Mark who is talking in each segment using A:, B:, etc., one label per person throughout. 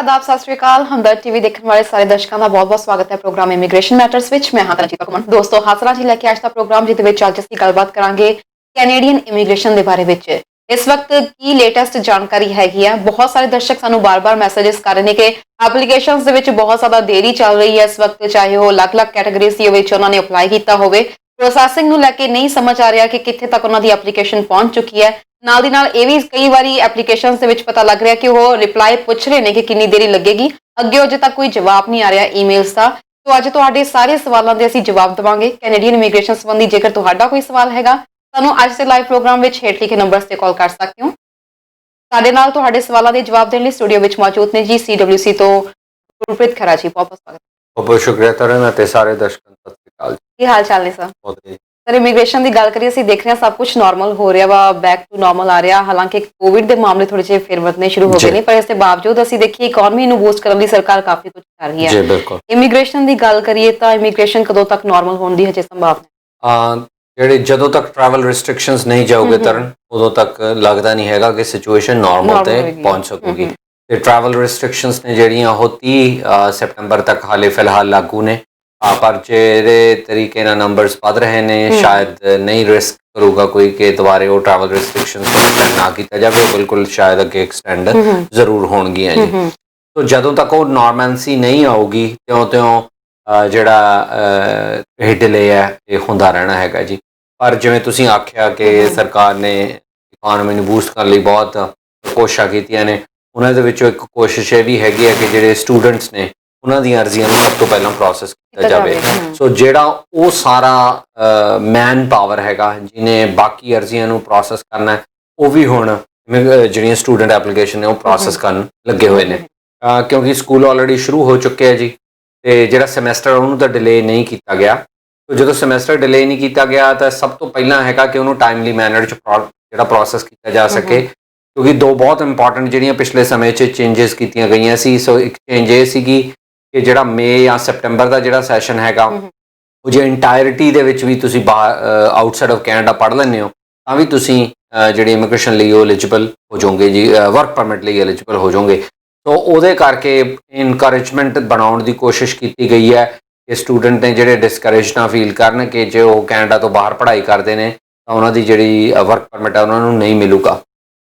A: आदाब सत श्री अकाल। हमदर्द टीवी देखने वाले सारे दर्शकों का बहुत बहुत स्वागत है प्रोग्राम इमीग्रेशन मैटर्स विच। मैं हाँ तनजीता कुमार। दोस्तों हासिला जी लैके अज का प्रोग्राम जिहदे विच अज असीं गलबात करांगे कैनेडियन इमीग्रेशन के बारे विच। इस वक्त की लेटेस्ट जानकारी हैगी है। बहुत सारे दर्शक सानू बार बार मैसेजेस कर रहे हैं कि एप्लीकेशनस दे विच बहुत ज़्यादा देरी चल रही है इस वक्त, चाहे वो अलग अलग कैटेगरीज दी विच उन्होंने अप्लाई किया होवे, प्रोसैसिंग नूं लैके नहीं समझ आ रहा कि कित्थे तक उन्हों की एप्लीकेशन पहुंच चुकी है। नाल दी नाल ये भी कई बारी एप्लीकेशनस दे विच पता लग रहा कि वो रिप्लाई पूछ रहे हैं कि कितनी देरी लगेगी, अगे अजे तक कोई जवाब नहीं आ रहा ईमेल्स का। तो अज तुहाडे सारे सवालों के असीं जवाब देवांगे कैनेडियन इमीग्रेशन संबंधी। जेकर तुहाडा कोई सवाल हैगा सानू अज के लाइव प्रोग्राम में हेठ लिखे नंबर्स से कॉल कर सकते हो। साडे नाल तुहाडे सवालों के जवाब देने स्टूडियो में मौजूद ने जी CWC तो गुरप्रीत खरा जी। बहुत बहुत स्वागत।
B: बहुत शुक्रिया तरन ते सारे दर्शकों सत श्री अकाल।
A: की हाल चाल ने सर? सर इमीग्रेशन की गल करिए, असीं देख रहे हैं सब कुछ नॉर्मल हो रहा वा, बैक टू नॉर्मल आ रहा। हालांकि कोविड के मामले थोड़े जे फिर वधने शुरू हो गए ने, पर इसके बावजूद असीं देखिए इकोनॉमी नूं बूस्ट करने सरकार काफी कुछ कर रही है। इमीग्रेशन की गल करिए तो इमीग्रेशन कदों तक नॉर्मल होने की हजे संभावना?
B: ਜਿਹੜੇ ਜਦੋਂ ਤੱਕ ट्रैवल रिस्ट्रिक्शंस नहीं जाओगे तरन उदों तक लगता नहीं हैगा कि सिचुएशन नॉर्मल ते पहुंच सकूगी। ते ट्रैवल रिस्ट्रिक्शंस ने ਜਿਹੜੀਆਂ ਉਹ 30 सितंबर तक हाले फिलहाल लागू ने, पर ਜਿਹੜੇ तरीके ਨਾਲ नंबर्स वध रहे ने शायद नहीं रिस्क करूगा कोई कि दोबारे वो ट्रैवल रिस्ट्रिक्शंस ना किया जाए, बिल्कुल शायद अगे एक्सटेंड जरूर होणगीਆਂ जी। तो ਜਦੋਂ तक वो नॉर्मैंसी नहीं आऊगी त्यों त्यों ਜਿਹੜਾ ਇਹ डिले है ये ਹੁੰਦਾ रहना हैगा जी। पर जिवें तुसीं आख्या कि सरकार ने इकोनॉमी ਨੂੰ बूस्ट करने ਲਈ बहुत कोशिशां कीतियां ने, उन्हां दे विचों एक कोशिश ये भी हैगी है कि ਜਿਹੜੇ स्टूडेंट्स ने उन्हां ਦੀਆਂ अर्जियां ਨੂੰ सब तो पहला प्रोसैस किया जाए। सो ਜਿਹੜਾ ਉਹ ਸਾਰਾ मैन पावर हैगा जिन्हें बाकी अर्जियां ਨੂੰ प्रोसैस करना है, वो भी हुण ਜਿਹੜੀਆਂ स्टूडेंट एप्लीकेशन ने वो प्रोसैस करन लगे हुए ने, क्योंकि स्कूल ऑलरेडी शुरू हो चुके हैं जी। तो जोड़ा सैमेस्टर उन्होंने तो डिले नहीं किया गया। तो जो सैमेस्टर डिले नहीं किया गया तो सब तो पहला है कि उन्होंने टाइमली मैनर जो प्रोसैस किया जा सके, क्योंकि दो बहुत इंपॉर्टेंट ਜਿਹੜੀਆਂ पिछले समय चेंजिस की गई सी। सो एक चेंज ये सी कि जो मई या सितंबर का जो सैशन हैगा वो जो इंटायरिटी दे विच भी तुसी आउटसाइड ऑफ कैनेडा पढ़ लेने हो तो भी तुसी जी इमिग्रेशन लिए एलिजिबल हो जाओगे जी, वर्क परमिट लिए एलिजिबल हो जाओगे। तो वो करके इनकरेजमेंट बनाने की कोशिश की गई है कि स्टूडेंट ने जोड़े डिस्करेज ना फील करन कि जो कैनेडा तो बाहर पढ़ाई करते हैं तो उन्होंने जी वर्क परमिट है उन्होंने नहीं मिलूगा।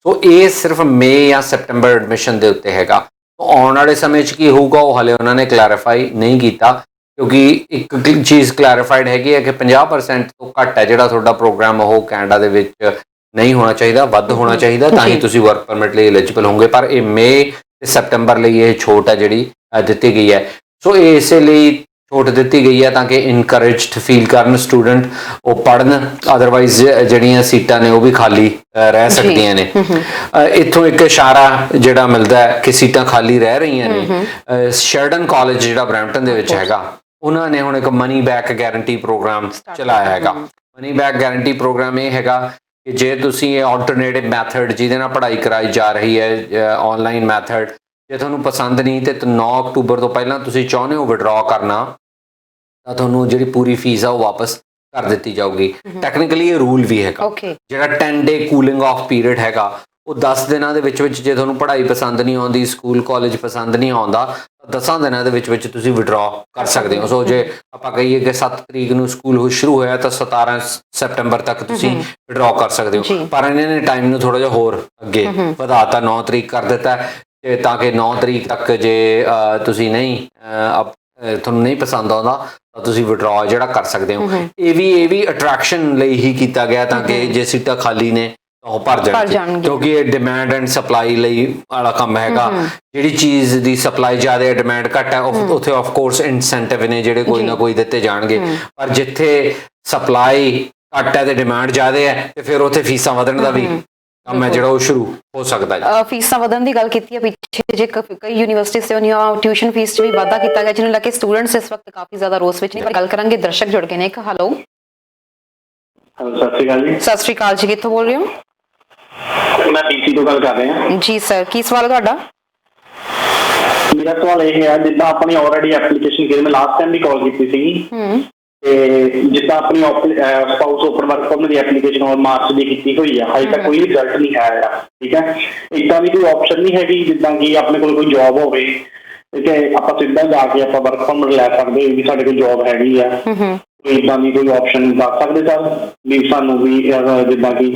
B: तो ये सिर्फ मई या सितंबर एडमिशन के उत्ते हैगा। तो आने वाले समय की होगा वो हाले उन्होंने क्लैरिफाई नहीं किया, क्योंकि एक चीज़ क्लैरिफाइड हैगी है कि 50% तो घट है जो थोड़ा प्रोग्राम वो कैनेडा दे विच नहीं होना चाहिए, वध होना चाहिए, तां ही तुसीं वर्क परमिट लिए एलिजिबल होंगे। पर ये मई सितंबर लिए ये छूट है जी दी गई है। सो इसलिए छूट दी गई है ताकि इनकरेज्ड फील करन स्टूडेंट वो पढ़न, अदरवाइज जड़ियाँ सीटां ने वो भी खाली रह सकदियां ने। इत्थों एक इशारा जिहड़ा मिलता है कि सीटां खाली रह रही ने। शेरडन कॉलेज जिहड़ा ब्रैम्पटन दे विच हैगा उन्होंने हुण एक मनी बैक गारंटी प्रोग्राम चलाया हैगा। मनी बैक गारंटी प्रोग्राम ये हैगा कि जे तुसीं ऑल्टरनेटिव मैथड जिहदे नाल पढ़ाई कराई जा रही है ऑनलाइन मैथड जे तुहानूं पसंद नहीं तो 9 अक्तूबर तो पहला तुसीं चाहुंदे हो विड्रॉ करना तो तुहानूं जिहड़ी पूरी फीस है वो वापस कर दी जाऊगी। टैक्नीकली ये रूल भी हैगा। जिहड़ा 10 डे कूलिंग ऑफ पीरियड हैगा वो 10 दिनों के विच जे तुहानूं पढ़ाई पसंद नहीं आउंदी, स्कूल कॉलेज पसंद नहीं आउंदा, 10 दिनों के विच तुसीं विड्रॉ कर सकते हो। सो जे आपां कहीए कि 7 तरीक नूं स्कूल शुरू होया तो 17 सितंबर तक तुसीं विड्रॉ कर सकते हो। पर इन्हां ने टाइम नूं थोड़ा जिहा होर अगे वधाता, 9 तरीक कर दिता है ताकि 9 तरीक तक जे तुसीं नहीं तुहानूं नहीं पसंद आउंदा तो तुसीं विड्रॉ जिहड़ा कर सकते हो। ये भी अट्रैक्शन लई ही किया गया ताकि जे सीटां खाली ने तो भर जाएंगे, क्योंकि ये डिमांड एंड सप्लाई लई वाला काम हैगा। जिहड़ी चीज़ दी सप्लाई ज़्यादा है डिमांड घट है उत्थे ऑफ कोर्स इंसेंटिव ने जिहड़े कोई ना कोई दिते जाणगे। पर जिथे सप्लाई घट है तो डिमांड ज़्यादा है तो फिर उत्थे फीसां वधण दा भी काम है जिहड़ा शुरू हो सकता है।
A: फीसां वधण दी गल कीती है पिछे जे कई यूनिवर्सिटी से ट्यूशन फीस च भी वाधा किया गया, जिन्हें लैके स्टूडेंट्स इस वक्त काफ़ी ज़्यादा रोस विच ने। पर गल करांगे दर्शक जुड़ गए ने। एक हेलो
C: सत श्री अकाल जी।
A: सत श्री अकाल जी, कित्थों बोल रहे हो?
C: मैं पीसी तो गल कर रहे हैं
A: जी सर। की सवाल है तुहाडा?
C: मेरा सवाल यह है जिद्दां अपनी ऑलरेडी एप्लीकेशन की मैं लास्ट टाइम भी कॉल की थी ਤੇ ਜਿੱਦਾਂ ਆਪਣੀ ਸਪਾਊਸ ਓਪਨ ਵਰਕ ਪਰਮਿਟ ਦੀ ਐਪਲੀਕੇਸ਼ਨ ਮਾਰਚ ਦੀ ਕੀਤੀ ਹੋਈ ਆ, ਹਜੇ ਤੱਕ ਕੋਈ ਰਿਜ਼ਲਟ ਨਹੀਂ ਆਇਆ। ਠੀਕ ਹੈ, ਇੱਦਾਂ ਦੀ ਕੋਈ ਆਪਸ਼ਨ ਨਹੀਂ ਹੈਗੀ ਜਿੱਦਾਂ ਕਿ ਆਪਣੇ ਕੋਲ ਕੋਈ ਜੌਬ ਹੋਵੇ ਤੇ ਆਪਾਂ ਸਿੱਧਾ ਜਾ ਕੇ ਆਪਾਂ ਵਰਕ ਪਰਮਿਟ ਲੈ ਸਕਦੇ ਵੀ ਸਾਡੇ ਕੋਲ ਜੌਬ ਹੈਗੀ ਆ। ਇੱਦਾਂ ਦੀ ਕੋਈ ਆਪਸ਼ਨ ਦੱਸ ਸਕਦੇ ਸਰ ਵੀ ਸਾਨੂੰ ਵੀ ਜਿੱਦਾਂ ਕਿ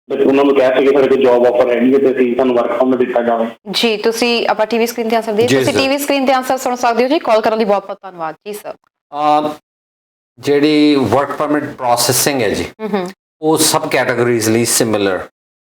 C: ਉਹਨਾਂ ਨੂੰ ਕਹਿ ਸਕੇ ਸਾਡੇ ਕੋਲ ਜੌਬ ਆਫਰ ਹੈਗੀ ਹੈ ਤੇ ਅਸੀਂ ਤੁਹਾਨੂੰ ਵਰਕ ਪਰਮਿਟ ਦਿੱਤਾ ਜਾਵੇ।
A: ਜੀ, ਤੁਸੀਂ ਆਪਾਂ ਟੀਵੀ ਸਕਰੀਨ ਤੇ ਆਨਸਰ ਦੇ, ਤੁਸੀਂ ਟੀਵੀ ਸਕਰੀਨ ਤੇ ਆਨਸਰ ਸੁਣ ਸਕਦੇ ਹੋ ਜੀ। ਕਾਲ ਕਰਨ ਲਈ ਬਹੁਤ ਬਹੁਤ ਧੰਨਵਾਦ ਜੀ ਸਰ।
B: ਜਿਹੜੀ ਵਰਕ ਪਰਮਿਟ ਪ੍ਰੋਸੈਸਿੰਗ ਹੈ ਜੀ, ਉਹ ਸਭ ਕੈਟਾਗਰੀਜ਼ ਲਈ ਸਿਮਿਲਰ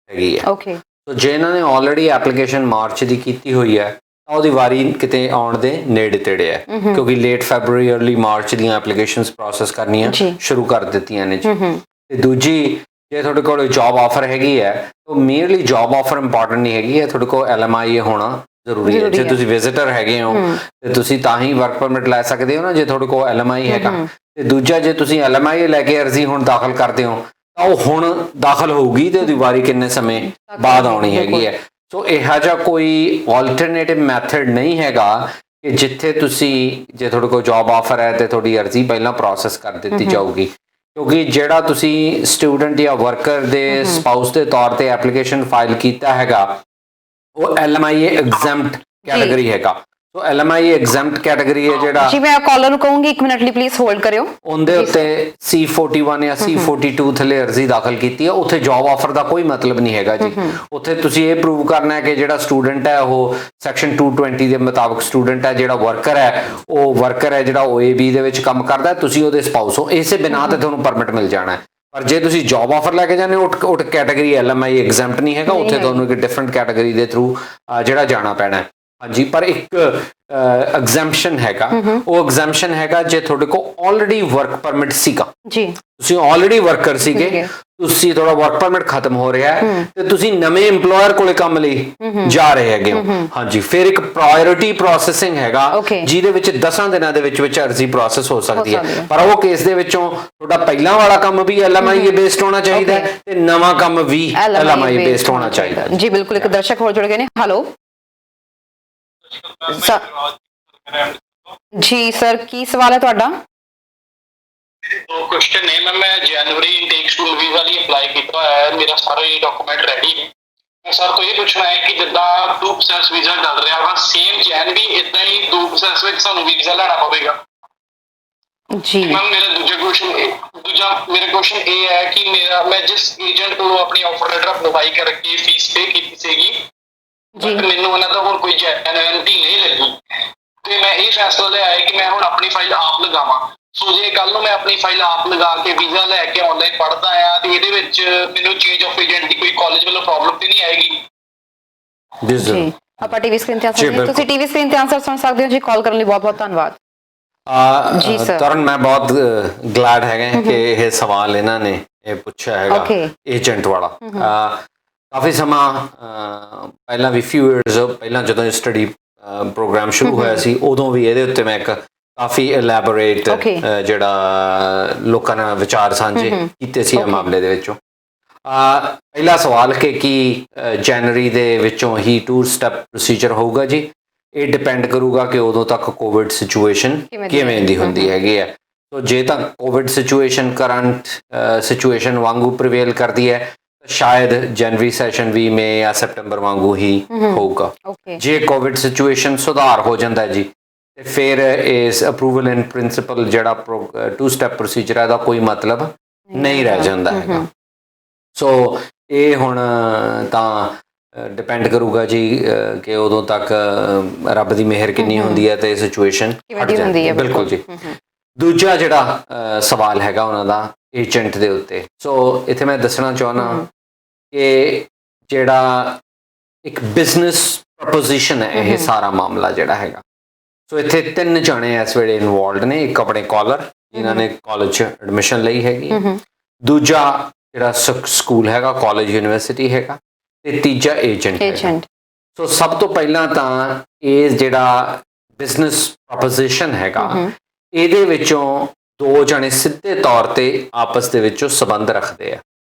B: ਹੈਗੀ ਹੈ।
A: ਓਕੇ,
B: ਸੋ ਜੇ ਇਹਨਾਂ ਨੇ ਆਲਰੇਡੀ ਐਪਲੀਕੇਸ਼ਨ ਮਾਰਚ ਦੀ ਕੀਤੀ ਹੋਈ ਹੈ ਤਾਂ ਉਹਦੀ ਵਾਰੀ ਕਿਤੇ ਆਉਣ ਦੇ ਨੇੜੇ ਤੇੜੇ ਹੈ, ਕਿਉਂਕਿ ਲੇਟ ਫੈਬਰੂਰੀ ਅਰਲੀ ਮਾਰਚ ਦੀਆਂ ਐਪਲੀਕੇਸ਼ਨਸ ਪ੍ਰੋਸੈਸ ਕਰਨੀਆਂ ਸ਼ੁਰੂ ਕਰ ਦਿੱਤੀਆਂ ਨੇ ਜੀ। ਤੇ ਦੂਜੀ, ਜੇ ਤੁਹਾਡੇ ਕੋਲ ਜੌਬ ਆਫਰ ਹੈਗੀ ਹੈ ਤਾਂ ਮੇਅਰਲੀ ਜੌਬ ਆਫਰ ਇੰਪੋਰਟੈਂਟ ਨਹੀਂ ਹੈਗੀ ਹੈ, ਤੁਹਾਡੇ ਕੋਲ LMI ਹੋਣਾ ਜ਼ਰੂਰੀ ਹੈ। ਜੇ ਤੁਸੀਂ ਵਿਜ਼ਿਟਰ ਹੈਗੇ ਹੋ ਤੇ ਤੁਸੀਂ ਤਾਂ ਹੀ ਵਰਕ ਪਰਮਿਟ ਲੈ ਸਕਦੇ ਹੋ ਨਾ, ਜੇ ਤੁਹਾਡੇ ਕੋਲ LMI ਹੈਗਾ। ਤੇ ਦੂਜਾ, ਜੇ ਤੁਸੀਂ LMI ਲੈ ਕੇ ਅਰਜ਼ੀ ਹੁਣ ਦਾਖਲ ਕਰਦੇ ਹੋ ਤਾਂ ਉਹ ਹੁਣ ਦਾਖਲ ਹੋਊਗੀ ਤੇ ਉਹਦੀ ਵਾਰੀ ਕਿੰਨੇ ਸਮੇਂ ਬਾਅਦ ਆਉਣੀ ਹੈਗੀ ਹੈ। ਸੋ ਇਹੋ ਜਿਹਾ ਕੋਈ ਆਲਟਰਨੇਟਿਵ ਮੈਥਡ ਨਹੀਂ ਹੈਗਾ ਕਿ ਜਿੱਥੇ ਤੁਸੀਂ, ਜੇ ਤੁਹਾਡੇ ਕੋਲ ਜੌਬ ਆਫਰ ਹੈ ਤੇ ਤੁਹਾਡੀ ਅਰਜ਼ੀ ਪਹਿਲਾਂ ਪ੍ਰੋਸੈਸ ਕਰ ਦਿੱਤੀ ਜਾਊਗੀ, ਕਿਉਂਕਿ ਜਿਹੜਾ ਤੁਸੀਂ ਸਟੂਡੈਂਟ ਜਾਂ ਵਰਕਰ ਦੇ ਸਪਾਊਸ ਦੇ ਤੌਰ ਤੇ ਐਪਲੀਕੇਸ਼ਨ ਫਾਈਲ ਕੀਤਾ ਹੈਗਾ ਉਹ LMIA ਐਗਜ਼ੈਂਪਟ ਕੈਟਾਗਰੀ ਹੈਗਾ। ਸੋ LMIA ਐਗਜ਼ੈਂਪਟ ਕੈਟਾਗਰੀ ਹੈ ਜਿਹੜਾ
A: ਜੀ। ਮੈਂ ਕਾਲਰ ਨੂੰ ਕਹੂੰਗੀ 1 ਮਿੰਟ ਲਈ ਪਲੀਜ਼ ਹੋਲਡ ਕਰਿਓ।
B: ਉਹਦੇ ਉੱਤੇ C41 ਜਾਂ C42 ਥੱਲੇ ਅਰਜ਼ੀ ਦਾਖਲ ਕੀਤੀ ਹੈ, ਉੱਥੇ ਜੌਬ ਆਫਰ ਦਾ ਕੋਈ ਮਤਲਬ ਨਹੀਂ ਹੈਗਾ ਜੀ। ਉੱਥੇ ਤੁਸੀਂ ਇਹ ਪ੍ਰੂਵ ਕਰਨਾ ਹੈ ਕਿ ਜਿਹੜਾ ਸਟੂਡੈਂਟ ਹੈ ਉਹ ਸੈਕਸ਼ਨ 220 ਦੇ ਮੁਤਾਬਕ ਸਟੂਡੈਂਟ ਹੈ, ਜਿਹੜਾ ਵਰਕਰ ਹੈ ਉਹ ਵਰਕਰ ਹੈ ਜਿਹੜਾ OAB ਦੇ ਵਿੱਚ ਕੰਮ ਕਰਦਾ, ਤੁਸੀਂ ਉਹਦੇ ਸਪਾਊਸ ਹੋ, ਇਸੇ ਬਿਨਾਂ ਤੇ ਤੁਹਾਨੂੰ ਪਰਮਿਟ ਮਿਲ ਜਾਣਾ ਹੈ। ਪਰ ਜੇ ਤੁਸੀਂ ਜੌਬ ਆਫਰ ਲੈ ਕੇ ਜਾਂਦੇ ਹੋ ਉਹ ਕੈਟਾਗਰੀ LMI ਐਗਜ਼ੈਂਪਟ ਨਹੀਂ ਹੈਗਾ, ਉੱਥੇ ਤੁਹਾਨੂੰ ਇੱਕ ਡਿਫਰੈਂਟ ਕੈਟਾਗਰੀ ਦੇ ਥਰੂ ਜਿਹੜਾ ਜਾਣਾ ਪੈਣਾ ਹੈ। ਹਾਂਜੀ, ਪਰ ਇੱਕ ਐਗਜ਼ੈਂਪਸ਼ਨ ਹੈਗਾ, ਉਹ ਐਗਜ਼ੈਂਪਸ਼ਨ ਹੈਗਾ ਜੇ ਤੁਹਾਡੇ ਕੋਲ ਆਲਰੇਡੀ ਵਰਕ ਪਰਮਿਟ ਸੀਗਾ ਜੀ, ਤੁਸੀਂ ਆਲਰੇਡੀ ਵਰਕਰ ਸੀਗੇ, ਤੁਸੀਂ ਤੁਹਾਡਾ ਵਰਕ ਪਰਮਿਟ ਖਤਮ ਹੋ ਰਿਹਾ ਹੈ ਤੇ ਤੁਸੀਂ ਨਵੇਂ EMPLOYER ਕੋਲੇ ਕੰਮ ਲਈ ਜਾ ਰਹੇ ਹੈਗੇ ਹੋ। ਹਾਂਜੀ, ਫਿਰ ਇੱਕ ਪ੍ਰਾਇੋਰਟੀ ਪ੍ਰੋਸੈਸਿੰਗ ਹੈਗਾ ਜਿਹਦੇ ਵਿੱਚ 10 ਦਿਨਾਂ ਦੇ ਵਿੱਚ ਅਰਜ਼ੀ ਪ੍ਰੋਸੈਸ ਹੋ ਸਕਦੀ ਹੈ। ਪਰ ਉਹ ਕੇਸ ਦੇ ਵਿੱਚੋਂ ਤੁਹਾਡਾ ਪਹਿਲਾਂ ਵਾਲਾ ਕੰਮ ਵੀ LMIA ਬੇਸਡ ਹੋਣਾ ਚਾਹੀਦਾ ਤੇ ਨਵਾਂ ਕੰਮ ਵੀ LMIA ਬੇਸਡ ਹੋਣਾ ਚਾਹੀਦਾ
A: ਜੀ। ਬਿਲਕੁਲ, ਇੱਕ ਦਰਸ਼ਕ ਹੋਰ ਜੁੜ ਗਏ ਨੇ। ਹੈਲੋ ਜੀ ਸਰ, ਕੀ ਸਵਾਲ ਹੈ ਤੁਹਾਡਾ?
C: ਦੋ ਕੁਐਸਚਨ ਨੇ। ਮੈਂ ਜਨਵਰੀ ਇਨਟੇਕ ਸਟੂਡੈਂਟ ਵੀਜ਼ਾ ਲਈ ਅਪਲਾਈ ਕੀਤਾ ਹੋਇਆ ਹੈ, ਮੇਰਾ ਸਾਰੇ ਡਾਕੂਮੈਂਟ ਰੈਡੀ ਨੇ। ਮੈਂ ਸਰ ਤੋਂ ਇਹ ਪੁੱਛਣਾ ਹੈ ਕਿ ਜਿੱਦਾਂ 2% ਵੀਜ਼ਾ ਚੱਲ ਰਿਹਾ ਵਾ, ਸੇਮ ਜੈਨ ਵੀ ਇਦਾਂ ਹੀ 2% ਵਿੱਚ ਸਾਨੂੰ ਵੀਜ਼ਾ ਲੈਣਾ ਪਵੇਗਾ
A: ਜੀ?
C: ਮੈਮ ਮੇਰਾ ਮੇਰਾ ਕੁਐਸਚਨ ਇਹ ਹੈ ਕਿ ਮੈਂ ਜਿਸ ਏਜੰਟ ਕੋਲੋਂ ਆਪਣੀ ਆਫਰ ਲੈਟਰ ਅਪਲਾਈ ਕਰਕੇ ਫੀਸ ਪੇ ਕੀਤੀ ਸੀਗੀ ਜੀ, ਮੈਨੂੰ ਉਹਨਾਂ ਦਾ ਹੋਰ ਕੋਈ ਜੈਨੂਇਨਟੀ ਨਹੀਂ ਲੱਗੀ ਤੇ ਮੈਂ ਇਹ ਫੈਸਲਾ ਲਿਆ ਹੈ ਕਿ ਮੈਂ ਹੁਣ ਆਪਣੀ ਫਾਈਲ ਆਪ ਲਗਾਵਾਂ। ਸੋ ਜੇ ਕੱਲ ਨੂੰ ਮੈਂ ਆਪਣੀ ਫਾਈਲ ਆਪ ਲਗਾ ਕੇ ਵੀਜ਼ਾ ਲੈ ਕੇ ਆਨਲਾਈਨ ਪੜ੍ਹਦਾ ਆ ਤੇ ਇਹਦੇ ਵਿੱਚ ਮੈਨੂੰ ਚੇਂਜ ਆਫ ਏਜੰਟ ਦੀ ਕੋਈ ਕਾਲਜ ਵੱਲੋਂ ਪ੍ਰੋਬਲਮ ਤੇ ਨਹੀਂ ਆਏਗੀ?
A: ਜੀ, ਆਪਾਂ ਟੀਵੀ ਸਕਰੀਨ ਤੇ ਆਨਸਰ, ਤੁਸੀਂ ਟੀਵੀ ਸਕਰੀਨ ਤੇ ਆਨਸਰ ਸੁਣ ਸਕਦੇ ਹੋ ਜੀ। ਕਾਲ ਕਰਨ ਲਈ ਬਹੁਤ ਬਹੁਤ ਧੰਨਵਾਦ ਜੀ ਸਰ।
B: ਤਰਨ, ਮੈਂ ਬਹੁਤ ਗਲੈਡ ਹੈਗਾ ਕਿ ਇਹ ਸਵਾਲ ਇਹਨਾਂ ਨੇ ਇਹ ਪੁੱਛਿਆ ਹੈਗਾ ਏਜੰਟ ਵਾਲਾ। ਕਾਫੀ ਸਮਾਂ ਪਹਿਲਾਂ ਵੀ ਫਿਊ ਇਅਰਸ ਪਹਿਲਾਂ ਜਦੋਂ ਸਟੱਡੀ ਪ੍ਰੋਗਰਾਮ ਸ਼ੁਰੂ ਹੋਇਆ ਸੀ ਉਦੋਂ ਵੀ ਇਹਦੇ ਉੱਤੇ ਮੈਂ ਇੱਕ ਕਾਫੀ ਐਲੈਬੋਰੇਟ ਜਿਹੜਾ ਲੋਕਾਂ ਨਾਲ ਵਿਚਾਰ ਸਾਂਝੇ ਕੀਤੇ ਸੀ ਇਹ ਮਾਮਲੇ ਦੇ ਵਿੱਚੋਂ। ਪਹਿਲਾ ਸਵਾਲ ਕਿ ਕੀ ਜਨਵਰੀ ਦੇ ਵਿੱਚੋਂ ਹੀ 2 ਸਟੈਪ ਪ੍ਰੋਸੀਜਰ ਹੋਊਗਾ ਜੀ? ਇਹ ਡਿਪੈਂਡ ਕਰੂਗਾ ਕਿ ਉਦੋਂ ਤੱਕ ਕੋਵਿਡ ਸਿਚੁਏਸ਼ਨ ਕਿਵੇਂ ਦੀ ਹੁੰਦੀ ਹੈਗੀ ਹੈ। ਸੋ ਜੇ ਤਾਂ ਕੋਵਿਡ ਸਿਚੁਏਸ਼ਨ ਕਰੰਟ ਸਿਚੁਏਸ਼ਨ ਵਾਂਗੂ ਪ੍ਰੀਵੇਲ ਕਰਦੀ ਹੈ ਸ਼ਾਇਦ ਜਨਵਰੀ ਸੈਸ਼ਨ ਵੀ ਮਈ ਜਾਂ ਸੈਪਟੰਬਰ ਵਾਂਗੂ ਹੀ ਹੋਊਗਾ। ਜੇ ਕੋਵਿਡ ਸਿਚੁਏਸ਼ਨ ਸੁਧਾਰ ਹੋ ਜਾਂਦਾ ਜੀ ਤੇ ਫਿਰ ਇਸ ਅਪਰੂਵਲ ਇਨ ਪ੍ਰਿੰਸੀਪਲ ਜਿਹੜਾ 2 ਸਟੈਪ ਪ੍ਰੋਸੀਜਰ ਹੈ ਦਾ ਕੋਈ ਮਤਲਬ ਨਹੀਂ ਰਹਿ ਜਾਂਦਾ ਹੈਗਾ। ਸੋ ਇਹ ਹੁਣ ਤਾਂ ਡਿਪੈਂਡ ਕਰੂਗਾ ਜੀ ਕਿ ਉਦੋਂ ਤੱਕ ਰੱਬ ਦੀ ਮਿਹਰ ਕਿੰਨੀ ਹੁੰਦੀ ਹੈ ਤੇ ਸਿਚੁਏਸ਼ਨ ਹਟ ਜਾਂਦੀ ਹੈ। ਬਿਲਕੁਲ ਜੀ। ਦੂਜਾ ਜਿਹੜਾ ਸਵਾਲ ਹੈਗਾ ਉਹਨਾਂ ਦਾ ਏਜੰਟ ਦੇ ਉੱਤੇ, ਸੋ ਇੱਥੇ ਮੈਂ ਦੱਸਣਾ ਚਾਹੁੰਦਾ ਕਿ ਜਿਹੜਾ ਇੱਕ ਬਿਜ਼ਨਸ ਪ੍ਰਪੋਜੀਸ਼ਨ ਹੈ ਇਹ ਸਾਰਾ ਮਾਮਲਾ ਜਿਹੜਾ ਹੈਗਾ। ਸੋ ਇੱਥੇ 3 ਜਾਣੇ ਇਸ ਵੇਲੇ ਇਨਵੋਲਵਡ ਨੇ। ਇੱਕ ਆਪਣੇ ਕਾਲਰ ਜਿਨ੍ਹਾਂ ਨੇ ਕਾਲਜ 'ਚ ਐਡਮਿਸ਼ਨ ਲਈ ਹੈਗੀ, ਦੂਜਾ ਜਿਹੜਾ ਸਕੂਲ ਹੈਗਾ ਕਾਲਜ ਯੂਨੀਵਰਸਿਟੀ ਹੈਗਾ, ਤੇ ਤੀਜਾ ਏਜੰਟ। ਸੋ ਸਭ ਤੋਂ ਪਹਿਲਾਂ ਤਾਂ ਇਹ ਜਿਹੜਾ ਬਿਜ਼ਨਸ ਪ੍ਰਪੋਜੀਸ਼ਨ ਹੈਗਾ ਇਹਦੇ ਵਿੱਚੋਂ 2 ਜਣੇ ਸਿੱਧੇ ਤੌਰ ਤੇ ਆਪਸ ਦੇ ਵਿੱਚੋਂ ਸੰਬੰਧ ਰੱਖਦੇ ਆ।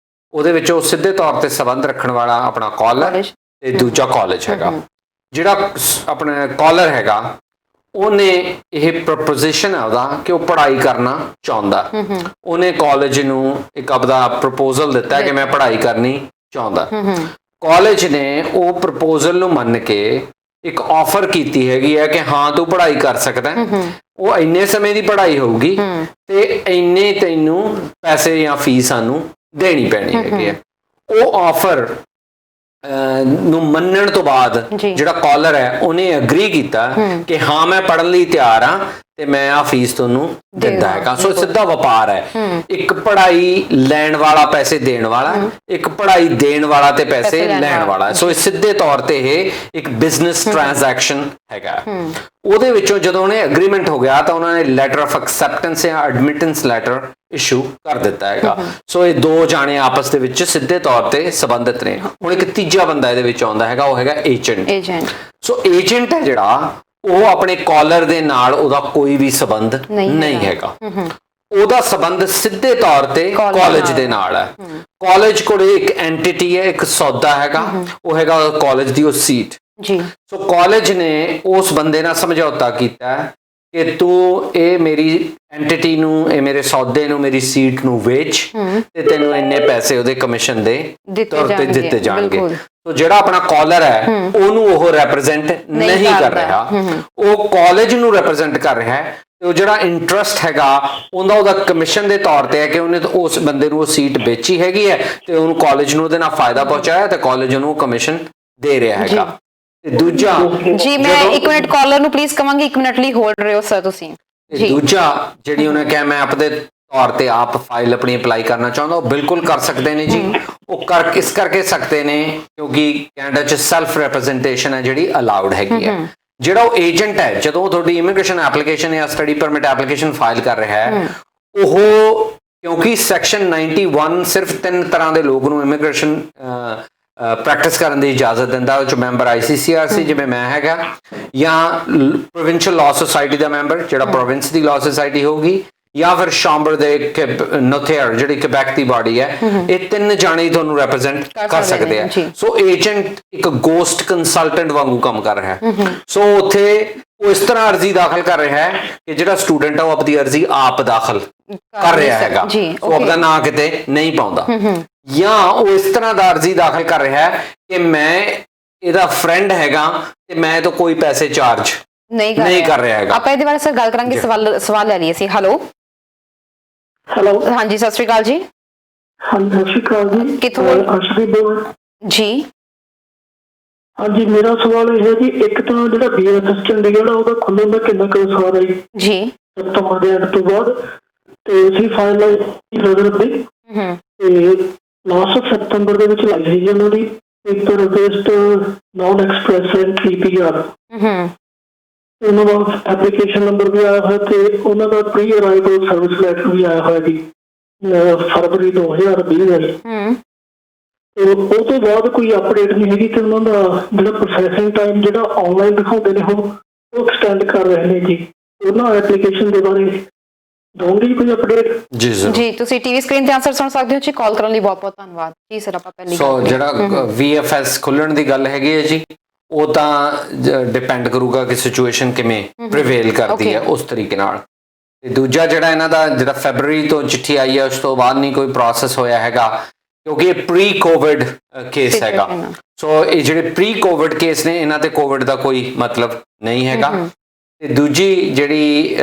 B: ਉਹਦੇ ਵਿੱਚੋਂ ਸਿੱਧੇ ਤੌਰ ਤੇ ਸੰਬੰਧ ਰੱਖਣ ਵਾਲਾ ਆਪਣਾ ਕਾਲਰ ਤੇ ਦੂਜਾ ਕਾਲਜ ਹੈਗਾ। ਜਿਹੜਾ ਆਪਣਾ ਕਾਲਰ ਹੈਗਾ ਉਹਨੇ ਇਹ ਪ੍ਰਪੋਜੀਸ਼ਨ ਹੈ ਉਹਦਾ ਕਿ ਉਹ ਪੜ੍ਹਾਈ ਕਰਨਾ ਚਾਹੁੰਦਾ। ਉਹਨੇ ਕਾਲਜ ਨੂੰ ਇੱਕ ਆਪਦਾ ਪ੍ਰਪੋਜ਼ਲ ਦਿੱਤਾ ਕਿ ਮੈਂ ਪੜ੍ਹਾਈ ਕਰਨੀ ਚਾਹੁੰਦਾ। ਕਾਲਜ ਨੇ ਉਹ ਪ੍ਰਪੋਜ਼ਲ ਨੂੰ ਮੰਨ ਕੇ ਇੱਕ ਆਫਰ ਕੀਤੀ ਹੈਗੀ ਹੈ ਕਿ ਹਾਂ ਤੂੰ ਪੜ੍ਹਾਈ ਕਰ ਸਕਦਾ। ਉਹ ਇੰਨੇ ਸਮੇਂ ਦੀ ਪੜ੍ਹਾਈ ਹੋਊਗੀ ਤੇ ਇੰਨੇ ਤੈਨੂੰ ਪੈਸੇ ਜਾਂ ਫੀਸ ਸਾਨੂੰ ਦੇਣੀ ਪੈਣੀ ਹੈਗੀ ਹੈ। ਉਹ ਆਫਰ ਨੂੰ ਮੰਨਣ ਤੋਂ ਬਾਅਦ ਜਿਹੜਾ ਕਾਲਰ ਹੈ ਉਹਨੇ ਅਗਰੀ ਕੀਤਾ ਕਿ ਹਾਂ ਮੈਂ ਪੜ੍ਹਨ ਲਈ ਤਿਆਰ ਹਾਂ ਤੇ ਮੈਂ ਆ ਫੀਸ ਤੁਹਾਨੂੰ ਦਿੰਦਾ ਹੈਗਾ। ਸੋ ਸਿੱਧਾ ਵਪਾਰ ਹੈ, ਇੱਕ ਪੜ੍ਹਾਈ ਲੈਣ ਵਾਲਾ ਪੈਸੇ ਦੇਣ ਵਾਲਾ, ਇੱਕ ਪੜ੍ਹਾਈ ਦੇਣ ਵਾਲਾ ਤੇ ਪੈਸੇ ਲੈਣ ਵਾਲਾ। ਸੋ ਸਿੱਧੇ ਤੌਰ ਤੇ ਇਹ ਇੱਕ ਬਿਜ਼ਨਸ ਟ੍ਰਾਂਜੈਕਸ਼ਨ ਹੈਗਾ। ਉਹਦੇ ਵਿੱਚੋਂ ਜਦੋਂ ਉਹਨੇ ਐਗਰੀਮੈਂਟ ਹੋ ਗਿਆ ਤਾਂ ਉਹਨਾਂ ਨੇ ਲੈਟਰ ਆਫ ਐਕਸੈਪਟੈਂਸ ਜਾਂ ਐਡਮਿਟੈਂਸ ਲੈਟਰ ਇਸ਼ੂ ਕਰ ਦਿੱਤਾ ਹੈਗਾ। ਸੋ ਇਹ ਦੋ ਜਾਣੇ ਆਪਸ ਦੇ ਵਿੱਚ ਸਿੱਧੇ ਤੌਰ ਤੇ ਸੰਬੰਧਿਤ ਨੇ। ਹੁਣ ਇੱਕ ਤੀਜਾ ਬੰਦਾ ਇਹਦੇ ਵਿੱਚ ਆਉਂਦਾ ਹੈਗਾ, ਉਹ ਹੈਗਾ ਏਜੰਟ। ਸੋ ਏਜੰਟ ਹੈ ਜਿਹੜਾ ਉਹ ਆਪਣੇ ਕਾਲਰ ਦੇ ਨਾਲ ਉਹਦਾ ਕੋਈ ਵੀ ਸੰਬੰਧ ਨਹੀਂ ਹੈਗਾ। ਉਹਦਾ ਸੰਬੰਧ ਸਿੱਧੇ ਤੌਰ ਤੇ ਕਾਲਜ ਦੇ ਨਾਲ ਹੈ। ਕਾਲਜ ਕੋਲ ਇੱਕ ਐਂਟੀਟੀ ਹੈ, ਇੱਕ ਸੌਦਾ ਹੈਗਾ, ਉਹ ਹੈਗਾ ਕਾਲਜ ਦੀ ਉਹ ਸੀਟ। ਸੋ ਕਾਲਜ ਨੇ ਉਸ ਬੰਦੇ ਨਾਲ ਸਮਝੌਤਾ ਕੀਤਾ ਕਿ ਤੂੰ ਇਹ ਮੇਰੀ ਐਂਟੀਟੀ ਨੂੰ, ਇਹ ਮੇਰੇ ਸੌਦੇ ਨੂੰ, ਮੇਰੀ ਸੀਟ ਨੂੰ ਵੇਚ ਤੇ ਤੈਨੂੰ ਇੰਨੇ ਪੈਸੇ ਉਹਦੇ ਕਮਿਸ਼ਨ ਦੇ ਤੌਰ ਤੇ ਦਿੱਤੇ ਜਾਣਗੇ। ਸੋ ਜਿਹੜਾ ਆਪਣਾ ਕਾਲਰ ਹੈ ਉਹਨੂੰ ਉਹ ਰੈਪਰੈਜ਼ੈਂਟ ਨਹੀਂ ਕਰ ਰਿਹਾ, ਉਹ ਕਾਲਜ ਨੂੰ ਰੈਪਰੈਜ਼ੈਂਟ ਕਰ ਰਿਹਾ ਹੈ। ਤੇ ਉਹ ਜਿਹੜਾ ਇੰਟਰਸਟ ਹੈਗਾ ਉਹਦਾ ਕਮਿਸ਼ਨ ਦੇ ਤੌਰ ਤੇ ਹੈ ਕਿ ਉਹਨੇ ਉਸ ਬੰਦੇ ਨੂੰ ਉਹ ਸੀਟ ਵੇਚੀ ਹੈਗੀ ਹੈ ਤੇ ਉਹਨੂੰ ਕਾਲਜ ਨੂੰ ਉਹਦੇ ਨਾਲ ਫਾਇਦਾ ਪਹੁੰਚਾਇਆ ਤੇ ਕਾਲਜ ਉਹਨੂੰ ਕਮਿਸ਼ਨ ਦੇ ਰਿਹਾ ਹੈਗਾ। ਤੇ ਦੂਜਾ
A: ਜੀ, ਮੈਂ 1 ਮਿੰਟ ਕਾਲਰ ਨੂੰ ਪਲੀਜ਼ ਕਵਾਂਗੀ 1 ਮਿੰਟ ਲਈ ਹੋਲਡ ਰਹੋ ਸਰ ਤੁਸੀਂ।
B: ਦੂਜਾ ਜਿਹੜੀ ਉਹਨੇ ਕਿਹਾ ਮੈਂ ਆਪਦੇ ਤੌਰ ਤੇ ਆਪ ਫਾਈਲ ਆਪਣੀ ਅਪਲਾਈ ਕਰਨਾ ਚਾਹੁੰਦਾ, ਉਹ ਬਿਲਕੁਲ ਕਰ ਸਕਦੇ ਨੇ ਜੀ। ਉਹ ਇਸ ਕਰਕੇ ਸਕਦੇ ਨੇ ਕਿਉਂਕਿ ਕੈਨੇਡਾ 'ਚ ਸੈਲਫ ਰਿਪਰੈਜ਼ੈਂਟੇਸ਼ਨ ਹੈ ਜਿਹੜੀ ਅਲਾਉਡ ਹੈਗੀ ਹੈ। ਜਿਹੜਾ ਉਹ ਏਜੰਟ ਹੈ, ਜਦੋਂ ਤੁਹਾਡੀ ਇਮੀਗ੍ਰੇਸ਼ਨ ਐਪਲੀਕੇਸ਼ਨ ਜਾਂ ਸਟੱਡੀ ਪਰਮਿਟ ਐਪਲੀਕੇਸ਼ਨ ਫਾਈਲ ਕਰ ਰਿਹਾ ਹੈ, ਉਹ ਕਿਉਂਕਿ ਸੈਕਸ਼ਨ 91 ਸਿਰਫ 3 ਤਰ੍ਹਾਂ ਦੇ ਲੋਕ ਨੂੰ ਇਮੀਗ੍ਰੇਸ਼ਨ ਪ੍ਰੈਕਟਿਸ ਕਰਨ ਦੀ ਇਜਾਜ਼ਤ ਦਿੰਦਾ। ਉਹ 'ਚ ਮੈਂਬਰ ICCRC ਜਿਵੇਂ ਮੈਂ ਹੈਗਾ, ਜਾਂ ਪ੍ਰੋਵਿੰਸ਼ੀਅਲ ਲਾਅ ਸੁਸਾਇਟੀ ਦਾ ਮੈਂਬਰ ਜਿਹੜਾ ਪ੍ਰੋਵਿੰਸ ਦੀ ਲਾਅ ਸੁਸਾਇਟੀ ਹੋਊਗੀ, ਜਾਂ ਫਿਰ ਸ਼ਾਂਬਰ ਦੇ ਨੋਥੇਅਰ ਜਿਹੜੀ ਕਿਬੈਕ ਦੀ ਬਾਡੀ ਹੈ। ਇਹ 3 ਜਾਣੇ ਤੁਹਾਨੂੰ ਰੈਪਰੈਜ਼ੈਂਟ ਕਰ ਸਕਦੇ ਆ। ਸੋ ਏਜੰਟ ਇੱਕ ਗੋਸਟ ਕੰਸਲਟੈਂਟ ਵਾਂਗੂ ਕੰਮ ਕਰ ਰਿਹਾ ਹੈ। ਸੋ ਉੱਥੇ ਉਹ ਇਸ ਤਰ੍ਹਾਂ ਅਰਜ਼ੀ ਦਾਖਲ ਕਰ ਰਿਹਾ ਹੈ ਕਿ ਜਿਹੜਾ ਸਟੂਡੈਂਟ ਆ ਉਹ ਆਪਣੀ ਅਰਜ਼ੀ ਆਪ ਦਾਖਲ ਕਰ ਰਿਹਾ ਹੈਗਾ, ਉਹ ਆਪਣਾ ਨਾਂ ਕਿਤੇ ਨਹੀਂ ਪਾਉਂਦਾ। ਜਾਂ ਉਹ ਇਸ ਤਰ੍ਹਾਂ ਦਾ ਅਰਜ਼ੀ ਦਾਖਲ ਕਰ ਰਿਹਾ ਹੈ ਕਿ ਮੈਂ ਇਹਦਾ ਫਰੈਂਡ ਹੈਗਾ ਤੇ ਮੈਂ ਇਹ ਤੋਂ ਕੋਈ ਪੈਸੇ ਚਾਰਜ ਨਹੀਂ ਕਰ ਰਿਹਾ ਹੈਗਾ।
A: ਆਪਾਂ ਇਹਦੇ ਬਾਰੇ ਸਰ ਗੱਲ ਕਰਾਂਗੇ। ਸਵਾਲ ਲੈ ਲਈਏ ਸੀ। ਹੈਲੋ ਹਾਂਜੀ, ਸਤਿ ਸ਼੍ਰੀ ਅਕਾਲ ਜੀ।
D: ਹਾਂਜੀ, ਸਤਿ ਸ਼੍ਰੀ ਅਕਾਲ ਜੀ।
A: ਕਿੱਥੋਂ
D: ਅਰਸ਼ਦੀਪ ਬੋਲ
A: ਜੀ?
D: ਹਾਂਜੀ, ਮੇਰਾ ਸਵਾਲ ਇਹ ਹੈ ਜੀ, ਇੱਕ ਤਾਂ ਜਿਹੜਾ BFS ਚੰਡੀਗੜ੍ਹ ਉਹਦਾ ਖੁੱਲ੍ਹਣ ਦਾ ਕਿੰਨਾ ਕੁ ਸਵਾਲ ਹੈ ਜੀ ਸਤੰਬਰ ਦੇ ਐਂਡ ਤੋਂ ਬਾਅਦ, ਤੇ ਅਸੀਂ ਫਾਈਲ ਨਜ਼ਰ ਦੀ ਤੇ ਲਾਸਟ ਸਤੰਬਰ ਦੇ ਵਿੱਚ ਲਾਈ ਸੀ ਜੀ ਉਹਨਾਂ ਦੀ ਇੱਕ ਰਿਕੁਐਸਟ ਨੌਨ ਐਕਸਪ੍ਰੈਸ TPR। ਉਹਨਾਂ ਦਾ ਐਪਲੀਕੇਸ਼ਨ ਨੰਬਰ ਵੀ ਆਇਆ ਹੋਇਆ ਤੇ ਉਹਨਾਂ ਦਾ ਪ੍ਰੀ ਅਰਾਈਵਲ ਸਰਵਿਸ ਲੈਟਰ ਵੀ ਆਇਆ ਹੋਇਆ ਜੀ ਫਰਵਰੀ 2020 ਵਿੱਚ। ਤੇ ਉਹ ਤੋਂ ਬਾਅਦ ਕੋਈ ਅਪਡੇਟ ਨਹੀਂ ਹੈਗੀ ਤੇ ਉਹਨਾਂ ਦਾ ਜਿਹੜਾ ਪ੍ਰੋਸੈਸਿੰਗ ਟਾਈਮ ਜਿਹੜਾ ਆਨਲਾਈਨ ਦਿਖਾਉਂਦੇ ਨੇ ਉਹ ਐਕਸਟੈਂਡ ਕਰ ਰਹੇ ਨੇ ਜੀ। ਉਹਨਾਂ ਐਪਲੀਕੇਸ਼ਨ ਦੇ ਬਾਰੇ ਦੋਗੇ ਕੋਈ ਅਪਡੇਟ?
A: ਜੀ, ਤੁਸੀਂ ਟੀਵੀ ਸਕਰੀਨ ਤੇ ਆਨਸਰ ਸੁਣ ਸਕਦੇ ਹੋ ਜੀ। ਕਾਲ ਕਰਨ ਲਈ ਬਹੁਤ ਬਹੁਤ ਧੰਨਵਾਦ ਜੀ ਸਰ। ਆਪਾਂ ਪਹਿਲੀ
B: ਸੋ ਜਿਹੜਾ VFS ਖੁੱਲਣ ਦੀ ਗੱਲ ਹੈਗੀ ਹੈ ਜੀ, ਉਹ ਤਾਂ ਡਿਪੈਂਡ ਕਰੂਗਾ ਕਿ ਸਿਚੁਏਸ਼ਨ ਕਿਵੇਂ ਪ੍ਰੀਵੇਲ ਕਰਦੀ ਹੈ ਉਸ ਤਰੀਕੇ ਨਾਲ। ਤੇ ਦੂਜਾ ਜਿਹੜਾ ਇਹਨਾਂ ਦਾ ਜਿਹੜਾ ਫੈਬਰਰੀ ਤੋਂ ਚਿੱਠੀ ਆਈ ਹੈ ਉਸ ਤੋਂ ਬਾਅਦ ਨਹੀਂ ਕੋਈ ਪ੍ਰੋਸੈਸ ਹੋਇਆ ਹੈਗਾ ਕਿਉਂਕਿ ਇਹ ਪ੍ਰੀ ਕੋਵਿਡ ਕੇਸ ਹੈਗਾ। ਸੋ ਇਹ ਜਿਹੜੇ ਪ੍ਰੀ ਕੋਵਿਡ ਕੇਸ ਨੇ ਇਹਨਾਂ ਤੇ ਕੋਵਿਡ ਦਾ ਕੋਈ ਮਤਲਬ ਨਹੀਂ ਹੈਗਾ। ਤੇ ਦੂਜੀ ਜਿਹੜੀ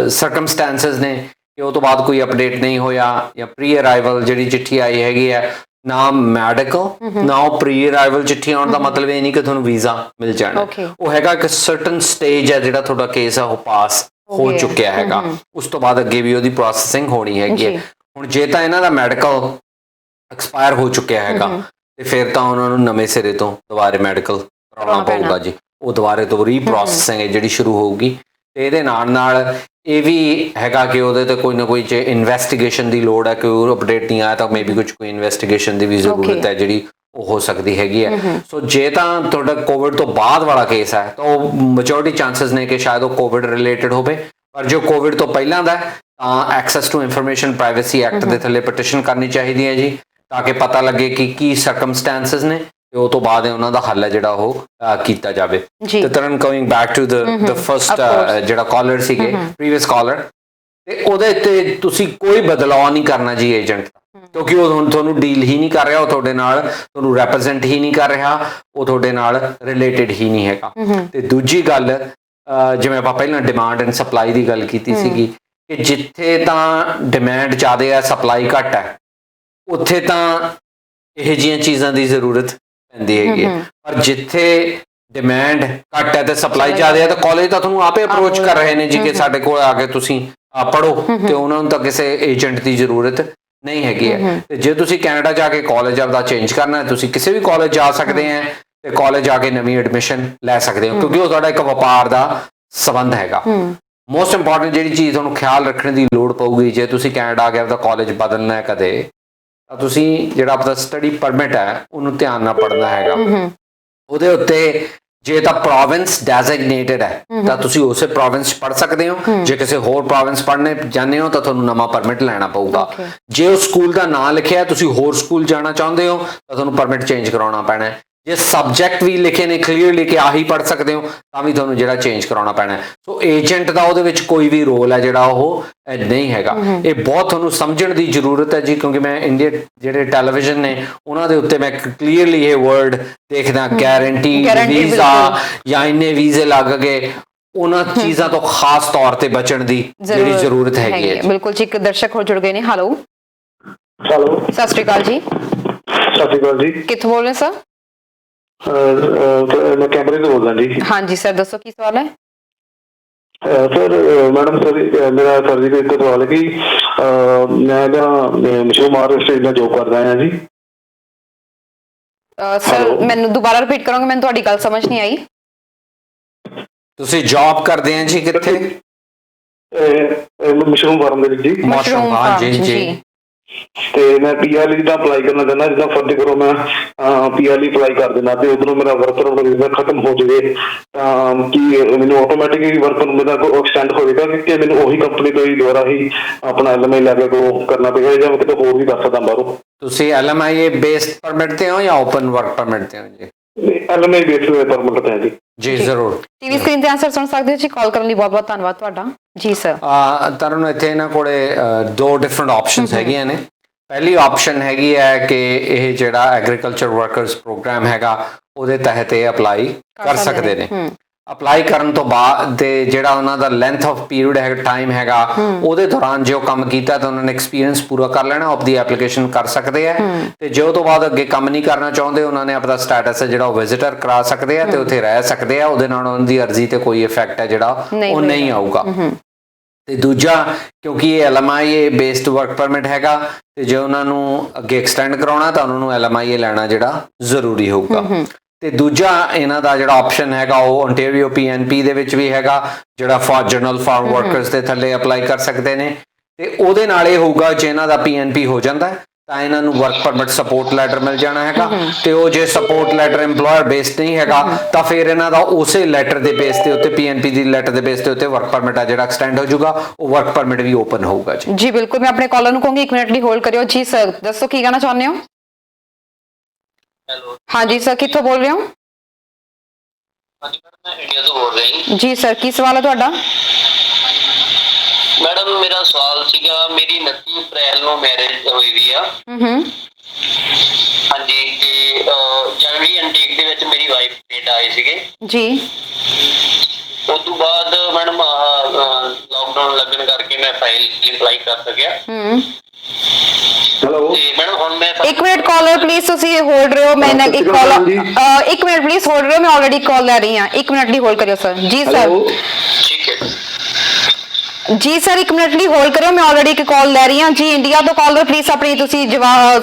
B: ਸਰਕਮਸਟੈਂਸਸ ਨੇ ਕਿ ਉਹ ਤੋਂ ਬਾਅਦ ਕੋਈ ਅਪਡੇਟ ਨਹੀਂ ਹੋਇਆ ਜਾਂ ਪ੍ਰੀ ਅਰਾਈਵਲ ਜਿਹੜੀ ਚਿੱਠੀ ਆਈ ਹੈਗੀ ਹੈ, ਨਾ ਮੈਡੀਕਲ ਨਾ ਉਹ ਪ੍ਰੀ ਅਰਾਈਵਲ ਚਿੱਠੀ ਆਉਣ ਦਾ ਮਤਲਬ ਇਹ ਨਹੀਂ ਕਿ ਤੁਹਾਨੂੰ ਵੀਜ਼ਾ ਮਿਲ ਜਾਣਾ। ਉਹ ਹੈਗਾ ਇੱਕ ਸਰਟਨ ਸਟੇਜ ਹੈ ਜਿਹੜਾ ਤੁਹਾਡਾ ਕੇਸ ਆ ਉਹ ਪਾਸ ਹੋ ਚੁੱਕਿਆ ਹੈਗਾ, ਉਸ ਤੋਂ ਬਾਅਦ ਅੱਗੇ ਵੀ ਉਹਦੀ ਪ੍ਰੋਸੈਸਿੰਗ ਹੋਣੀ ਹੈਗੀ ਹੈ। ਹੁਣ ਜੇ ਤਾਂ ਇਹਨਾਂ ਦਾ ਮੈਡੀਕਲ ਐਕਸਪਾਇਰ ਹੋ ਚੁੱਕਿਆ ਹੈਗਾ ਤੇ ਫਿਰ ਤਾਂ ਉਹਨਾਂ ਨੂੰ ਨਵੇਂ ਸਿਰੇ ਤੋਂ ਦੁਬਾਰੇ ਮੈਡੀਕਲ ਕਰਾਉਣਾ ਪਊਗਾ ਜੀ। ਉਹ ਦੁਬਾਰੇ ਤੋਂ ਰੀਪ੍ਰੋਸੈਸਿੰਗ ਹੈ ਜਿਹੜੀ ਸ਼ੁਰੂ ਹੋਊਗੀ। ਤੇ ਇਹਦੇ ਨਾਲ ਇਹ ਵੀ ਹੈਗਾ ਕਿ ਉਹਦੇ ਤੇ ਕੋਈ ਨਾ ਕੋਈ ਜੇ ਇਨਵੈਸਟੀਗੇਸ਼ਨ ਦੀ ਲੋੜ ਹੈ, ਕੋਈ ਅਪਡੇਟ ਨਹੀਂ ਆਇਆ ਤਾਂ ਮੇਬੀ ਕੋਈ ਇਨਵੈਸਟੀਗੇਸ਼ਨ ਦੀ ਵੀ ਜ਼ਰੂਰਤ ਹੈ ਜਿਹੜੀ ਉਹ ਹੋ ਸਕਦੀ ਹੈਗੀ ਹੈ। ਸੋ ਜੇ ਤਾਂ ਤੁਹਾਡਾ ਕੋਵਿਡ ਤੋਂ ਬਾਅਦ ਵਾਲਾ ਕੇਸ ਹੈ ਤਾਂ ਉਹ ਮੈਜੋਰਿਟੀ ਚਾਂਸਸ ਨੇ ਕਿ ਸ਼ਾਇਦ ਉਹ ਕੋਵਿਡ ਰਿਲੇਟਡ ਹੋਵੇ, ਪਰ ਜੋ ਕੋਵਿਡ ਤੋਂ ਪਹਿਲਾਂ ਦਾ ਤਾਂ access to information privacy act ਦੇ ਥੱਲੇ ਪਟੀਸ਼ਨ ਕਰਨੀ ਚਾਹੀਦੀ ਹੈ ਜੀ, ਤਾਂ ਕਿ ਪਤਾ ਲੱਗੇ ਕਿ ਕੀ ਸਰਕਮਸਟੈਂਸਸ ਨੇ ਤੇ ਉਹ ਤੋਂ ਬਾਅਦ ਉਹਨਾਂ ਦਾ ਹੱਲ ਹੈ ਜਿਹੜਾ ਉਹ ਕੀਤਾ ਜਾਵੇ। ਤੇ ਤਰਨ coming back to the first ਜਿਹੜਾ ਕਾਲਰ ਸੀਗੇ ਪ੍ਰੀਵੀਅਸ ਕਾਲਰ, ਤੇ ਉਹਦੇ ਤੇ ਤੁਸੀਂ ਕੋਈ ਬਦਲਾਅ ਨਹੀਂ ਕਰਨਾ ਜੀ ਏਜੰਟ ਦਾ, ਕਿਉਂਕਿ ਉਹ ਹੁਣ ਤੁਹਾਨੂੰ ਡੀਲ ਹੀ ਨਹੀਂ ਕਰ ਰਿਹਾ, ਉਹ ਤੁਹਾਡੇ ਨਾਲ ਤੁਹਾਨੂੰ ਰੈਪਰੈਜ਼ੈਂਟ ਹੀ ਨਹੀਂ ਕਰ ਰਿਹਾ, ਉਹ ਤੁਹਾਡੇ ਨਾਲ ਰਿਲੇਟਡ ਹੀ ਨਹੀਂ ਹੈਗਾ। ਤੇ ਦੂਜੀ ਗੱਲ, ਜਿਵੇਂ ਆਪਾਂ ਪਹਿਲਾਂ ਡਿਮਾਂਡ ਐਂਡ ਸਪਲਾਈ ਦੀ ਗੱਲ ਕੀਤੀ ਸੀਗੀ ਕਿ ਜਿੱਥੇ ਤਾਂ ਡਿਮਾਂਡ ਜ਼ਿਆਦਾ ਹੈ ਸਪਲਾਈ ਘੱਟ ਹੈ, ਉੱਥੇ ਤਾਂ ਇਹੋ ਜਿਹੀਆਂ ਚੀਜ਼ਾਂ ਦੀ ਜ਼ਰੂਰਤ ਪੈਂਦੀ ਹੈਗੀ ਹੈ। ਪਰ ਜਿੱਥੇ ਡਿਮਾਂਡ ਘੱਟ ਹੈ ਤੇ ਸਪਲਾਈ ਜ਼ਿਆਦਾ ਹੈ ਤਾਂ ਕਾਲਜ ਤਾਂ ਤੁਹਾਨੂੰ ਆਪੇ ਅਪਰੋਚ ਕਰ ਰਹੇ ਨੇ ਜੀ ਕਿ ਸਾਡੇ ਕੋਲ ਆ ਕੇ ਤੁਸੀਂ ਪੜ੍ਹੋ, ਤੇ ਉਹਨਾਂ ਨੂੰ ਤਾਂ ਕਿਸੇ ਏਜੰਟ ਦੀ ਜ਼ਰੂਰਤ ਨਹੀਂ ਹੈਗੀ ਹੈ। ਤੇ ਜੇ ਤੁਸੀਂ ਕੈਨੇਡਾ ਜਾ ਕੇ ਕਾਲਜ ਆਪਦਾ ਚੇਂਜ ਕਰਨਾ ਹੈ, ਤੁਸੀਂ ਕਿਸੇ ਵੀ ਕਾਲਜ ਜਾ ਸਕਦੇ ਆ ਤੇ ਕਾਲਜ ਜਾ ਕੇ ਨਵੀਂ ਐਡਮਿਸ਼ਨ ਲੈ ਸਕਦੇ ਹੋ, ਕਿਉਂਕਿ ਉਹ ਤੁਹਾਡਾ ਇੱਕ ਵਪਾਰ ਦਾ ਸੰਬੰਧ ਹੈਗਾ। ਮੋਸਟ ਇੰਪੋਰਟੈਂਟ ਜਿਹੜੀ ਚੀਜ਼ ਤੁਹਾਨੂੰ ਖਿਆਲ ਰੱਖਣ ਦੀ ਲੋੜ ਪਊਗੀ, ਜੇ ਤੁਸੀਂ ਕੈਨੇਡਾ ਆ ਕੇ ਆਪਦਾ ਕਾਲਜ ਬਦਲਣਾ ਹੈ ਕਦੇ, ਤਾਂ ਤੁਸੀਂ ਜਿਹੜਾ ਆਪਦਾ ਸਟੱਡੀ ਪਰਮਿਟ ਹੈ ਉਹਨੂੰ ਧਿਆਨ ਨਾਲ ਪੜ੍ਹਨਾ ਹੈਗਾ। ਉਹਦੇ ਉੱਤੇ ਜੇ ਤਾਂ ਪ੍ਰੋਵਿੰਸ ਡੈਜ਼ਿਗਨੇਟਡ ਹੈ ਤਾਂ ਤੁਸੀਂ ਉਸੇ ਪ੍ਰੋਵਿੰਸ 'ਚ ਪੜ੍ਹ ਸਕਦੇ ਹੋ, ਜੇ ਕਿਸੇ ਹੋਰ ਪ੍ਰੋਵਿੰਸ ਪੜ੍ਹਨੇ ਜਾਂਦੇ ਹੋ ਤਾਂ ਤੁਹਾਨੂੰ ਨਵਾਂ ਪਰਮਿਟ ਲੈਣਾ ਪਊਗਾ। ਜੇ ਉਹ ਸਕੂਲ ਦਾ ਨਾਂ ਲਿਖਿਆ ਤੁਸੀਂ ਹੋਰ ਸਕੂਲ ਜਾਣਾ ਚਾਹੁੰਦੇ ਹੋ ਤਾਂ ਤੁਹਾਨੂੰ ਪਰਮਿਟ ਚੇਂਜ ਕਰਾਉਣਾ ਪੈਣਾ। ਜੇ ਸਬਜੈਕਟ ਵੀ ਲਿਖੇ ਨੇ ਕਲੀਅਰਲੀ ਕਿ ਆਹੀ ਪੜ੍ਹ ਸਕਦੇ ਹੋ ਤਾਂ ਵੀ ਤੁਹਾਨੂੰ ਜਿਹੜਾ ਚੇਂਜ ਕਰਾਉਣਾ ਪੈਣਾ। ਸੋ ਏਜੰਟ ਦਾ ਉਹਦੇ ਵਿੱਚ ਕੋਈ ਵੀ ਰੋਲ ਹੈ ਜਿਹੜਾ ਉਹ ਨਹੀਂ ਹੈਗਾ। ਇਹ ਬਹੁਤ ਤੁਹਾਨੂੰ ਸਮਝਣ ਦੀ ਜ਼ਰੂਰਤ ਹੈ ਜੀ, ਕਿਉਂਕਿ ਮੈਂ ਇੰਡੀਆ ਜਿਹੜੇ ਟੈਲੀਵਿਜ਼ਨ ਨੇ ਉਹਨਾਂ ਦੇ ਉੱਤੇ ਮੈਂ ਕਲੀਅਰਲੀ ਇਹ ਵਰਡ ਦੇਖਦਾ, ਗਾਰੰਟੀ ਵੀਜ਼ਾ ਜਾਂ ਇੰਨੇ ਵੀਜ਼ੇ ਲੱਗ ਗਏ, ਉਹਨਾਂ ਚੀਜ਼ਾਂ ਤੋਂ ਖਾਸ ਤੌਰ ਤੇ ਬਚਣ ਦੀ ਜਿਹੜੀ ਜ਼ਰੂਰਤ ਹੈਗੀ ਹੈ।
A: ਬਿਲਕੁਲ ਜੀ, ਇੱਕ ਦਰਸ਼ਕ ਹੋਰ ਜੁੜ ਗਏ ਨੇ। ਹੈਲੋ ਸਤਿ ਸ਼੍ਰੀ ਅਕਾਲ ਜੀ।
D: ਸਤਿ ਸ਼੍ਰੀ ਅਕਾਲ ਜੀ।
A: ਕਿੱਥੋਂ ਬੋਲ ਰਹੇ ਸਰ?
D: ਮੈਂ ਕੈਮਰੇ ਤੋਂ ਬੋਲਦਾ ਜੀ।
A: ਹਾਂਜੀ ਸਰ, ਦੱਸੋ ਕੀ ਸਵਾਲ ਹੈ?
D: ਸਰ ਮੈਡਮ ਸਰ ਮੇਰਾ ਸਰ ਜੀ ਇੱਕ ਸਵਾਲ ਹੈ ਕਿ ਮੈਂ ਮਸ਼ਹੂਰ ਮਹਾਰਾਸ਼ਟਰ ਦਾ ਜੋਬ ਕਰਦਾ ਹਾਂ ਜੀ।
A: ਸਰ ਮੈਨੂੰ ਦੁਬਾਰਾ ਰਿਪੀਟ ਕਰੋਗੇ? ਮੈਨੂੰ ਤੁਹਾਡੀ ਗੱਲ ਸਮਝ ਨਹੀਂ ਆਈ।
B: ਤੁਸੀਂ ਜੌਬ ਕਰਦੇ ਆ ਜੀ ਕਿੱਥੇ?
D: ਮਸ਼ਰੂਮ ਫਾਰਮ ਦੇ ਵਿੱਚ ਜੀ।
A: ਮਸ਼ਰੂਮ ਫਾਰਮ ਜੀ।
D: ਤੇ ਮੈਂ ਪੀਆਰ ਲਈ ਦਾ ਅਪਲਾਈ ਕਰਨਾ ਚਾਹੁੰਦਾ, ਜਿੱਦਾਂ ਫਰਜ਼ ਕਰੋ ਮੈਂ ਪੀਆਰ ਲਈ ਅਪਲਾਈ ਕਰ ਦੇਣਾ ਤੇ ਉਧਰੋਂ ਮੇਰਾ ਵਰਕ ਪਰਮਿਟ ਖਤਮ ਹੋ ਜਾਵੇ ਤਾਂ ਕੀ ਮੈਨੂੰ ਆਟੋਮੈਟਿਕਲੀ ਵਰਕ ਪਰਮਿਟ ਦਾ ਐਕਸਟੈਂਡ ਹੋਵੇਗਾ ਕਿ ਮੈਨੂੰ ਉਹੀ ਕੰਪਨੀ ਤੋਂ ਹੀ ਦੁਬਾਰਾ ਹੀ ਆਪਣਾ ਐਲਐਮਆਈ ਲੈ ਕੇ ਕਰਨਾ ਪਏਗਾ ਜਾਂ ਕਿਤੇ ਹੋਰ ਵੀ ਕਰ ਸਕਦਾ ਬਾਹਰੋਂ?
B: ਤੁਸੀਂ ਐਲਐਮਆਈ ਬੇਸਡ ਪਰਮਿਟ ਤੇ ਹੋ ਜਾਂ ਓਪਨ ਵਰਕ ਪਰਮਿਟ ਤੇ ਹੋ ਜੀ?
D: ਐਲਐਮਆਈ ਬੇਸਡ ਪਰਮਿਟ ਤੇ ਹੈ ਜੀ।
B: ਜੀ ਜ਼ਰੂਰ।
A: ਟੀਵੀ ਸਕਰੀਨ ਤੇ ਆਨਸਰ ਸੁਣ ਸਕਦੇ ਹੋ ਜੀ। ਕਾਲ ਕਰਨ ਲਈ ਬਹੁਤ ਬਹੁਤ ਧੰਨਵਾਦ ਤੁਹਾਡਾ ਜੀ ਸਰ।
B: ਤਰਨ ਇੱਥੇ ਇਹਨਾਂ ਕੋਲੇ ਦੋ ਡਿਫਰੈਂਟ ਆਪਸ਼ਨਸ ਹੈਗੀਆਂ ਨੇ। ਪਹਿਲੀ ਆਪਸ਼ਨ ਹੈਗੀ ਹੈ ਕਿ ਇਹ ਜਿਹੜਾ ਐਗਰੀਕਲਚਰ ਵਰਕਰਸ ਪ੍ਰੋਗਰਾਮ ਹੈਗਾ ਉਹਦੇ ਤਹਿਤ ਇਹ ਅਪਲਾਈ ਕਰ ਸਕਦੇ ਨੇ। ਅਪਲਾਈ ਕਰਨ ਤੋਂ ਬਾਅਦ ਤੇ ਜਿਹੜਾ ਉਹਨਾਂ ਦਾ ਲੈਂਥ ਆਫ ਪੀਰੀਅਡ ਹੈ, ਟਾਈਮ ਹੈਗਾ, ਉਹਦੇ ਦੌਰਾਨ ਜੇ ਉਹ ਕੰਮ ਕੀਤਾ ਤਾਂ ਉਹਨਾਂ ਨੇ ਐਕਸਪੀਰੀਅੰਸ ਪੂਰਾ ਕਰ ਲੈਣਾ, ਆਪਦੀ ਐਪਲੀਕੇਸ਼ਨ ਕਰ ਸਕਦੇ ਆ। ਤੇ ਜੇ ਉਹ ਤੋਂ ਬਾਅਦ ਅੱਗੇ ਕੰਮ ਨਹੀਂ ਕਰਨਾ ਚਾਹੁੰਦੇ, ਉਹਨਾਂ ਨੇ ਆਪਦਾ ਸਟੇਟਸ ਜਿਹੜਾ ਉਹ ਵਿਜ਼ਿਟਰ ਕਰਾ ਸਕਦੇ ਆ ਤੇ ਉੱਥੇ ਰਹਿ ਸਕਦੇ ਆ। ਉਹਦੇ ਨਾਲ ਉਹਨਾਂ ਦੀ ਅਰਜ਼ੀ ਤੇ ਕੋਈ ਇਫੈਕਟ ਹੈ ਜਿਹੜਾ ਉਹ ਨਹੀਂ ਆਊਗਾ। ਤੇ ਦੂਜਾ, ਕਿਉਂਕਿ ਇਹ ਐਲਐਮਆਈ ਬੇਸਡ ਵਰਕ ਪਰਮਿਟ ਹੈਗਾ ਤੇ ਜੇ ਉਹਨਾਂ ਨੂੰ ਅੱਗੇ ਐਕਸਟੈਂਡ ਕਰਾਉਣਾ ਤਾਂ ਉਹਨਾਂ ਨੂੰ ਐਲਐਮਆਈ ਲੈਣਾ ਜਿਹੜਾ ਜ਼ਰੂਰੀ ਹੋਊਗਾ। ਤੇ ਦੂਜਾ ਇਹਨਾਂ ਦਾ ਜਿਹੜਾ ਆਪਸ਼ਨ ਹੈਗਾ ਉਹ ਓਨਟਾਰੀਓ ਪੀਐਨਪੀ ਦੇ ਵਿੱਚ ਵੀ ਹੈਗਾ, ਜਿਹੜਾ ਜਨਰਲ ਫਾਰਮ ਵਰਕਰਸ ਦੇ ਥੱਲੇ ਅਪਲਾਈ ਕਰ ਸਕਦੇ ਨੇ। ਤੇ ਉਹਦੇ ਨਾਲ ਇਹ ਹੋਊਗਾ ਜੇ ਇਹਨਾਂ ਦਾ ਪੀਐਨਪੀ ਹੋ ਜਾਂਦਾ ਤਾਂ ਇਹਨਾਂ ਨੂੰ ਵਰਕ ਪਰਮਿਟ ਸਪੋਰਟ ਲੈਟਰ ਮਿਲ ਜਾਣਾ ਹੈਗਾ। ਤੇ ਉਹ ਜੇ ਸਪੋਰਟ ਲੈਟਰ EMPLOYER ਬੇਸਡ ਨਹੀਂ ਹੈਗਾ ਤਾਂ ਫਿਰ ਇਹਨਾਂ ਦਾ ਉਸੇ ਲੈਟਰ ਦੇ ਬੇਸ ਤੇ ਉੱਤੇ ਪੀਐਨਪੀ ਦੀ ਲੈਟਰ ਦੇ ਬੇਸ ਤੇ ਉੱਤੇ ਵਰਕ ਪਰਮਿਟ ਆ ਜਿਹੜਾ ਐਕਸਟੈਂਡ ਹੋ ਜਾਊਗਾ, ਉਹ ਵਰਕ ਪਰਮਿਟ ਵੀ ਓਪਨ ਹੋਊਗਾ ਜੀ।
A: ਜੀ ਬਿਲਕੁਲ, ਮੈਂ ਆਪਣੇ ਕਾਲਰ ਨੂੰ ਕਹੂੰਗੀ 1 ਮਿੰਟ ਲਈ ਹੋਲਡ ਕਰਿਓ। ਜੀ ਸਰ ਦੱਸੋ ਕੀ ਕਹਿਣਾ ਚਾਹੁੰਦੇ ਹੋ?
E: ਹੈਲੋ
A: ਹਾਂਜੀ ਸਰ, ਕਿੱਥੋਂ ਬੋਲ ਰਹੇ ਹੋ?
E: ਹਾਂਜੀ ਮੈਡਮ, ਮੈਂ ਇੰਡੀਆ ਤੋਂ ਬੋਲ ਰਿਹਾ
A: ਜੀ ਸਰ, ਕੀ ਸਵਾਲ ਹੈ ਤੁਹਾਡਾ?
E: ਮੈਡਮ ਮੇਰਾ ਸਵਾਲ ਸੀਗਾ, ਮੇਰੀ 29 ਅਪ੍ਰੈਲ ਨੂੰ ਮੈਰਿਜ ਹੋਈ ਵੀ ਆ। ਹਾਂਜੀ, ਤੇ ਜਨਵਰੀ ਇਨਟੇਕ ਦੇ ਵਿੱਚ ਮੇਰੀ ਵਾਈਫ ਡੇਟ ਆਏ ਸੀਗੇ
A: ਜੀ।
E: ਉਸ ਤੋਂ ਬਾਅਦ ਮੈਡਮ ਲਾਕਡਾਊਨ ਲੱਗਣ ਕਰਕੇ ਮੈਂ ਫਾਈਲ ਅਪਲਾਈ ਕਰ ਸਕਿਆ।
D: ਹੈਲੋ
E: ਤੇ ਮੈਡਮ ਹੁਣ ਮੈਂ
A: 1 ਮਿੰਟ ਕਾਲਰ ਪਲੀਜ਼ ਤੁਸੀਂ ਹੋਲਡ ਰਹੋ। ਮੈਂ ਇੱਕ ਕਾਲ 1 ਮਿੰਟ ਪਲੀਜ਼ ਹੋਲਡ ਰਹੋ, ਮੈਂ ਆਲਰੇਡੀ ਕਾਲ ਲੈ ਰਹੀ ਹਾਂ। 1 ਮਿੰਟ ਲਈ ਹੋਲਡ ਕਰਿਓ ਸਰ। ਜੀ ਸਰ।
E: ਠੀਕ ਹੈ
A: ਜੀ ਸਰ, 1 ਮਿੰਟ ਲਈ ਹੋਲਡ ਕਰਿਓ, ਮੈਂ ਆਲਰੇਡੀ ਇੱਕ ਕਾਲ ਲੈ ਰਹੀ ਹਾਂ ਜੀ। ਇੰਡੀਆ ਤੋਂ ਕਾਲਰ ਪਲੀਜ਼ ਆਪਣੀ ਤੁਸੀਂ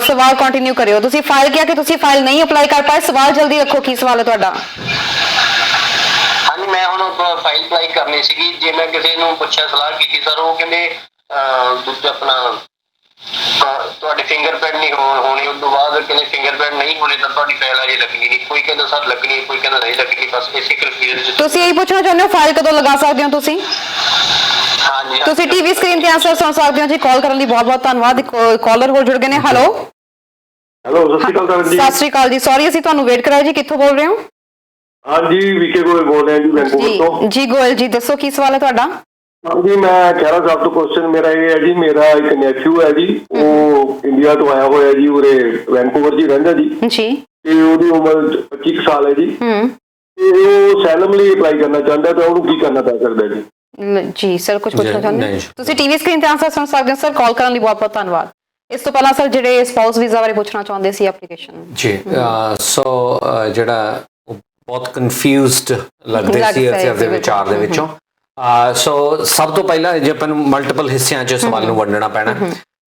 A: ਸਵਾਲ ਕੰਟੀਨਿਊ ਕਰਿਓ। ਤੁਸੀਂ ਫਾਈਲ ਕਿਹਾ ਕਿ ਤੁਸੀਂ ਫਾਈਲ ਨਹੀਂ ਅਪਲਾਈ ਕਰ ਪਾਏ, ਸਵਾਲ ਜਲਦੀ ਰੱਖੋ। ਕੀ ਸਵਾਲ ਹੈ ਤੁਹਾਡਾ?
E: ਹਾਂਜੀ, ਮੈਂ ਹੁਣ ਫਾਈਲ ਅਪਲਾਈ ਕਰਨੀ ਸੀਗੀ। ਜੇ ਮੈਂ ਕਿਸੇ ਨੂੰ ਪੁੱਛਿਆ, ਸਲਾਹ ਕੀਤੀ ਸਰ, ਉਹ ਕਹਿੰਦੇ ਦੂਜਾ ਆਪਣਾ ਤੁਹਾਡੇ ਫਿੰਗਰਪ੍ਰਿੰਟ ਨਹੀਂ ਹੋਣੀ। ਉਸ ਤੋਂ ਬਾਅਦ ਕਹਿੰਦੇ ਫਿੰਗਰਪ੍ਰਿੰਟ ਨਹੀਂ ਹੋਣੇ ਤਾਂ ਤੁਹਾਡੀ ਫਾਈਲ ਅਜੇ ਲੱਗਣੀ ਨਹੀਂ। ਕੋਈ ਕਹਿੰਦਾ ਸਰ ਲੱਗਣੀ, ਕੋਈ ਕਹਿੰਦਾ ਨਹੀਂ ਲੱਗਣੀ। ਬਸ ਇਸੇ ਕਨਫਿਊਜ਼ਨ।
A: ਤੁਸੀਂ ਇਹੀ ਪੁੱਛਣਾ ਚਾਹੁੰਦੇ ਹੋ ਫਾਈਲ ਕਦੋਂ ਲਗਾ ਸਕਦੇ ਹੋ ਤੁਸੀਂ?
E: ਹਾਂਜੀ,
A: ਤੁਸੀਂ ਟੀਵੀ ਸਕਰੀਨ ਤੇ ਆਨਸਰ ਸੁਣ ਸਕਦੇ ਹੋ ਜੀ। ਕਾਲ ਕਰਨ ਲਈ ਬਹੁਤ ਬਹੁਤ ਧੰਨਵਾਦ। ਕਾਲਰ ਹੋਰ ਜੁੜ ਗਏ ਨੇ। ਹੈਲੋ
F: ਹੈਲੋ, ਸਤਿ ਸ਼੍ਰੀ ਅਕਾਲ ਸਰ ਜੀ।
A: ਸਤਿ ਸ਼੍ਰੀ ਅਕਾਲ ਜੀ, ਸੌਰੀ ਅਸੀਂ ਤੁਹਾਨੂੰ ਵੇਟ ਕਰਾਇਆ ਜੀ। ਕਿੱਥੋਂ ਬੋਲ ਰਹੇ ਹੋ?
F: ਹਾਂਜੀ, ਵੀਕੇ ਗੋਇਲ ਬੋਲ ਰਿਹਾ ਜੀ, ਵੈਨਕੂਵਰ ਤੋਂ।
A: ਜੀ ਗੋਇਲ ਜੀ, ਦੱਸੋ ਕੀ ਸਵਾਲ ਹੈ ਤੁਹਾਡਾ?
F: ਹਾਂਜੀ, ਮੈਂ ਖਹਿਰਾ ਸਾਹਿਬ ਤੋਂ ਕੁਐਸਚਨ ਮੇਰਾ ਇਹ ਹੈ ਜੀ, ਮੇਰਾ ਇੱਕ ਨੈਫਿਊ ਹੈ ਜੀ, ਉਹ ਇੰਡੀਆ ਤੋਂ ਆਇਆ ਹੋਇਆ ਜੀ, ਉਰੇ ਵੈਨਕੂਵਰ ਜੀ ਰਹਿੰਦਾ ਜੀ। ਤੇ ਉਹਦੀ ਉਮਰ 25 ਸਾਲ ਹੈ ਜੀ। ਤੇ ਉਹ ਸੈਲਮ ਲਈ ਅਪਲਾਈ ਕਰਨਾ ਚਾਹੁੰਦਾ, ਤਾਂ ਉਹਨੂੰ ਕੀ ਕਰਨਾ ਪੈ ਸਕਦਾ ਜੀ?
A: ਜੀ ਸਰ, ਕੁਝ ਪੁੱਛਣਾ ਚਾਹੁੰਦੇ ਤੁਸੀਂ? ਟੀਵੀ ਸਕਰੀਨ ਤੇ ਆਨਸਰ ਸੁਣ ਸਕਦੇ ਹੋ ਸਰ। ਕਾਲ ਕਰਨ ਲਈ ਬਹੁਤ ਬਹੁਤ ਧੰਨਵਾਦ। ਇਸ ਤੋਂ ਪਹਿਲਾਂ ਸਰ ਜਿਹੜੇ ਸਪਾਊਸ ਵੀਜ਼ਾ ਬਾਰੇ ਪੁੱਛਣਾ ਚਾਹੁੰਦੇ ਸੀ ਐਪਲੀਕੇਸ਼ਨ।
B: ਜੀ ਸੋ ਜਿਹੜਾ ਬਹੁਤ ਕਨਫਿਊਜ਼ਡ ਲੱਗਦੇ ਸੀ ਅਸੀਂ ਆਪਣੇ ਵਿਚਾਰ ਦੇ ਵਿੱਚੋਂ। ਸੋ ਸਭ ਤੋਂ ਪਹਿਲਾਂ ਜੇ ਆਪਾਂ ਨੂੰ ਮਲਟੀਪਲ ਹਿੱਸਿਆਂ 'ਚ ਸਵਾਲ ਨੂੰ ਵੰਡਣਾ ਪੈਣਾ।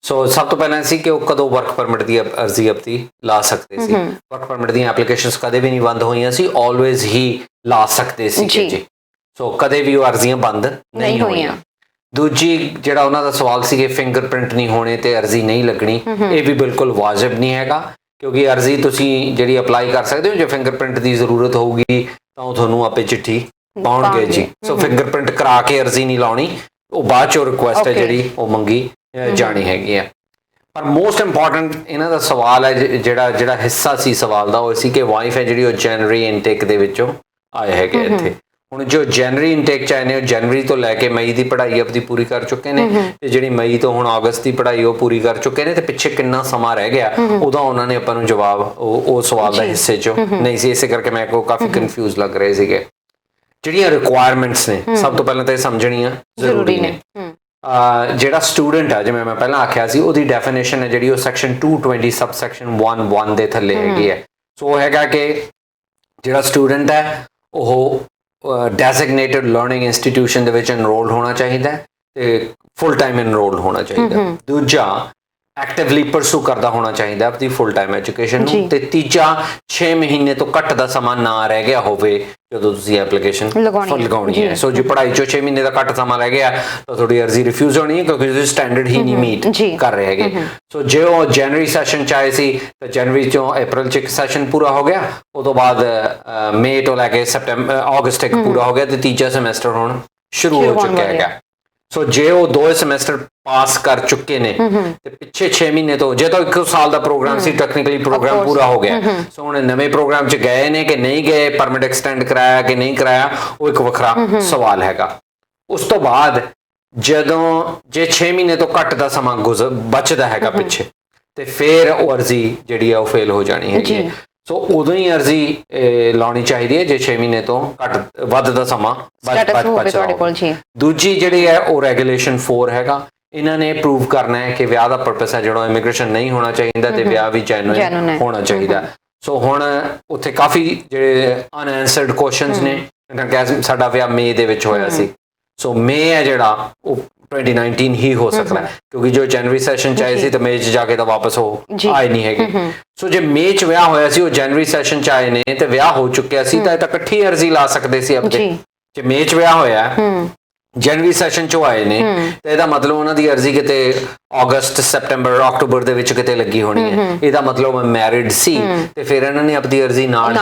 B: ਸੋ ਸਭ ਤੋਂ ਪਹਿਲਾਂ ਸੀ ਕਿ ਉਹ ਕਦੋਂ ਵਰਕ ਪਰਮਿਟ ਦੀ ਅਰਜ਼ੀ ਆਪਣੀ ਲਾ ਸਕਦੇ ਸੀ। ਵਰਕ ਪਰਮਿਟ ਦੀਆਂ ਐਪਲੀਕੇਸ਼ਨਸ ਕਦੇ ਵੀ ਨਹੀਂ ਬੰਦ ਹੋਈਆਂ ਸੀ, ਆਲਵੇਜ਼ ਹੀ ਲਾ ਸਕਦੇ ਸੀ ਜੀ। ਸੋ ਕਦੇ ਵੀ ਉਹ ਅਰਜ਼ੀਆਂ ਬੰਦ ਨਹੀਂ ਹੋਈਆਂ। ਦੂਜੀ ਜਿਹੜਾ ਉਹਨਾਂ ਦਾ ਸਵਾਲ ਸੀ ਕਿ ਫਿੰਗਰਪ੍ਰਿੰਟ ਨਹੀਂ ਹੋਣੇ ਤੇ ਅਰਜ਼ੀ ਨਹੀਂ ਲੱਗਣੀ, ਇਹ ਵੀ ਬਿਲਕੁਲ ਵਾਜਿਬ ਨਹੀਂ ਹੈਗਾ, ਕਿਉਂਕਿ ਅਰਜ਼ੀ ਤੁਸੀਂ ਜਿਹੜੀ ਅਪਲਾਈ ਕਰ ਸਕਦੇ ਹੋ, ਜੇ ਫਿੰਗਰਪ੍ਰਿੰਟ ਦੀ ਜ਼ਰੂਰਤ ਹੋਊਗੀ ਤਾਂ ਉਹ ਤੁਹਾਨੂੰ ਆਪੇ ਚਿੱਠੀ ਪਾਉਣਗੇ ਜੀ। ਸੋ ਫਿੰਗਰਪ੍ਰਿੰਟ ਕਰਾ ਕੇ ਅਰਜ਼ੀ ਨਹੀਂ ਲਾਉਣੀ, ਉਹ ਬਾਅਦ ਚੋਂ ਰਿਕੁਐਸਟ ਹੈ ਜਿਹੜੀ ਉਹ ਮੰਗੀ ਜਾਣੀ ਹੈਗੀ ਆ। ਪਰ ਮੋਸਟ ਇੰਪੋਰਟੈਂਟ ਇਹਨਾਂ ਦਾ ਸਵਾਲ ਹੈ ਜਿਹੜਾ ਹਿੱਸਾ ਸੀ ਸਵਾਲ ਦਾ, ਉਹ ਸੀ ਕਿ ਵਾਈਫ ਹੈ ਜਿਹੜੀ ਉਹ ਜਨਵਰੀ ਇਨਟੇਕ ਦੇ ਵਿੱਚੋਂ ਆਏ ਹੈਗੇ ਇੱਥੇ। ਹੁਣ ਜੋ ਜਨਵਰੀ ਇਨਟੇਕ 'ਚ ਆਏ ਨੇ, ਉਹ ਜਨਵਰੀ ਤੋਂ ਲੈ ਕੇ ਮਈ ਦੀ ਪੜ੍ਹਾਈ ਆਪਣੀ ਪੂਰੀ ਕਰ ਚੁੱਕੇ ਨੇ, ਤੇ ਜਿਹੜੀ ਮਈ ਤੋਂ ਹੁਣ ਅਗਸਤ ਦੀ ਪੜ੍ਹਾਈ ਉਹ ਪੂਰੀ ਕਰ ਚੁੱਕੇ ਨੇ, ਤੇ ਪਿੱਛੇ ਕਿੰਨਾ ਸਮਾਂ ਰਹਿ ਗਿਆ ਉਹਦਾ ਉਹਨਾਂ ਨੇ ਆਪਾਂ ਨੂੰ ਜਵਾਬ ਉਹ ਸਵਾਲ ਦਾ ਹਿੱਸੇ 'ਚੋਂ ਨਹੀਂ ਸੀ। ਇਸੇ ਕਰਕੇ ਮੈਂ ਕੋ ਕਾਫੀ ਕਨਫਿਊਜ਼ ਲੱਗ ਰਹੇ ਸੀਗੇ। ਜਿਹੜੀਆਂ ਰਿਕੁਆਇਰਮੈਂਟਸ ਨੇ ਸਭ ਤੋਂ ਪਹਿਲਾਂ ਤਾਂ ਇਹ ਸਮਝਣੀਆਂ ਜ਼ਰੂਰੀ ਨੇ। ਜਿਹੜਾ ਸਟੂਡੈਂਟ ਆ, ਜਿਵੇਂ ਮੈਂ ਪਹਿਲਾਂ ਆਖਿਆ ਸੀ, ਉਹਦੀ ਡੈਫੀਨੇਸ਼ਨ ਹੈ ਜਿਹੜੀ ਉਹ ਸੈਕਸ਼ਨ 220 ਸਬ ਸੈਕਸ਼ਨ 1 ਦੇ ਥੱਲੇ ਹੈਗੀ ਹੈ। ਸੋ ਉਹ ਹੈਗਾ ਕਿ ਜਿਹੜਾ ਸਟੂਡੈਂਟ ਹੈ ਉਹ ਡੈਜ਼ਿਗਨੇਟਡ ਲਰਨਿੰਗ ਇੰਸਟੀਟਿਊਸ਼ਨ ਦੇ ਵਿੱਚ ਐਨਰੋਲਡ ਹੋਣਾ ਚਾਹੀਦਾ ਤੇ ਫੁੱਲ ਟਾਈਮ ਐਨਰੋਲਡ ਹੋਣਾ ਚਾਹੀਦਾ। ਦੂਜਾ, ਐਕਟਿਵਲੀ ਪਰਸੂ ਕਰਦਾ ਹੋਣਾ ਚਾਹੀਦਾ ਆਪਣੀ ਫੁੱਲ ਟਾਈਮ ਐਜੂਕੇਸ਼ਨ ਨੂੰ। ਤੇ ਤੀਜਾ, 6 ਮਹੀਨੇ ਤੋਂ ਘੱਟ ਦਾ ਸਮਾਂ ਨਾ ਰਹਿ ਗਿਆ ਹੋਵੇ ਜਦੋਂ ਤੁਸੀਂ ਐਪਲੀਕੇਸ਼ਨ ਲਗਾਉਣੀ ਹੈ। ਸੋ ਜੇ ਪੜ੍ਹਾਈ 'ਚੋਂ 6 ਮਹੀਨੇ ਦਾ ਘੱਟ ਸਮਾਂ ਰਹਿ ਗਿਆ ਤਾਂ ਤੁਹਾਡੀ ਅਰਜ਼ੀ ਰਿਫਿਊਜ਼ ਹੋਣੀ ਹੈ, ਕਿਉਂਕਿ ਤੁਸੀਂ ਸਟੈਂਡਰਡ ਹੀ ਨਹੀਂ ਮੀਟ ਕਰ ਰਹੇ ਹੈਗੇ। ਸੋ ਜੇ ਉਹ ਜਨਵਰੀ ਸੈਸ਼ਨ 'ਚ ਆਏ ਸੀ ਤਾਂ ਜਨਵਰੀ 'ਚੋਂ ਅਪ੍ਰੈਲ 'ਚ ਇੱਕ ਸੈਸ਼ਨ ਪੂਰਾ ਹੋ ਗਿਆ, ਉਹ ਤੋਂ ਬਾਅਦ ਮਈ ਤੋਂ ਲੈ ਕੇ ਅਗਸਤ ਤੱਕ ਪੂਰਾ ਹੋ ਗਿਆ, ਤੇ ਤੀਜਾ ਸਮੈਸਟਰ ਹੁਣ ਸ਼ੁਰੂ ਹੋ ਚੁੱਕਿਆ ਹੈਗਾ। ਸੋ ਜੇ ਉਹ 2 ਸਮੈਸਟਰ ਪਾਸ ਕਰ ਚੁੱਕੇ ਨੇ ਤੇ ਪਿੱਛੇ 6 ਮਹੀਨੇ ਤੋਂ, ਜੇ ਤਾਂ 1 ਸਾਲ ਦਾ ਪ੍ਰੋਗਰਾਮ ਸੀ, ਟੈਕਨੀਕਲੀ ਪ੍ਰੋਗਰਾਮ ਪੂਰਾ ਹੋ ਗਿਆ, ਸੋ ਹੁਣ ਨਵੇਂ ਪ੍ਰੋਗਰਾਮ 'ਚ ਗਏ ਨੇ ਕਿ ਨਹੀਂ ਗਏ, ਪਰਮਿਟ ਐਕਸਟੈਂਡ ਕਰਾਇਆ ਕਿ ਨਹੀਂ ਕਰਾਇਆ, ਉਹ ਇੱਕ ਵੱਖਰਾ ਸਵਾਲ ਹੈਗਾ। ਉਸ ਤੋਂ ਬਾਅਦ ਜਦੋਂ ਜੇ 6 ਮਹੀਨੇ ਤੋਂ ਘੱਟ ਦਾ ਸਮਾਂ ਬਚਦਾ ਹੈਗਾ ਪਿੱਛੇ, ਤੇ ਫਿਰ ਉਹ ਅਰਜ਼ੀ ਜਿਹੜੀ ਆ ਉਹ ਫੇਲ ਹੋ ਜਾਣੀ ਹੈਗੀ ਹੈ। ਸੋ ਉਦੋਂ ਹੀ ਅਰਜ਼ੀ ਲਾਉਣੀ ਚਾਹੀਦੀ ਹੈ ਜੇ 6 ਮਹੀਨੇ ਤੋਂ ਵੱਧ ਦਾ ਸਮਾਂ ਬਚਦਾ। ਦੂਜੀ ਜਿਹੜੀ ਹੈ ਉਹ ਰੈਗੂਲੇਸ਼ਨ 4 ਹੈਗਾ। ਇਹਨਾਂ ਨੇ ਪ੍ਰੂਵ ਕਰਨਾ ਹੈ ਕਿ ਵਿਆਹ ਦਾ ਪਰਪਸ ਹੈ ਜਿਹੜਾ ਇਮੀਗ੍ਰੇਸ਼ਨ ਨਹੀਂ ਹੋਣਾ ਚਾਹੀਦਾ ਤੇ ਵਿਆਹ ਵੀ ਜੈਨੂਇਨ ਹੋਣਾ ਚਾਹੀਦਾ। ਸੋ ਹੁਣ ਉੱਥੇ ਕਾਫੀ ਜਿਹੜੇ ਅਨਐਂਸਰਡ ਕੁਐਸਚਨਸ ਨੇ। ਸਾਡਾ ਵਿਆਹ ਮਈ ਦੇ ਵਿੱਚ ਹੋਇਆ ਸੀ, ਸੋ ਮਈ ਹੈ ਜਿਹੜਾ ਉਹ 2019 ਹੀ ਹੋ ਸਕਦਾ, ਕਿਉਂਕਿ ਜੋ ਜਨਵਰੀ ਸੈਸ਼ਨ 'ਚ ਆਏ ਸੀ ਤਾਂ ਮਈ 'ਚ ਜਾ ਕੇ ਤਾਂ ਵਾਪਸ ਉਹ ਆਏ ਨਹੀਂ ਹੈਗੇ। ਸੋ ਜੇ ਮਈ 'ਚ ਵਿਆਹ ਹੋਇਆ ਸੀ, ਉਹ ਜਨਵਰੀ ਸੈਸ਼ਨ 'ਚ ਆਏ ਨੇ ਤੇ ਵਿਆਹ ਹੋ ਚੁੱਕਿਆ ਸੀ, ਤਾਂ ਇਹ ਤਾਂ ਇਕੱਠੀ ਅਰਜ਼ੀ ਲਾ ਸਕਦੇ ਸੀ ਆਪਣੇ। ਜੇ ਮਈ 'ਚ ਵਿਆਹ ਹੋਇਆ, ਜਨਵਰੀ ਸੈਸ਼ਨ 'ਚੋਂ ਆਏ ਨੇ, ਤੇ ਇਹਦਾ ਮਤਲਬ ਉਹਨਾਂ ਦੀ ਅਰਜ਼ੀ ਕਿਤੇ ਅਗਸਤ, ਸਤੰਬਰ, ਅਕਤੂਬਰ ਦੇ ਵਿੱਚ ਕਿਤੇ ਲੱਗੀ ਹੋਣੀ ਹੈ। ਇਹਦਾ ਮਤਲਬ ਉਹ ਮੈਰਿਡ ਸੀ, ਤੇ ਫਿਰ ਇਹਨਾਂ ਨੇ ਆਪਣੀ ਅਰਜ਼ੀ ਨਾਲ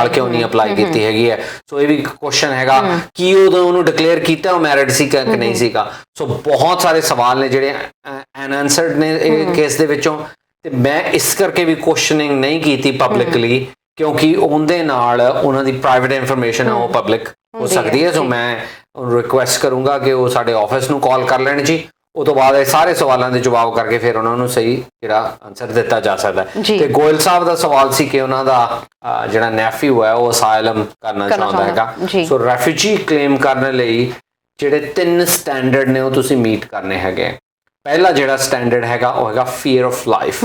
B: ਕਿਉਂ ਨਹੀਂ ਅਪਲਾਈ ਕੀਤੀ ਹੈਗੀ ਹੈ। ਸੋ ਇਹ ਵੀ ਕੁਐਸਚਨ ਹੈਗਾ ਕਿ ਉਦੋਂ ਉਹਨੂੰ ਡਿਕਲੇਅਰ ਕੀਤਾ ਉਹ ਮੈਰਿਡ ਸੀ ਕਿ ਨਹੀਂ ਸੀਗਾ। ਸੋ ਬਹੁਤ ਸਾਰੇ ਸਵਾਲ ਨੇ ਜਿਹੜੇ ਅਨਆਂਸਰਡ ਨੇ ਇਹ ਕੇਸ ਦੇ ਵਿੱਚੋਂ, ਤੇ ਮੈਂ ਇਸ ਕਰਕੇ ਵੀ ਕੁਐਸਚਨਿੰਗ ਨਹੀਂ ਕੀਤੀ ਪਬਲਿਕਲੀ, ਕਿਉਂਕਿ ਉਹਦੇ ਨਾਲ ਉਹਨਾਂ ਦੀ ਪ੍ਰਾਈਵੇਟ ਇਨਫੋਰਮੇਸ਼ਨ ਆ ਉਹ ਪਬਲਿਕ ਹੋ ਸਕਦੀ ਹੈ। ਸੋ ਮੈਂ ਰਿਕੁਐਸਟ ਕਰੂੰਗਾ ਕਿ ਉਹ ਸਾਡੇ ਆਫਿਸ ਨੂੰ ਕਾਲ ਕਰ ਲੈਣ ਜੀ। ਉਹ ਤੋਂ ਬਾਅਦ ਇਹ ਸਾਰੇ ਸਵਾਲਾਂ ਦੇ ਜਵਾਬ ਕਰਕੇ ਫਿਰ ਉਹਨਾਂ ਨੂੰ ਸਹੀ ਜਿਹੜਾ ਆਨਸਰ ਦਿੱਤਾ ਜਾ ਸਕਦਾ। ਤੇ ਗੋਇਲ ਸਾਹਿਬ ਦਾ ਸਵਾਲ ਸੀ ਕਿ ਉਹਨਾਂ ਦਾ ਜਿਹੜਾ ਨੈਫਿਊ ਹੈ ਉਹ ਅਸਾਈਲਮ ਕਰਨਾ ਚਾਹੁੰਦਾ ਹੈਗਾ। ਸੋ ਰੈਫਿਊਜੀ ਕਲੇਮ ਕਰਨ ਲਈ ਜਿਹੜੇ 3 ਸਟੈਂਡਰਡ ਨੇ ਉਹ ਤੁਸੀਂ ਮੀਟ ਕਰਨੇ ਹੈਗੇ। ਪਹਿਲਾ ਜਿਹੜਾ ਸਟੈਂਡਰਡ ਹੈਗਾ ਉਹ ਹੈਗਾ ਫੀਅਰ ਆਫ ਲਾਈਫ।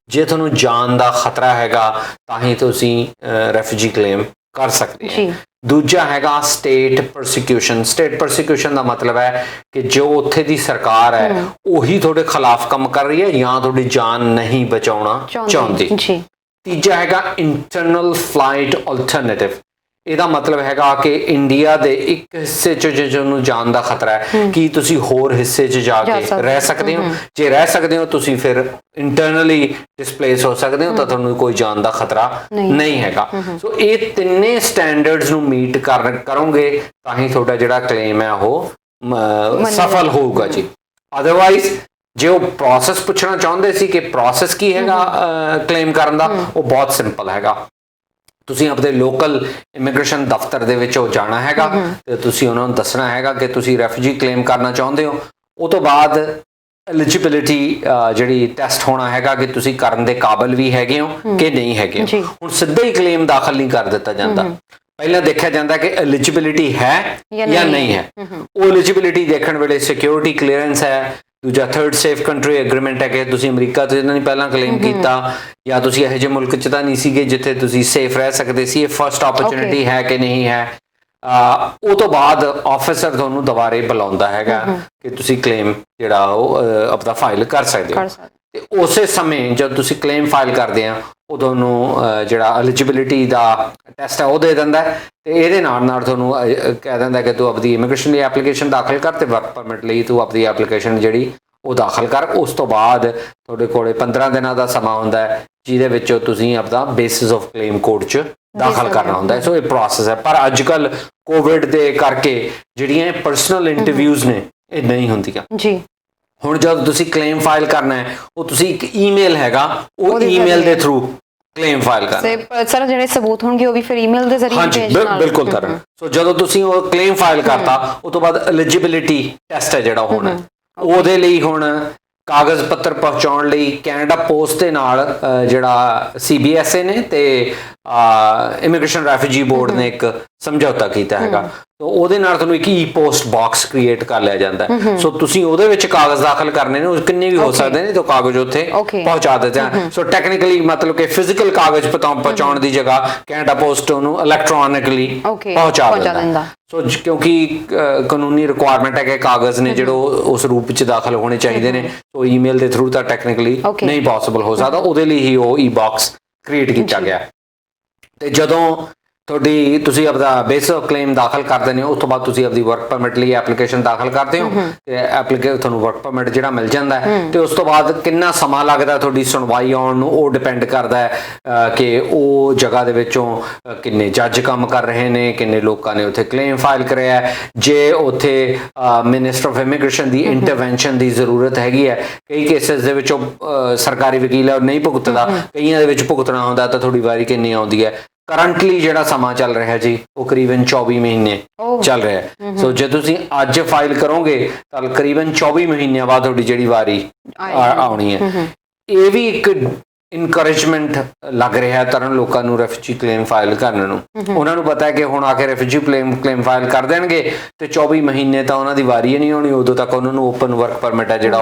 B: ਜੇ ਤੁਹਾਨੂੰ ਜਾਨ ਦਾ ਖਤਰਾ ਹੈਗਾ ਤਾਂ ਹੀ ਤੁਸੀਂ ਰੈਫਿਊਜੀ ਕਲੇਮ ਕਰ ਸਕਦੇ ਹੋ। ਦੂਜਾ ਹੈਗਾ ਸਟੇਟ ਪਰਸੀਕਿਊਸ਼ਨ। ਸਟੇਟ ਪਰਸੀਕਿਊਸ਼ਨ ਦਾ ਮਤਲਬ ਹੈ ਕਿ ਜੋ ਉੱਥੇ ਦੀ ਸਰਕਾਰ ਹੈ ਉਹੀ ਤੁਹਾਡੇ ਖਿਲਾਫ ਕੰਮ ਕਰ ਰਹੀ ਹੈ ਜਾਂ ਤੁਹਾਡੀ ਜਾਨ ਨਹੀਂ ਬਚਾਉਣਾ ਚਾਹੁੰਦੀ। ਤੀਜਾ ਹੈਗਾ ਇੰਟਰਨਲ ਫਲਾਈਟ ਅਲਟਰਨੇਟਿਵ। ਇਹਦਾ ਮਤਲਬ ਹੈਗਾ ਕਿ ਇੰਡੀਆ ਦੇ ਇੱਕ ਹਿੱਸੇ 'ਚ ਜੇ ਤੁਹਾਨੂੰ ਜਾਨ ਦਾ ਖਤਰਾ ਹੈ, ਕੀ ਤੁਸੀਂ ਹੋਰ ਹਿੱਸੇ 'ਚ ਜਾ ਕੇ ਰਹਿ ਸਕਦੇ ਹੋ? ਜੇ ਰਹਿ ਸਕਦੇ ਹੋ ਤੁਸੀਂ ਫਿਰ ਇੰਟਰਨਲੀ ਡਿਸਪਲੇਸ ਹੋ ਸਕਦੇ ਹੋ, ਤਾਂ ਤੁਹਾਨੂੰ ਕੋਈ ਜਾਨ ਦਾ ਖਤਰਾ ਨਹੀਂ ਹੈਗਾ। ਸੋ ਇਹ ਤਿੰਨੇ ਸਟੈਂਡਰਡਸ ਨੂੰ ਮੀਟ ਕਰੋਗੇ ਤਾਂ ਹੀ ਤੁਹਾਡਾ ਜਿਹੜਾ ਕਲੇਮ ਹੈ ਉਹ ਸਫਲ ਹੋਊਗਾ ਜੀ। ਅਦਰਵਾਈਜ਼ ਜੇ ਉਹ ਪ੍ਰੋਸੈਸ ਪੁੱਛਣਾ ਚਾਹੁੰਦੇ ਸੀ ਕਿ ਪ੍ਰੋਸੈਸ ਕੀ ਹੈਗਾ ਕਲੇਮ ਕਰਨ ਦਾ, ਉਹ ਬਹੁਤ ਸਿੰਪਲ ਹੈਗਾ। ਤੁਸੀਂ ਆਪਣੇ ਲੋਕਲ ਇਮੀਗ੍ਰੇਸ਼ਨ ਦਫ਼ਤਰ ਦੇ ਵਿੱਚ ਉਹ ਜਾਣਾ ਹੈਗਾ ਤੇ ਤੁਸੀਂ ਉਹਨਾਂ ਨੂੰ ਦੱਸਣਾ ਹੈਗਾ ਕਿ ਤੁਸੀਂ ਰੈਫਿਊਜੀ ਕਲੇਮ ਕਰਨਾ ਚਾਹੁੰਦੇ ਹੋ। ਉਹ ਤੋਂ ਬਾਅਦ ਐਲੀਜੀਬਿਲਿਟੀ ਜਿਹੜੀ ਟੈਸਟ ਹੋਣਾ ਹੈਗਾ ਕਿ ਤੁਸੀਂ ਕਰਨ ਦੇ ਕਾਬਿਲ ਵੀ ਹੈਗੇ ਹੋ ਕਿ ਨਹੀਂ ਹੈਗੇ ਹੋ। ਹੁਣ ਸਿੱਧਾ ਹੀ ਕਲੇਮ ਦਾਖਲ ਨਹੀਂ ਕਰ ਦਿੱਤਾ ਜਾਂਦਾ, ਪਹਿਲਾਂ ਦੇਖਿਆ ਜਾਂਦਾ ਕਿ ਐਲੀਜੀਬਿਲਿਟੀ ਹੈ ਜਾਂ ਨਹੀਂ ਹੈ। ਉਹ ਐਲੀਜੀਬਿਲਿਟੀ ਦੇਖਣ ਵੇਲੇ ਸਿਕਿਉਰਿਟੀ ਕਲੀਅਰੈਂਸ ਹੈ, ਦੂਜਾ ਥਰਡ ਸੇਫ ਕੰਟਰੀ ਐਗਰੀਮੈਂਟ ਹੈ ਕਿ ਤੁਸੀਂ ਅਮਰੀਕਾ ਤੋਂ ਇਹਨਾਂ ਨੇ ਪਹਿਲਾਂ ਕਲੇਮ ਕੀਤਾ ਜਾਂ ਤੁਸੀਂ ਇਹੋ ਜਿਹੇ ਮੁਲਕ 'ਚ ਤਾਂ ਨਹੀਂ ਸੀਗੇ ਜਿੱਥੇ ਤੁਸੀਂ ਸੇਫ ਰਹਿ ਸਕਦੇ ਸੀ, ਇਹ ਫਸਟ ਓਪਰਚੁਨਿਟੀ ਹੈ ਕਿ ਨਹੀਂ ਹੈ। ਉਹ ਤੋਂ ਬਾਅਦ ਆਫਿਸਰ ਤੁਹਾਨੂੰ ਦੁਬਾਰੇ ਬੁਲਾਉਂਦਾ ਹੈਗਾ ਕਿ ਤੁਸੀਂ ਕਲੇਮ ਜਿਹੜਾ ਉਹ ਆਪਣਾ ਫਾਈਲ ਕਰ ਸਕਦੇ ਹੋ। ਤੇ ਉਸੇ ਸਮੇਂ ਜਦ ਤੁਸੀਂ ਕਲੇਮ ਫਾਈਲ ਕਰਦੇ ਆ ਉਦੋਂ ਨੂੰ ਜਿਹੜਾ ਐਲੀਜੀਬਿਲਿਟੀ ਦਾ ਟੈਸਟ ਹੈ ਉਹ ਦੇ ਦਿੰਦਾ ਤੇ ਇਹਦੇ ਨਾਲ ਨਾਲ ਤੁਹਾਨੂੰ ਕਹਿ ਦਿੰਦਾ ਕਿ ਤੂੰ ਆਪਣੀ ਇਮੀਗ੍ਰੇਸ਼ਨ ਲਈ ਐਪਲੀਕੇਸ਼ਨ ਦਾਖਲ ਕਰ ਤੇ ਵਰਕ ਪਰਮਿਟ ਲਈ ਤੂੰ ਆਪਣੀ ਐਪਲੀਕੇਸ਼ਨ ਜਿਹੜੀ ਉਹ ਦਾਖਲ ਕਰ। ਉਸ ਤੋਂ ਬਾਅਦ ਤੁਹਾਡੇ ਕੋਲੇ 15 ਦਿਨਾਂ ਦਾ ਸਮਾਂ ਹੁੰਦਾ ਹੈ ਜਿਹਦੇ ਵਿੱਚ ਤੁਸੀਂ ਆਪਣਾ ਬੇਸਿਸ ਆਫ ਕਲੇਮ ਕੋਰਟ 'ਚ ਦਾਖਲ ਕਰਨਾ ਹੁੰਦਾ ਹੈ। ਸੋ ਇਹ ਪ੍ਰੋਸੈਸ ਹੈ। ਪਰ ਅੱਜ ਕੱਲ੍ਹ ਕੋਵਿਡ ਦੇ ਕਰਕੇ ਜਿਹੜੀਆਂ ਪਰਸਨਲ ਇੰਟਰਵਿਊਜ਼ ਨੇ ਇਹ ਨਹੀਂ ਹੁੰਦੀਆਂ ਜੀ। ਹੁਣ ਜਦ ਤੁਸੀਂ ਕਲੇਮ ਫਾਈਲ ਕਰਨਾ ਹੈ ਉਹ ਤੁਸੀਂ ਇੱਕ ਈਮੇਲ ਹੈਗਾ, ਉਹ ਈਮੇਲ ਦੇ ਥਰੂ ਕਲੇਮ ਫਾਈਲ ਕਰਨਾ।
A: ਸਰ ਜਿਹੜੇ ਸਬੂਤ ਹੋਣਗੇ ਉਹ ਵੀ ਫਿਰ ਈਮੇਲ ਦੇ ਜ਼ਰੀਏ ਭੇਜਣਾ।
B: ਬਿਲਕੁਲ ਕਰਨ। ਸੋ ਜਦੋਂ ਤੁਸੀਂ ਉਹ ਕਲੇਮ ਫਾਈਲ ਕਰਤਾ ਉਸ ਤੋਂ ਬਾਅਦ ਐਲੀਜੀਬਿਲਿਟੀ ਟੈਸਟ ਹੈ ਜਿਹੜਾ ਹੋਣਾ, ਉਹਦੇ ਲਈ ਹੁਣ ਕਾਗਜ਼ ਪੱਤਰ ਪਹੁੰਚਾਉਣ ਲਈ ਕੈਨੇਡਾ ਪੋਸਟ ਦੇ ਨਾਲ ਜਿਹੜਾ CBSA ਨੇ ਤੇ ਇਮੀਗ੍ਰੇਸ਼ਨ ਰੈਫਿਊਜੀ ਬੋਰਡ ਨੇ ਇੱਕ ਸਮਝੌਤਾ ਕੀਤਾ ਹੈਗਾ। ਸੋ ਉਹਦੇ ਨਾਲ ਤੁਹਾਨੂੰ ਇੱਕ ਪੋਸਟ ਬਾਕਸ ਕ੍ਰੀਏਟ ਕਰ ਲਿਆ ਜਾਂਦਾ। ਸੋ ਤੁਸੀਂ ਉਹਦੇ ਵਿੱਚ ਕਾਗਜ਼ ਦਾਖਲ ਕਰਨੇ ਨੇ, ਉਹ ਕਿੰਨੇ ਵੀ ਹੋ ਸਕਦੇ ਨੇ, ਤਾਂ ਕਾਗਜ਼ ਉੱਥੇ ਪਹੁੰਚਾ ਦਿੱਤੇ ਜਾਣ। ਸੋ ਟੈਕਨੀਕਲੀ ਮਤਲਬ ਕਿ ਫਿਜ਼ੀਕਲ ਕਾਗਜ਼ ਪਹੁੰਚਾਉਣ ਦੀ ਜਗ੍ਹਾ ਕੈਨੇਡਾ ਪੋਸਟ ਉਹਨੂੰ ਇਲੈਕਟ੍ਰੋਨਿਕਲੀ ਪਹੁੰਚਾ ਦਿੰਦਾ। ਸੋ ਕਿਉਂਕਿ ਕਾਨੂੰਨੀ ਰਿਕੁਆਇਰਮੈਂਟ ਹੈ ਕਿ ਕਾਗਜ਼ ਨੇ ਜਿਹੜੇ ਉਸ ਰੂਪ ਵਿੱਚ ਦਾਖਲ ਹੋਣੇ ਚਾਹੀਦੇ ਨੇ। ਸੋ ਈਮੇਲ ਦੇ ਥਰੂ ਤਾਂ ਟੈਕਨੀਕਲੀ ਨਹੀਂ ਪੋਸੀਬਲ ਹੋ ਸਕਦਾ, ਉਹਦੇ ਲਈ ਹੀ ਉਹ ਬਾਕਸ ਕ੍ਰੀਏਟ ਕੀਤਾ ਗਿਆ। ਤੇ ਜਦੋਂ ਤੁਸੀਂ ਆਪਦਾ ਬੇਸ ਆਫ ਕਲੇਮ ਦਾਖਲ ਕਰਦੇ ਨੇ ਉਸ ਤੋਂ ਬਾਅਦ ਤੁਸੀਂ ਆਪਦੀ ਵਰਕ ਪਰਮਿਟ ਲਈ ਐਪਲੀਕੇਸ਼ਨ ਦਾਖਲ ਕਰਦੇ ਹੋ ਤੇ ਤੁਹਾਨੂੰ ਵਰਕ ਪਰਮਿਟ ਜਿਹੜਾ ਮਿਲ ਜਾਂਦਾ ਹੈ। ਤੇ ਉਸ ਤੋਂ ਬਾਅਦ ਕਿੰਨਾ ਸਮਾਂ ਲੱਗਦਾ ਤੁਹਾਡੀ ਸੁਣਵਾਈ ਆਉਣ ਨੂੰ, ਉਹ ਡਿਪੈਂਡ ਕਰਦਾ ਹੈ ਕਿ ਉਹ ਜਗ੍ਹਾ ਦੇ ਵਿੱਚੋਂ ਕਿੰਨੇ ਜੱਜ ਕੰਮ ਕਰ ਰਹੇ ਨੇ, ਕਿੰਨੇ ਲੋਕਾਂ ਨੇ ਉੱਥੇ ਕਲੇਮ ਫਾਈਲ ਕਰਿਆ। ਜੇ ਉੱਥੇ minister of immigration the intervention ਦੀ ਜ਼ਰੂਰਤ ਹੈਗੀ ਹੈ, ਕਈ ਕੇਸਿਸ ਦੇ ਵਿੱਚ ਸਰਕਾਰੀ ਵਕੀਲ ਹੈ ਉਹ ਨਹੀਂ ਭੁਗਤਦਾ, ਕਈਆਂ ਦੇ ਵਿੱਚ ਭੁਗਤਣਾ ਹੁੰਦਾ, ਤਾਂ ਤੁਹਾਡੀ ਵਾਰੀ ਕਿੰਨੀ ਆਉਂਦੀ ਹੈ। ਕਰੰਟਲੀ ਜਿਹੜਾ ਸਮਾਂ ਚੱਲ ਰਿਹਾ ਜੀ ਉਹ ਕਰੀਬਨ 24 ਮਹੀਨੇ ਚੱਲ ਰਿਹਾ। ਸੋ ਜੇ ਤੁਸੀਂ ਅੱਜ ਫਾਈਲ ਕਰੋਗੇ ਤਾਂ ਕਰੀਬਨ 24 ਮਹੀਨਿਆਂ ਬਾਅਦ ਤੁਹਾਡੀ ਜਿਹੜੀ ਵਾਰੀ ਆਉਣੀ ਹੈ। ਇਹ ਵੀ ਇੱਕ ਇਨਕਰੇਜਮੈਂਟ ਲੱਗ ਰਿਹਾ ਤਰਨ ਲੋਕਾਂ ਨੂੰ ਰੈਫਿਊਜੀ ਕਲੇਮ ਫਾਈਲ ਕਰਨ ਨੂੰ। ਉਹਨਾਂ ਨੂੰ ਪਤਾ ਹੈ ਕਿ ਹੁਣ ਆ ਕੇ ਰੈਫਿਊਜੀ ਕਲੇਮ ਫਾਈਲ ਕਰ ਦੇਣਗੇ ਤੇ 24 ਮਹੀਨੇ ਤਾਂ ਉਹਨਾਂ ਦੀ ਵਾਰੀ ਨਹੀਂ ਆਉਣੀ, ਉਦੋਂ ਤੱਕ ਉਹਨਾਂ ਨੂੰ ਓਪਨ ਵਰਕ ਪਰਮਿਟ ਹੈ ਜਿਹੜਾ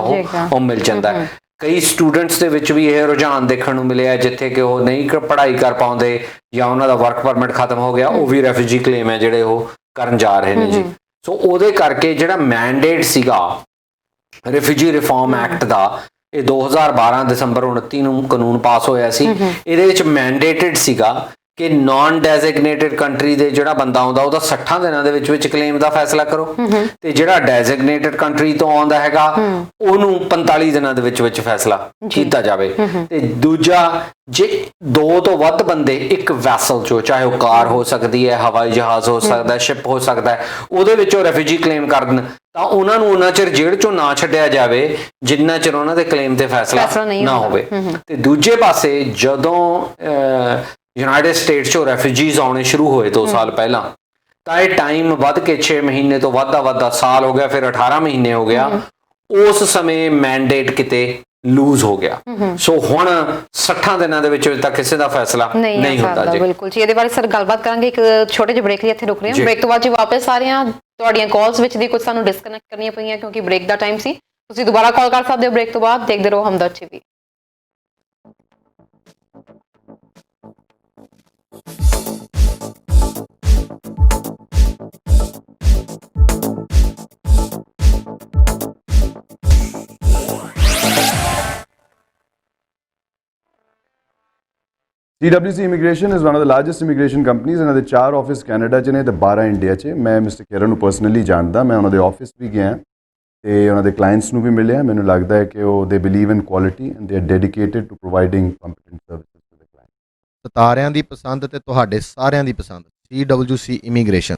B: ਉਹ ਮਿਲ ਜਾਂਦਾ ਹੈ। ਕਈ ਸਟੂਡੈਂਟਸ ਦੇ ਵਿੱਚ ਵੀ ਇਹ ਰੁਝਾਨ ਦੇਖਣ ਨੂੰ ਮਿਲਿਆ ਜਿੱਥੇ ਕਿ ਉਹ ਨਹੀਂ ਪੜ੍ਹਾਈ ਕਰ ਪਾਉਂਦੇ ਜਾਂ ਉਹਨਾਂ ਦਾ ਵਰਕ ਪਰਮਿਟ ਖਤਮ ਹੋ ਗਿਆ, ਉਹ ਵੀ ਰੈਫਿਊਜੀ ਕਲੇਮ ਹੈ ਜਿਹੜੇ ਉਹ ਕਰਨ ਜਾ ਰਹੇ ਨੇ ਜੀ। ਸੋ ਉਹਦੇ ਕਰਕੇ ਜਿਹੜਾ ਮੈਂਡੇਟ ਸੀਗਾ ਰੈਫਿਊਜੀ ਰਿਫਾਰਮ ਐਕਟ ਦਾ, ਇਹ 2012 ਦਸੰਬਰ 29 ਨੂੰ ਕਾਨੂੰਨ ਪਾਸ ਹੋਇਆ ਸੀ। ਇਹਦੇ ਵਿੱਚ ਮੈਂਡੇਟਡ ਸੀਗਾ ਕਿ ਨਾਨ ਡੈਜ਼ਿਗਨੇਟਿਡ ਕੰਟਰੀ ਦੇ ਜਿਹੜਾ ਬੰਦਾ ਆਉਂਦਾ ਉਹਦਾ 60 ਦਿਨਾਂ ਦੇ ਵਿੱਚ ਕਲੇਮ ਦਾ ਫੈਸਲਾ ਕਰੋ ਤੇ ਜਿਹੜਾ ਡੈਜ਼ਿਗਨੇਟਿਡ ਕੰਟਰੀ ਤੋਂ ਆਉਂਦਾ ਹੈਗਾ ਉਹਨੂੰ 45 ਦਿਨਾਂ ਦੇ ਵਿੱਚ ਫੈਸਲਾ ਕੀਤਾ ਜਾਵੇ। ਤੇ ਦੂਜਾ, ਜੇ 2 ਤੋਂ ਵੱਧ ਬੰਦੇ ਇੱਕ ਵੈਸਲ ਚੋਂ, ਚਾਹੇ ਉਹ ਕਾਰ ਹੋ ਸਕਦੀ ਹੈ, ਹਵਾਈ ਜਹਾਜ਼ ਹੋ ਸਕਦਾ, ਸ਼ਿਪ ਹੋ ਸਕਦਾ ਹੈ, ਉਹਦੇ ਵਿੱਚੋਂ ਰੈਫਿਊਜੀ ਕਲੇਮ ਕਰਨ ਤਾਂ ਉਹਨਾਂ ਨੂੰ ਉਹਨਾਂ ਚਿਰ ਜੇਲ੍ਹ ਚੋਂ ਨਾ ਛੱਡਿਆ ਜਾਵੇ ਜਿੰਨਾ ਚਿਰ ਉਹਨਾਂ ਦੇ ਕਲੇਮ ਤੇ ਫੈਸਲਾ ਨਾ ਹੋਵੇ। ਤੇ ਦੂਜੇ ਪਾਸੇ ਜਦੋਂ ਯੂਨਾਈਟਿਡ ਸਟੇਟਸ 'ਚੋਂ ਰੈਫਿਊਜੀਜ਼ ਆਉਣੇ ਸ਼ੁਰੂ ਹੋਏ 2 ਸਾਲ ਪਹਿਲਾਂ, ਤਾਂ ਇਹ ਟਾਈਮ ਵੱਧ ਕੇ 6 ਮਹੀਨੇ ਤੋਂ ਵੱਧਦਾ ਸਾਲ ਹੋ ਗਿਆ, ਫਿਰ 18 ਮਹੀਨੇ ਹੋ ਗਿਆ। ਉਸ ਸਮੇਂ ਮੈਂਡੇਟ ਕਿਤੇ ਲੂਜ਼ ਹੋ ਗਿਆ। ਸੋ ਹੁਣ 60 ਦਿਨਾਂ ਦੇ ਵਿੱਚ ਤਾਂ ਕਿਸੇ ਦਾ ਫੈਸਲਾ ਨਹੀਂ ਹੁੰਦਾ ਜੀ।
A: ਬਿਲਕੁਲ ਜੀ, ਇਹਦੇ ਬਾਰੇ ਸਰ ਗੱਲਬਾਤ ਕਰਾਂਗੇ। ਇੱਕ ਛੋਟੇ ਜਿਹੇ ਬ੍ਰੇਕ ਲਈ ਇੱਥੇ ਰੁਕ ਰਹੇ ਹਾਂ। ਬ੍ਰੇਕ ਤੋਂ ਬਾਅਦ ਜੀ ਵਾਪਸ ਆ ਰਹੇ ਹਾਂ। ਤੁਹਾਡੀਆਂ ਕਾਲਸ ਵਿੱਚ ਦੀ ਕੁਝ ਸਾਨੂੰ ਡਿਸਕਨੈਕਟ ਕਰਨੀਆਂ ਪਈਆਂ ਕਿਉਂਕਿ ਬ੍ਰੇਕ ਦਾ ਟਾਈਮ ਸੀ। ਤੁਸੀਂ ਦੁਬਾਰਾ ਕਾਲ ਕਰ ਸਕਦੇ ਹੋ ਬ੍ਰੇਕ ਤੋਂ ਬਾਅਦ। ਦੇਖਦੇ ਰਹੋ ਹਮਦਰਦ TV.
G: CWC Immigration is one of the largest immigration companies। ਇਹਨਾਂ ਦੇ 4 ਆਫਿਸ ਕੈਨੇਡਾ 'ਚ ਨੇ ਤੇ 12 ਇੰਡੀਆ 'ਚ। ਮੈਂ ਮਿਸਟਰ ਕਿਰਨ ਨੂੰ ਪਰਸਨਲੀ ਜਾਣਦਾ, ਮੈਂ ਉਹਨਾਂ ਦੇ ਆਫਿਸ ਵੀ ਗਿਆ ਤੇ ਉਹਨਾਂ ਦੇ ਕਲਾਇੰਟਸ ਨੂੰ ਵੀ ਮਿਲਿਆ। ਮੈਨੂੰ ਲੱਗਦਾ ਹੈ ਕਿ ਉਹ they believe in quality and they are dedicated to providing competent services to the client.
H: ਸਿਤਾਰਿਆਂ ਦੀ ਪਸੰਦ ਤੇ ਤੁਹਾਡੇ ਸਾਰਿਆਂ ਦੀ ਪਸੰਦ CWC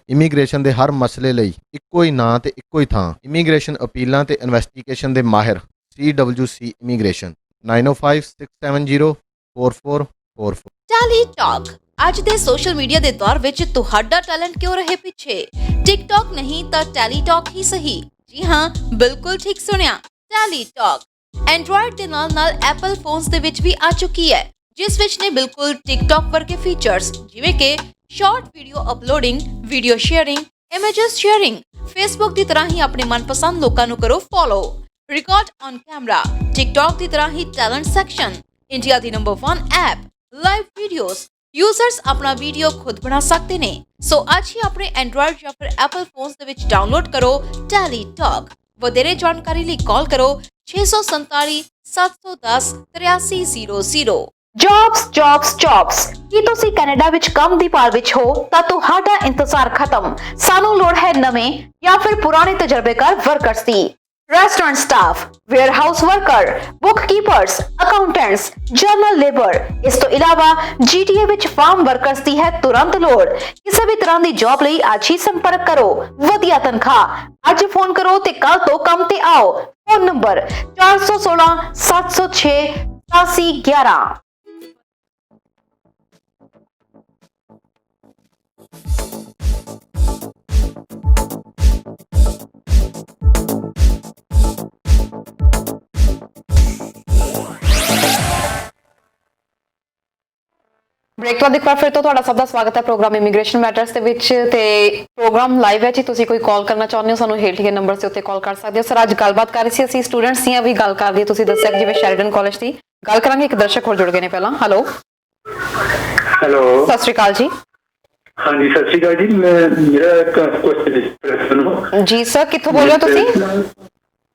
H: ਇਮੀਗ੍ਰੇਸ਼ਨ ਦੇ ਹਰ ਮਸਲੇ ਲਈ ਇੱਕੋ ਹੀ ਨਾਂ ਤੇ ਇੱਕੋ ਹੀ ਥਾਂ। ਇਮੀਗ੍ਰੇਸ਼ਨ ਅਪੀਲਾਂ ਤੇ ਇਨਵੈਸਟੀਗੇਸ਼ਨ ਦੇ ਮਾਹਿਰ CWC Immigration 9056704444।
I: ਟੈਲੀ ਟਾਕ ਅੱਜ ਦੇ ਸੋਸ਼ਲ ਮੀਡੀਆ ਦੇ ਦੌਰ ਵਿੱਚ ਤੁਹਾਡਾ ਟੈਲੈਂਟ ਕਿਉਂ ਰਹੇ ਪਿੱਛੇ? ਟਿਕਟੌਕ ਨਹੀਂ ਤਾਂ ਟੈਲੀ ਟਾਕ ਹੀ ਸਹੀ। ਜੀ ਹਾਂ, ਬਿਲਕੁਲ ਠੀਕ ਸੁਣਿਆ, ਟੈਲੀ ਟਾਕ ਐਂਡਰੋਇਡ ਦੇ ਨਾਲ ਐਪਲ ਫੋਨਸ ਦੇ ਵਿੱਚ ਵੀ ਆ ਚੁੱਕੀ ਹੈ, ਜਿਸ ਵਿੱਚ ਨੇ ਬਿਲਕੁਲ ਟਿਕਟੌਕ ਵਰਗੇ ਫੀਚਰਸ ਜਿਵੇਂ ਕਿ short video uploading, video sharing, images sharing. Facebook ਦੀ ਤਰ੍ਹਾਂ ਹੀ ਆਪਣੇ ਮਨਪਸੰਦ ਲੋਕਾਂ ਨੂੰ ਕਰੋ follow, record on camera. TikTok ਦੀ ਤਰ੍ਹਾਂ ਹੀ ਟੈਲੈਂਟ ਸੈਕਸ਼ਨ, ਇੰਡੀਆ ਦੀ number 1 app, live videos. Users ਆਪਣਾ ਵੀਡੀਓ ਖੁਦ ਬਣਾ ਸਕਦੇ ਨੇ। ਸੋ ਅੱਜ ਹੀ ਆਪਣੇ ਐਂਡਰੋਇਡ ਜਾਂ ਫਿਰ ਐਪਲ ਫੋਨਸ ਦੇ ਵਿੱਚ ਡਾਊਨਲੋਡ ਕਰੋ ਟੈਲੀ ਟਾਕ। ਵਧੇਰੇ ਜਾਣਕਾਰੀ ਲਈ ਕਾਲ ਕਰੋ 647 710 8300।
A: ਜੌਬਸ ਕੀ ਤੁਸੀਂ ਕੈਨੇਡਾ ਵਿੱਚ ਕੰਮ ਦੀ ਭਾਲ ਵਿੱਚ ਹੋ ਤਾਂ ਤੁਹਾਡਾ ਇੰਤਜ਼ਾਰ ਖਤਮ। ਸਾਨੂੰ ਲੋੜ ਹੈ ਨਵੇਂ ਜਾਂ ਫਿਰ ਪੁਰਾਣੇ ਤਜਰਬੇਕਾਰ ਵਰਕਰਸ ਦੀ। Restaurant staff, warehouse worker, bookkeepers, accountants, general labour. ਇਸ ਤੋਂ ਇਲਾਵਾ GTA ਵਿੱਚ ਫਾਰਮ ਵਰਕਰਸ ਦੀ ਹੈ ਤੁਰੰਤ ਲੋੜ। ਕਿਸੇ ਵੀ ਤਰ੍ਹਾਂ ਦੀ ਜੌਬ ਲਈ ਅੱਜ ਹੀ ਸੰਪਰਕ ਕਰੋ। ਵਧੀਆ ਤਨਖਾਹ, ਅੱਜ ਫੋਨ ਕਰੋ ਤੇ ਕੱਲ ਤੋਂ ਕੰਮ ਤੇ ਆਓ। Phone number 416 706 8711। ਬ੍ਰੇਕ ਤੋਂ ਬਾਅਦ ਫਿਰ ਤੋਂ ਤੁਹਾਡਾ ਸਭ ਦਾ ਸਵਾਗਤ ਹੈ ਪ੍ਰੋਗਰਾਮ ਇਮੀਗ੍ਰੇਸ਼ਨ ਮੈਟਰਸ ਦੇ ਵਿੱਚ। ਤੇ ਪ੍ਰੋਗਰਾਮ ਲਾਈਵ ਹੈ ਜੀ, ਤੁਸੀਂ ਕੋਈ ਕਾਲ ਕਰਨਾ ਚਾਹੁੰਦੇ ਹੋ ਸਾਨੂੰ ਹੇਠਲੇ ਨੰਬਰ ਦੇ ਉੱਤੇ ਕਾਲ ਕਰ ਸਕਦੇ ਹੋ। ਸਰ ਅੱਜ ਗੱਲਬਾਤ ਕਰ ਰਹੇ ਸੀ ਅਸੀਂ ਸਟੂਡੈਂਟਸ ਦੀਆਂ ਵੀ ਗੱਲ ਕਰ ਲਈਏ। ਤੁਸੀਂ ਦੱਸਿਆ ਜਿਵੇਂ ਸ਼ੈਰਡਨ ਕਾਲਜ ਦੀ ਗੱਲ ਕਰਾਂਗੇ। ਇੱਕ ਦਰਸ਼ਕ ਹੋਰ ਜੁੜ ਗਏ ਨੇ ਪਹਿਲਾਂ। ਹੈਲੋ ਸਤਿ ਸ਼੍ਰੀ ਅਕਾਲ ਜੀ।
D: ਹਾਂਜੀ ਸਤਿ ਸ਼੍ਰੀ ਅਕਾਲ ਜੀ। ਮੇਰਾ ਇੱਕ ਕੁਐਸਚਨ
A: ਜੀ ਸਰ, ਕਿੱਥੋਂ ਬੋਲ ਰਹੇ ਹੋ ਤੁਸੀਂ?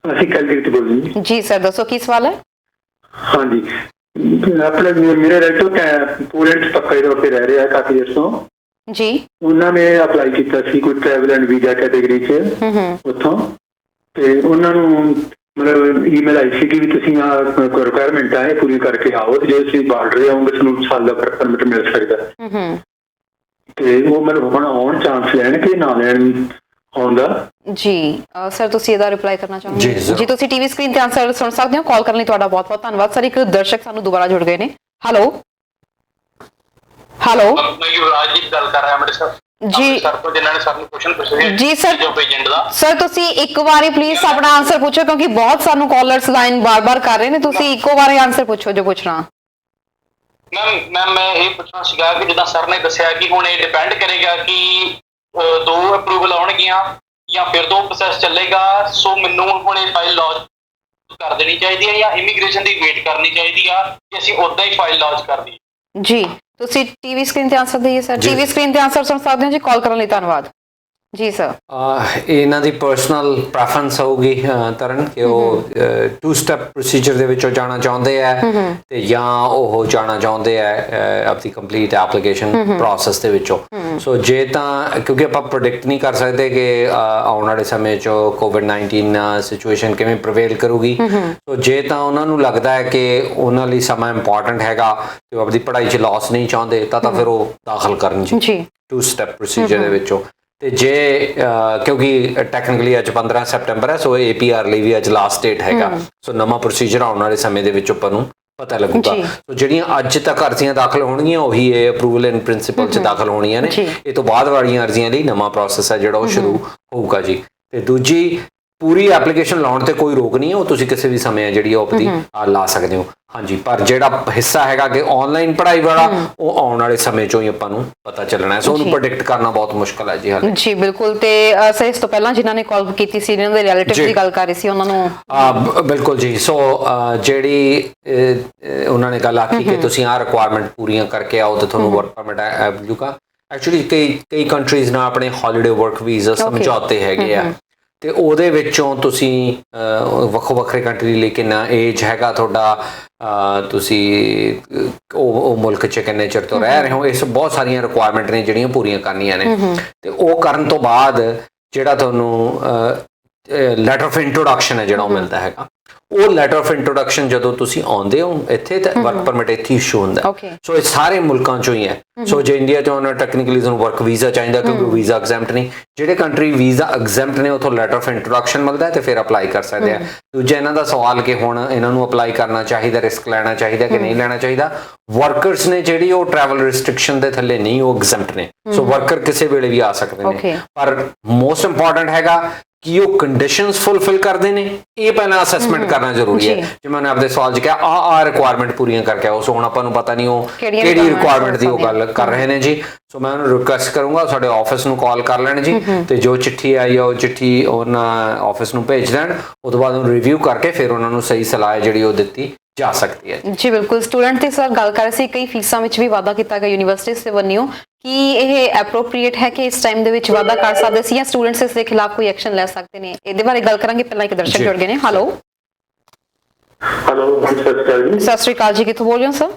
D: ਅਸੀਂ ਕੈਲਗਰੀ ਤੋਂ ਬੋਲ ਰਹੇ ਹਾਂ
A: ਜੀ ਸਰ, ਦੱਸੋ ਕੀ ਸਵਾਲ ਹੈ?
D: ਹਾਂਜੀ, ਆਪਣੇ ਮੇਰੇ ਰਿਲੇਟਿਵ ਪੋਲੈਂਡ ਪੱਕਾ ਤੌਰ ਤੇ ਰਹਿ ਰਿਹਾ ਕਾਫੀ ਦੇਰ ਤੋਂ
A: ਜੀ।
D: ਉਹਨਾਂ ਨੇ ਅਪਲਾਈ ਕੀਤਾ ਸੀ ਕੋਈ ਟਰੈਵਲ ਐਂਡ ਵੀਜ਼ਾ ਕੈਟੇਗਰੀ 'ਚ ਉੱਥੋਂ, ਤੇ ਉਹਨਾਂ ਨੂੰ ਮਤਲਬ ਈਮੇਲ ਆਈ ਸੀ ਕਿ ਵੀ ਤੁਸੀਂ ਆ ਰਿਕੁਆਇਰਮੈਂਟ ਹੈ ਪੂਰੀ ਕਰਕੇ ਆਓ, ਤੇ ਜੇ ਤੁਸੀਂ ਬਾਰਡਰ ਆਉਂਗੇ ਤੁਹਾਨੂੰ ਸਾਲ ਦਾ ਪਰਮਿਟ ਮਿਲ ਸਕਦਾ। ਤੇ ਉਹ ਮਤਲਬ ਹੁਣ ਆਉਣ ਚਾਂਸ ਲੈਣ ਕਿ ਨਾ ਲੈਣ ਆਉਂਦਾ
A: ਜੀ। ਸਰ ਤੁਸੀਂ ਇਹਦਾ ਰਿਪਲਾਈ ਕਰਨਾ ਚਾਹੁੰਦੇ ਹੋ ਜੀ? ਤੁਸੀਂ ਟੀਵੀ ਸਕਰੀਨ ਤੇ ਆਨਸਰ ਸੁਣ ਸਕਦੇ ਹੋ। ਕਾਲ ਕਰਨ ਲਈ ਤੁਹਾਡਾ ਬਹੁਤ ਬਹੁਤ ਧੰਨਵਾਦ ਸਰ। ਇੱਕ ਦਰਸ਼ਕ ਸਾਨੂੰ ਦੁਬਾਰਾ ਜੁੜ ਗਏ ਨੇ। ਹੈਲੋ
E: ਮੈਂ ਯੁਵਰਾਜਦੀਪ ਗੱਲ ਕਰ ਰਿਹਾ ਅੰਮ੍ਰਿਤਸਰ
A: ਜੀ।
E: ਸਰ ਤੋਂ ਜਿਨ੍ਹਾਂ ਨੇ ਸਾਨੂੰ ਕੁਐਸਚਨ ਪੁੱਛੇ
A: ਜੀ ਸਰ,
E: ਜੋ ਏਜੰਟ ਦਾ।
A: ਸਰ ਤੁਸੀਂ ਇੱਕ ਵਾਰੀ ਪਲੀਜ਼ ਆਪਣਾ ਆਨਸਰ ਪੁੱਛੋ ਕਿਉਂਕਿ ਬਹੁਤ ਸਾਨੂੰ ਕਾਲਰਸ ਲਾਈਨ ਬਾਰ-ਬਾਰ ਕਰ ਰਹੇ ਨੇ। ਤੁਸੀਂ ਇੱਕੋ ਵਾਰੀ ਆਨਸਰ ਪੁੱਛੋ ਜੋ ਪੁੱਛਣਾ।
E: ਮੈਮ ਮੈਂ ਇਹ ਪੁੱਛਣਾ ਸੀਗਾ ਕਿ ਜਿੱਦਾਂ ਸਰ ਨੇ ਦੱਸਿਆ ਕਿ ਹੁਣ ਇਹ ਡਿਪੈਂਡ ਕਰੇਗਾ ਕਿ 2 ਅਪਰੂਵਲ ਆਉਣਗੀਆਂ ਜਾਂ ਫਿਰ 2 ਪ੍ਰੋਸੈਸ ਚੱਲੇਗਾ। ਸੋ ਮੈਨੂੰ ਹੁਣ ਇਹ ਫਾਈਲ ਲੌਂਚ ਕਰ ਦੇਣੀ ਚਾਹੀਦੀ ਹੈ ਜਾਂ ਇਮੀਗ੍ਰੇਸ਼ਨ ਦੀ ਵੇਟ ਕਰਨੀ ਚਾਹੀਦੀ ਆ ਕਿ ਅਸੀਂ ਉਦਾਂ ਹੀ ਫਾਈਲ ਲੌਂਚ ਕਰ ਦਈਏ?
A: ਜੀ ਤੁਸੀਂ ਟੀਵੀ ਸਕਰੀਨ ਤੇ ਆਨਸਰ ਦਈਏ ਸਰ। ਟੀਵੀ ਸਕਰੀਨ ਤੇ ਆਨਸਰ ਸੁਣ ਸਕਦੇ ਹੋ ਜੀ। ਕਾਲ ਕਰਨ ਲਈ ਧੰਨਵਾਦ ਜੀ ਸਰ।
B: ਇਹਨਾਂ ਦੀ ਪਰਸਨਲ ਪ੍ਰੈਫਰੈਂਸ ਹੋਊਗੀ ਤਰਨ ਕਿ ਉਹ 2 ਸਟੈਪ ਪ੍ਰੋਸੀਜਰ ਦੇ ਵਿੱਚੋਂ ਜਾਣਾ ਚਾਹੁੰਦੇ ਆ ਤੇ ਜਾਂ ਉਹ ਜਾਣਾ ਚਾਹੁੰਦੇ ਆ ਆਪਣੀ ਕੰਪਲੀਟ ਐਪਲੀਕੇਸ਼ਨ ਪ੍ਰੋਸੈਸ ਦੇ ਵਿੱਚੋਂ। ਸੋ ਜੇ ਤਾਂ ਕਿਉਂਕਿ ਆਪਾਂ ਪ੍ਰੈਡਿਕਟ ਨਹੀਂ ਕਰ ਸਕਦੇ ਕਿ ਆਉਣ ਵਾਲੇ ਸਮੇਂ 'ਚ ਕੋਵਿਡ-19 ਸਿਚੁਏਸ਼ਨ ਕਿਵੇਂ ਪ੍ਰੀਵੇਲ ਕਰੂਗੀ। ਸੋ ਜੇ ਤਾਂ ਉਹਨਾਂ ਨੂੰ ਲੱਗਦਾ ਹੈ ਕਿ ਉਹਨਾਂ ਲਈ ਸਮਾਂ ਇੰਪੋਰਟੈਂਟ ਹੈਗਾ ਤੇ ਉਹ ਆਪਣੀ ਪੜ੍ਹਾਈ 'ਚ ਲਾਸ ਨਹੀਂ ਚਾਹੁੰਦੇ ਤਾਂ ਫਿਰ ਉਹ ਦਾਖਲ ਕਰਨ ਜੀ 2 ਸਟੈਪ ਪ੍ਰੋਸੀਜਰ ਦੇ ਵਿੱਚੋਂ। ਤੇ ਜੇ ਕਿਉਂਕਿ ਟੈਕਨੀਕਲੀ ਅੱਜ 15 ਸੈਪਟੈਂਬਰ ਹੈ, ਸੋ APR ਲਈ ਵੀ ਅੱਜ ਲਾਸਟ ਡੇਟ ਹੈਗਾ। ਸੋ ਨਵਾਂ ਪ੍ਰੋਸੀਜਰ ਆਉਣ ਵਾਲੇ ਸਮੇਂ ਦੇ ਵਿੱਚ ਆਪਾਂ ਨੂੰ ਪਤਾ ਲੱਗੂਗਾ। ਸੋ ਜਿਹੜੀਆਂ ਅੱਜ ਤੱਕ ਅਰਜ਼ੀਆਂ ਦਾਖਲ ਹੋਣਗੀਆਂ ਉਹੀ ਇਹ ਅਪਰੂਵਲ ਇਨ ਪ੍ਰਿੰਸੀਪਲ 'ਚ ਦਾਖਲ ਹੋਣੀਆਂ ਨੇ। ਇਹ ਤੋਂ ਬਾਅਦ ਵਾਲੀਆਂ ਅਰਜ਼ੀਆਂ ਲਈ ਨਵਾਂ ਪ੍ਰੋਸੈਸ ਹੈ ਜਿਹੜਾ ਉਹ ਸ਼ੁਰੂ ਹੋਊਗਾ ਜੀ। ਤੇ ਦੂਜੀ ਪੂਰੀ ਐਪਲੀਕੇਸ਼ਨ ਲਾਉਣ ਤੇ ਕੋਈ ਰੋਕ ਨਹੀਂ ਹੈ, ਉਹ ਤੁਸੀਂ ਕਿਸੇ ਵੀ ਸਮੇਂ ਜਿਹੜੀ ਉਹ ਆਪਣੀ ਲਾ ਸਕਦੇ ਹੋ। ਹਾਂਜੀ, ਪਰ ਜਿਹੜਾ ਹਿੱਸਾ ਹੈਗਾ ਕਿ ਆਨਲਾਈਨ ਪੜ੍ਹਾਈ ਵਾਲਾ ਉਹ ਆਉਣ ਵਾਲੇ ਸਮੇਂ 'ਚੋਂ ਹੀ ਆਪਾਂ ਨੂੰ ਪਤਾ ਚੱਲਣਾ ਹੈ। ਸੋ ਉਹਨੂੰ ਪ੍ਰੈਡਿਕਟ ਕਰਨਾ ਬਹੁਤ ਮੁਸ਼ਕਲ ਹੈ ਜੀ ਹਾਲੇ। ਜੀ
A: ਬਿਲਕੁਲ। ਤੇ ਸਰ ਇਸ ਤੋਂ ਪਹਿਲਾਂ ਜਿਨ੍ਹਾਂ ਨੇ ਕਾਲ ਕੀਤੀ ਸੀ ਇਹਨਾਂ ਦੇ ਰਿਲੇਟਿਵ ਦੀ ਗੱਲ ਕਰ ਰਹੀ ਸੀ ਉਹਨਾਂ ਨੂੰ।
B: ਬਿਲਕੁਲ ਜੀ। ਸੋ ਜਿਹੜੀ ਉਹਨਾਂ ਨੇ ਗੱਲ ਆਖੀ ਕਿ ਤੁਸੀਂ ਆਹ ਰਿਕੁਆਇਰਮੈਂਟ ਪੂਰੀਆਂ ਕਰਕੇ ਆਓ ਤੇ ਤੁਹਾਨੂੰ ਵਰਕ ਪਰਮਿਟ ਮਿਲੂਗਾ। ਐਕਚੁਅਲੀ ਕਈ ਕੰਟਰੀਜ਼ ਨਾਲ ਆਪਣੇ ਹੌਲੀਡੇ ਵਰਕ ਵੀਜ਼ਾ ਸਮਝੌਤੇ ਹੈਗੇ ਆ ਤੇ ਉਹਦੇ ਵਿੱਚੋਂ ਤੁਸੀਂ ਵੱਖੋ ਵੱਖਰੇ ਕੰਟਰੀ ਲਈ ਕਿੰਨਾ ਏਜ ਹੈਗਾ ਤੁਹਾਡਾ, ਤੁਸੀਂ ਉਹ ਮੁਲਕ 'ਚ ਕਿੰਨੇ ਚਿਰ ਤੋਂ ਰਹਿ ਰਹੇ ਹੋ, ਇਸ ਬਹੁਤ ਸਾਰੀਆਂ ਰਿਕੁਆਇਰਮੈਂਟ ਨੇ ਜਿਹੜੀਆਂ ਪੂਰੀਆਂ ਕਰਨੀਆਂ ਨੇ। ਤੇ ਉਹ ਕਰਨ ਤੋਂ ਬਾਅਦ ਜਿਹੜਾ ਤੁਹਾਨੂੰ ਲੈਟਰ ਆਫ ਇੰਟਰੋਡਕਸ਼ਨ ਹੈ ਜਿਹੜਾ ਉਹ ਮਿਲਦਾ ਹੈਗਾ, ਉਹ ਲੈਟਰ ਆਫ ਇੰਟਰੋਡਕਸ਼ਨ ਜਦੋਂ ਤੁਸੀਂ ਆਉਂਦੇ ਹੋ ਇੱਥੇ ਤਾਂ ਵਰਕ ਪਰਮਿਟ ਇੱਥੇ ਇਸ਼ੂ ਹੁੰਦਾ ਸੋ ਇਹ ਸਾਰੇ ਮੁਲਕਾਂ ਚੋਂ ਹੀ ਹੈ ਸੋ ਜੇ ਇੰਡੀਆ ਚੋਂ ਉਹਨਾਂ ਟੈਕਨੀਕਲੀ ਤੁਹਾਨੂੰ ਵਰਕ ਵੀਜ਼ਾ ਚਾਹੀਦਾ ਕਿਉਂਕਿ ਵੀਜ਼ਾ ਐਗਜ਼ੈਂਪਟ ਨਹੀਂ ਜਿਹੜੇ ਕੰਟਰੀ ਵੀਜ਼ਾ ਐਗਜ਼ੈਂਪਟ ਨੇ ਉਥੋਂ ਲੈਟਰ ਆਫ ਇੰਟਰੋਡਕਸ਼ਨ ਮਿਲਦਾ ਤੇ ਫਿਰ ਅਪਲਾਈ ਕਰ ਸਕਦੇ ਆ ਦੂਜਾ ਇਹਨਾਂ ਦਾ ਸਵਾਲ ਕਿ ਹੁਣ ਇਹਨਾਂ ਨੂੰ ਅਪਲਾਈ ਕਰਨਾ ਚਾਹੀਦਾ ਰਿਸਕ ਲੈਣਾ ਚਾਹੀਦਾ ਕਿ ਨਹੀਂ ਲੈਣਾ ਚਾਹੀਦਾ ਵਰਕਰਸ ਨੇ ਜਿਹੜੀ ਉਹ ਟਰੈਵਲ ਰਿਸਟ੍ਰਿਕਸ਼ਨ ਦੇ ਥੱਲੇ ਨਹੀਂ ਉਹ ਐਗਜ਼ੈਂਪਟ ਨੇ ਸੋ ਵਰਕਰ ਕਿਸੇ ਵੇਲੇ ਵੀ ਆ ਸਕਦੇ ਨੇ ਪਰ ਮੋਸਟ ਇੰਪੋਰਟੈਂਟ ਹੈਗਾ ਕਿ ਉਹ ਕੰਡੀਸ਼ਨਸ ਫੁੱਲਫਿਲ ਕਰਦੇ ਨੇ ਇਹ ਪਹਿਲਾਂ ਅਸੈਸਮੈਂਟ ਕਰਨਾ ਜ਼ਰੂਰੀ ਹੈ ਜਿਵੇਂ ਮੈਂ ਆਪਦੇ ਸਵਾਲ 'ਚ ਕਿਹਾ ਆ ਰਿਕੁਆਇਰਮੈਂਟ ਪੂਰੀਆਂ ਕਰਕੇ ਆਓ ਸੋ ਹੁਣ ਆਪਾਂ ਨੂੰ ਪਤਾ ਨਹੀਂ ਉਹ ਕਿਹੜੀ ਰਿਕੁਆਇਰਮੈਂਟ ਦੀ ਉਹ ਗੱਲ ਕਰ ਰਹੇ ਨੇ ਜੀ ਸੋ ਮੈਂ ਉਹਨੂੰ ਰਿਕੁਐਸਟ ਕਰੂੰਗਾ ਸਾਡੇ ਆਫਿਸ ਨੂੰ ਕਾਲ ਕਰ ਲੈਣ ਜੀ ਤੇ ਜੋ ਚਿੱਠੀ ਆਈ ਆ ਉਹ ਚਿੱਠੀ ਉਹਨਾਂ ਆਫਿਸ ਨੂੰ ਭੇਜ ਦੇਣ ਉਸ ਤੋਂ ਬਾਅਦ ਉਹਨੂੰ ਰਿਵਿਊ ਕਰਕੇ ਫਿਰ ਉਹਨਾਂ ਨੂੰ ਸਹੀ ਸਲਾਹ ਜਿਹੜੀ ਉਹ ਦਿੱਤੀ ਜਾ ਸਕਦੀ ਹੈ
A: ਜੀ ਬਿਲਕੁਲ ਸਟੂਡੈਂਟ ਤੇ ਸਰ ਗੱਲ ਕਰ ਰਹੇ ਸੀ ਕਈ ਫੀਸਾਂ ਵਿੱਚ ਵੀ ਵਾਧਾ ਕੀਤਾ ਗਿਆ ਯੂਨੀਵਰਸਿਟੀ ਦੇ ਵੱਲੋਂ ਕੀ ਇਹ ਐਪਰੋਪ੍ਰੀਏਟ ਹੈ ਕਿ ਇਸ ਟਾਈਮ ਦੇ ਵਿੱਚ ਵਾਧਾ ਕਰ ਸਕਦੇ ਸੀ ਜਾਂ ਸਟੂਡੈਂਟਸ ਇਸ ਦੇ ਖਿਲਾਫ ਕੋਈ ਐਕਸ਼ਨ ਲੈ ਸਕਦੇ ਨੇ ਇਹਦੇ ਬਾਰੇ ਗੱਲ ਕਰਾਂਗੇ ਪਹਿਲਾਂ ਇੱਕ ਦਰਸ਼ਕ ਜੁੜ ਗਏ ਨੇ ਹੈਲੋ ਸਤਿ ਸ਼੍ਰੀ ਅਕਾਲ ਜੀ ਕਿੱਥੋਂ ਬੋਲ ਰਹੇ ਹੋ ਸਰ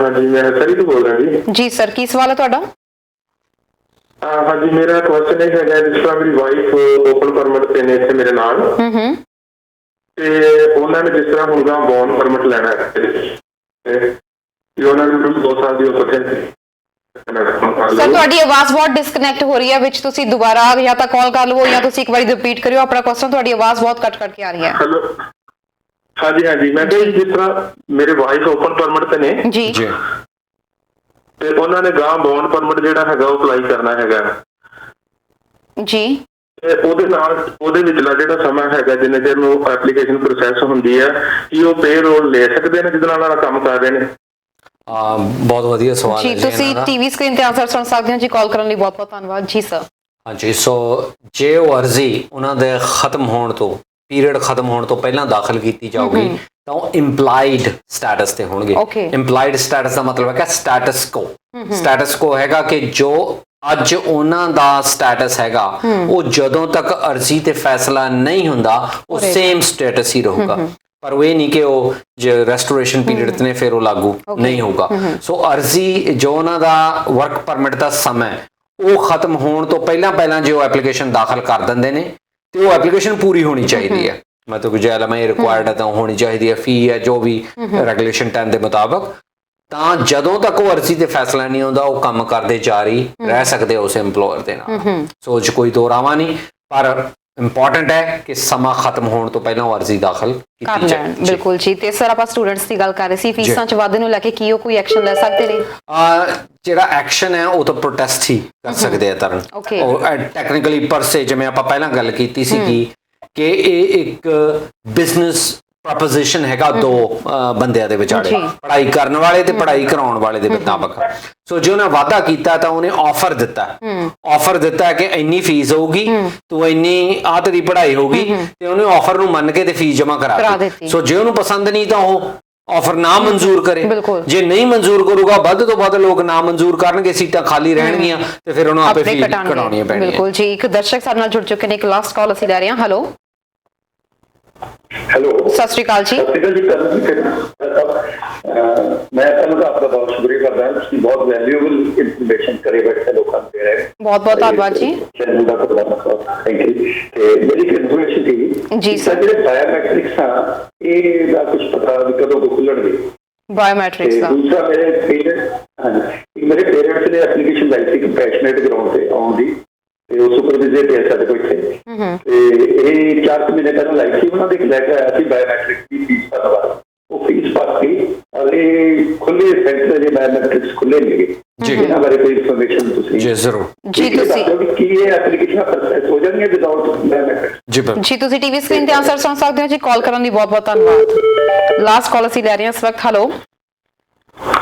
F: ਹਾਂਜੀ ਮੈਂ ਸਰੀ ਤੋਂ ਬੋਲ ਰਿਹਾ
A: ਜੀ ਸਰ ਕੀ ਸਵਾਲ ਹੈ ਤੁਹਾਡਾ
F: ਹਾਂਜੀ ਮੇਰਾ ਕੁਐਸਚਨ ਇਹ ਹੈਗਾ ਜਿਸ ਤਰ੍ਹਾਂ ਮੇਰੀ ਵਾਈਫ ਓਪਨ ਪਰਮਿਟ ਤੇ ਨੇ ਇੱਥੇ ਮੇਰੇ ਨਾਲ ਤੇ ਉਹਨਾਂ ਨੇ ਜਿਸ ਤਰ੍ਹਾਂ ਹੁਣ ਬੌਨ ਪਰਮਿਟ ਲੈਣਾ ਹੈ ਤੇ ਉਹਨਾਂ ਨੂੰ 2 ਸਾਲ ਦੀ ਓਪਰਚੁਨਿਟੀ
A: ਸਰ ਤੁਹਾਡੀ ਆਵਾਜ਼ ਬਹੁਤ ਡਿਸਕਨੈਕਟ ਹੋ ਰਹੀ ਹੈ ਵਿੱਚ ਤੁਸੀਂ ਦੁਬਾਰਾ ਜਾਂ ਤਾਂ ਕਾਲ ਕਰ ਲਵੋ ਜਾਂ ਤੁਸੀਂ ਇੱਕ ਵਾਰੀ ਰਿਪੀਟ ਕਰਿਓ ਆਪਣਾ ਕੁਐਸਚਨ ਤੁਹਾਡੀ ਆਵਾਜ਼ ਬਹੁਤ ਕੱਟ ਕੇ ਆ ਰਹੀ ਹੈ
F: ਹੈਲੋ ਹਾਂਜੀ ਮੈਂ ਕਿਹਾ ਜਿਸ ਤਰ੍ਹਾਂ ਮੇਰੇ ਵਾਈਫ ਓਪਨ ਪਰਮਿਟ ਤੇ ਨੇ
A: ਜੀ
F: ਤੇ ਉਹਨਾਂ ਨੇ ਬੌਨ ਪਰਮਿਟ ਜਿਹੜਾ ਹੈਗਾ ਉਹ ਅਪਲਾਈ ਕਰਨਾ ਹੈਗਾ
A: ਜੀ
F: ਉਹਦੇ ਨਾਲ ਉਹਦੇ ਵਿਚਲਾ ਜਿਹੜਾ ਸਮਾਂ ਹੈਗਾ ਜਿੰਨੇ ਚਿਰ ਨੂੰ ਐਪਲੀਕੇਸ਼ਨ ਪ੍ਰੋਸੈਸ ਹੁੰਦੀ ਹੈ ਕੀ ਉਹ ਪੇ ਰੋਲ ਲੈ ਸਕਦੇ ਨੇ ਜਿਹਦੇ ਨਾਲ ਕੰਮ ਕਰ ਰਹੇ ਨੇ
B: ਬਹੁਤ ਵਧੀਆ ਸਵਾਲ ਹੈ
A: ਜੀ ਤੁਸੀਂ ਟੀਵੀ ਸਕਰੀਨ ਤੇ ਆਨਸਰ ਸੁਣ ਸਕਦੇ ਹੋ ਜੀ ਕਾਲ ਕਰਨ ਲਈ ਬਹੁਤ ਧੰਨਵਾਦ ਜੀ ਸਰ
B: ਹਾਂਜੀ ਸੋ ਜੇ ਉਹ ਅਰਜ਼ੀ ਉਹਨਾਂ ਦੇ ਖਤਮ ਹੋਣ ਤੋਂ ਪੀਰੀਅਡ ਖਤਮ ਹੋਣ ਤੋਂ ਪਹਿਲਾਂ ਦਾਖਲ ਕੀਤੀ ਜਾਊਗੀ ਤਾਂ ਉਹ ਇੰਪਲਾਈਡ ਸਟੇਟਸ ਤੇ ਹੋਣਗੇ ਇੰਪਲਾਈਡ ਸਟੇਟਸ ਦਾ ਮਤਲਬ ਹੈ ਕਿ ਸਟੇਟਸ ਕੋ ਹੈਗਾ ਕਿ ਜੋ ਅੱਜ ਉਹਨਾਂ ਦਾ ਸਟੇਟਸ ਹੈਗਾ ਉਹ ਜਦੋਂ ਤੱਕ ਅਰਜ਼ੀ ਤੇ ਫੈਸਲਾ ਨਹੀਂ ਹੁੰਦਾ ਉਹ ਸੇਮ ਸਟੇਟਸ ਹੀ ਰਹੂਗਾ ਪਰ ਉਹ ਇਹ ਨਹੀਂ ਕਿ ਉਹ ਜੇ ਰੈਸਟੋਰੇਸ਼ਨ ਪੀਰੀਅਡ ਤੇ ਨੇ ਫਿਰ ਉਹ ਲਾਗੂ ਨਹੀਂ ਹੋਊਗਾ ਸੋ ਅਰਜ਼ੀ ਜੋ ਉਹਨਾਂ ਦਾ ਵਰਕ ਪਰਮਿਟ ਦਾ ਸਮਾਂ ਉਹ ਖਤਮ ਹੋਣ ਤੋਂ ਪਹਿਲਾਂ ਜੇ ਉਹ ਐਪਲੀਕੇਸ਼ਨ ਦਾਖਲ ਕਰ ਦਿੰਦੇ ਨੇ ਤੇ ਉਹ ਐਪਲੀਕੇਸ਼ਨ ਪੂਰੀ ਹੋਣੀ ਚਾਹੀਦੀ ਹੈ ਮਤਲਬ ਜੇ ਐਲਐਮਆਈ ਰਿਕੁਆਇਰਡ ਹੈ ਤਾਂ ਹੋਣੀ ਚਾਹੀਦੀ ਹੈ ਫੀ ਹੈ ਜੋ ਵੀ ਰੈਗੂਲੇਸ਼ਨ 10 ਦੇ ਮੁਤਾਬਕ ਤਾਂ ਜਦੋਂ ਤੱਕ ਉਹ ਅਰਜ਼ੀ ਤੇ ਫੈਸਲਾ ਨਹੀਂ ਆਉਂਦਾ ਉਹ ਕੰਮ ਕਰਦੇ ਜਾਰੀ ਰਹਿ ਸਕਦੇ ਉਸ EMPLOYER ਦੇ ਨਾਲ ਸੋਚ ਕੋਈ ਦੋਰਾਵਾ ਨਹੀਂ ਪਰ ਇੰਪੋਰਟੈਂਟ ਹੈ ਕਿ ਸਮਾਂ ਖਤਮ ਹੋਣ ਤੋਂ ਪਹਿਲਾਂ ਉਹ ਅਰਜ਼ੀ ਦਾਖਲ ਕੀਤੀ ਜਾਏ
A: ਬਿਲਕੁਲ ਜੀ ਤੇ ਸਰ ਆਪਾਂ ਸਟੂਡੈਂਟਸ ਦੀ ਗੱਲ ਕਰ ਰਹੇ ਸੀ ਫੀਸਾਂ ਚ ਵਾਧੇ ਨੂੰ ਲੈ ਕੇ ਕੀ ਉਹ ਕੋਈ ਐਕਸ਼ਨ ਲੈ ਸਕਦੇ ਨੇ
B: ਜਿਹੜਾ ਐਕਸ਼ਨ ਹੈ ਉਹ ਤਾਂ ਪ੍ਰੋਟੈਸਟ ਹੀ ਕਰ ਸਕਦੇ ਆ ਤਰਨ ਟੈਕਨੀਕਲੀ ਪਰ ਸੇ ਜਿਵੇਂ ਆਪਾਂ ਪਹਿਲਾਂ ਗੱਲ ਕੀਤੀ ਸੀ ਕਿ ਇਹ ਇੱਕ ਬਿਜ਼ਨਸ ਪ੍ਰੋਪੋਜੀਸ਼ਨ ਹੈਗਾ ਦੋ ਬੰਦਿਆਂ ਦੇ ਵਿਚਾਲੇ ਪੜ੍ਹਾਈ ਕਰਨ ਵਾਲੇ ਤੇ ਪੜ੍ਹਾਈ ਕਰਾਉਣ ਵਾਲੇ ਦੇ ਮੁਤਾਬਕ ਸੋ ਜੇ ਉਹਨੇ ਵਾਅਦਾ ਕੀਤਾ ਤਾਂ ਉਹਨੇ ਆਫਰ ਦਿੱਤਾ ਕਿ ਇੰਨੀ ਫੀਸ ਹੋਊਗੀ ਤੂੰ ਇੰਨੀ ਆਹ ਤੇਰੀ ਪੜ੍ਹਾਈ ਹੋਊਗੀ ਤੇ ਉਹਨੇ ਆਫਰ ਨੂੰ ਮੰਨ ਕੇ ਤੇ ਫੀਸ ਜਮ੍ਹਾਂ ਕਰਾ ਦਿੱਤੀ ਸੋ ਜੇ ਉਹਨੂੰ ਪਸੰਦ ਨਹੀਂ ਤਾਂ ਉਹ ਆਫਰ ਨਾ ਮਨਜ਼ੂਰ ਕਰੇ ਜੇ ਨਹੀਂ ਮਨਜ਼ੂਰ ਕਰੂਗਾ ਵੱਧ ਤੋਂ ਵੱਧ ਲੋਕ ਨਾ ਮਨਜ਼ੂਰ ਕਰਨਗੇ ਸੀਟਾਂ ਖਾਲੀ ਰਹਿਣਗੀਆਂ ਤੇ ਫਿਰ ਉਹਨੂੰ ਆਪੇ ਫੀਸ ਕਢਾਉਣੀਆਂ ਪੈਣਗੀਆਂ
A: ਬਿਲਕੁਲ ਜੀ ਇੱਕ ਦਰਸ਼ਕ ਸਾਡੇ ਨਾਲ ਜੁੜ ਚੁੱਕੇ ਨੇ ਇੱਕ ਲਾਸਟ ਕਾਲ ਅਸੀਂ ਲੈ ਰਹੇ ਹਾਂ ਹੈਲੋ ਸਤਿ ਸ਼੍ਰੀ ਅਕਾਲ ਜੀ
F: ਮੈਂ ਤੁਹਾਨੂੰ ਆਪका बहुत शुक्रिया करता हूं ਤੁਸੀਂ ਬਹੁਤ ਵੈਲਿਊਬਲ ਇਨਫੋਰਮੇਸ਼ਨ ਕਰੇ ਬੈਠੇ ਲੋਕਾਂ ਨੂੰ ਦੇ ਰਹੇ
A: ਬਹੁਤ ਧੰਨਵਾਦ ਜੀ
F: ਥੈਂਕ ਯੂ ਤੇ ਮੇਰੀ ਇਨਫੋਰਮੇਸ਼ਨ ਸੀ
A: ਜੀ ਸਰ
F: ਜਿਹੜੇ ਬਾਇਓਮੈਟ੍ਰਿਕਸ ਆ ਇਹ ਦਾ ਕੁਝ ਪਤਾ ਕਦੋਂ ਖੁੱਲਣਗੇ
A: ਬਾਇਓਮੈਟ੍ਰਿਕਸ ਦਾ
F: ਦੂਸਰਾ ਮੇਰੇ ਪੇਰੈਂਟਸ ਨੇ ਐਪਲੀਕੇਸ਼ਨ ਲਾਈ ਸੀ ਕੰਪੈਸ਼ਨੇਟ ਗਰਾਊਂਡ ਤੇ ਆਉਣ ਦੀ ਤੇ ਉਹ ਸੁਪਰਵਾਈਜ਼ਰ ਤੇ ਸਾਡੇ ਕੋਲ ਇੱਥੇ ਤੇ ਇਹ 4 ਮਹੀਨੇ ਪਹਿਲਾਂ ਲਾਈ ਸੀ ਉਹਨਾਂ ਦੇ ਲੈ ਕੇ ਆਇਆ ਸੀ ਬਾਇਓਮੈਟ੍ਰਿਕ ਦੀ ਫੀਸ ਭਰਨ ਵਾਸਤੇ ਉਹ ਫੀਸ ਭਰ ਕੇ ਅਰੇ ਖੁੱਲੇ ਸੈਂਟਰ ਦੇ ਬਾਇਓਮੈਟ੍ਰਿਕਸ ਖੁੱਲੇ ਨੇਗੇ ਇਹਨਾਂ ਬਾਰੇ ਕੋਈ ਇਨਫੋਰਮੇਸ਼ਨ ਤੁਸੀਂ
B: ਜੀ ਜ਼ਰੂਰ
A: ਜੀ ਤੁਸੀਂ
F: ਕੀ ਇਹ ਐਪਲੀਕੇਸ਼ਨ ਪ੍ਰੋਸੈਸ ਹੋ ਜਾਣਗੇ ਵਿਦਆਊਟ ਬਾਇਓਮੈਟ੍ਰਿਕਸ
B: ਜੀ
A: ਤੁਸੀਂ ਟੀਵੀ ਸਕਰੀਨ ਤੇ ਆਨਸਰ ਸੁਣ ਸਕਦੇ ਹੋ ਜੀ ਕਾਲ ਕਰਨ ਲਈ ਬਹੁਤ ਧੰਨਵਾਦ ਲਾਸਟ ਕਾਲ ਅਸੀਂ ਲੈ ਰਹੇ ਹਾਂ ਇਸ ਵਕਤ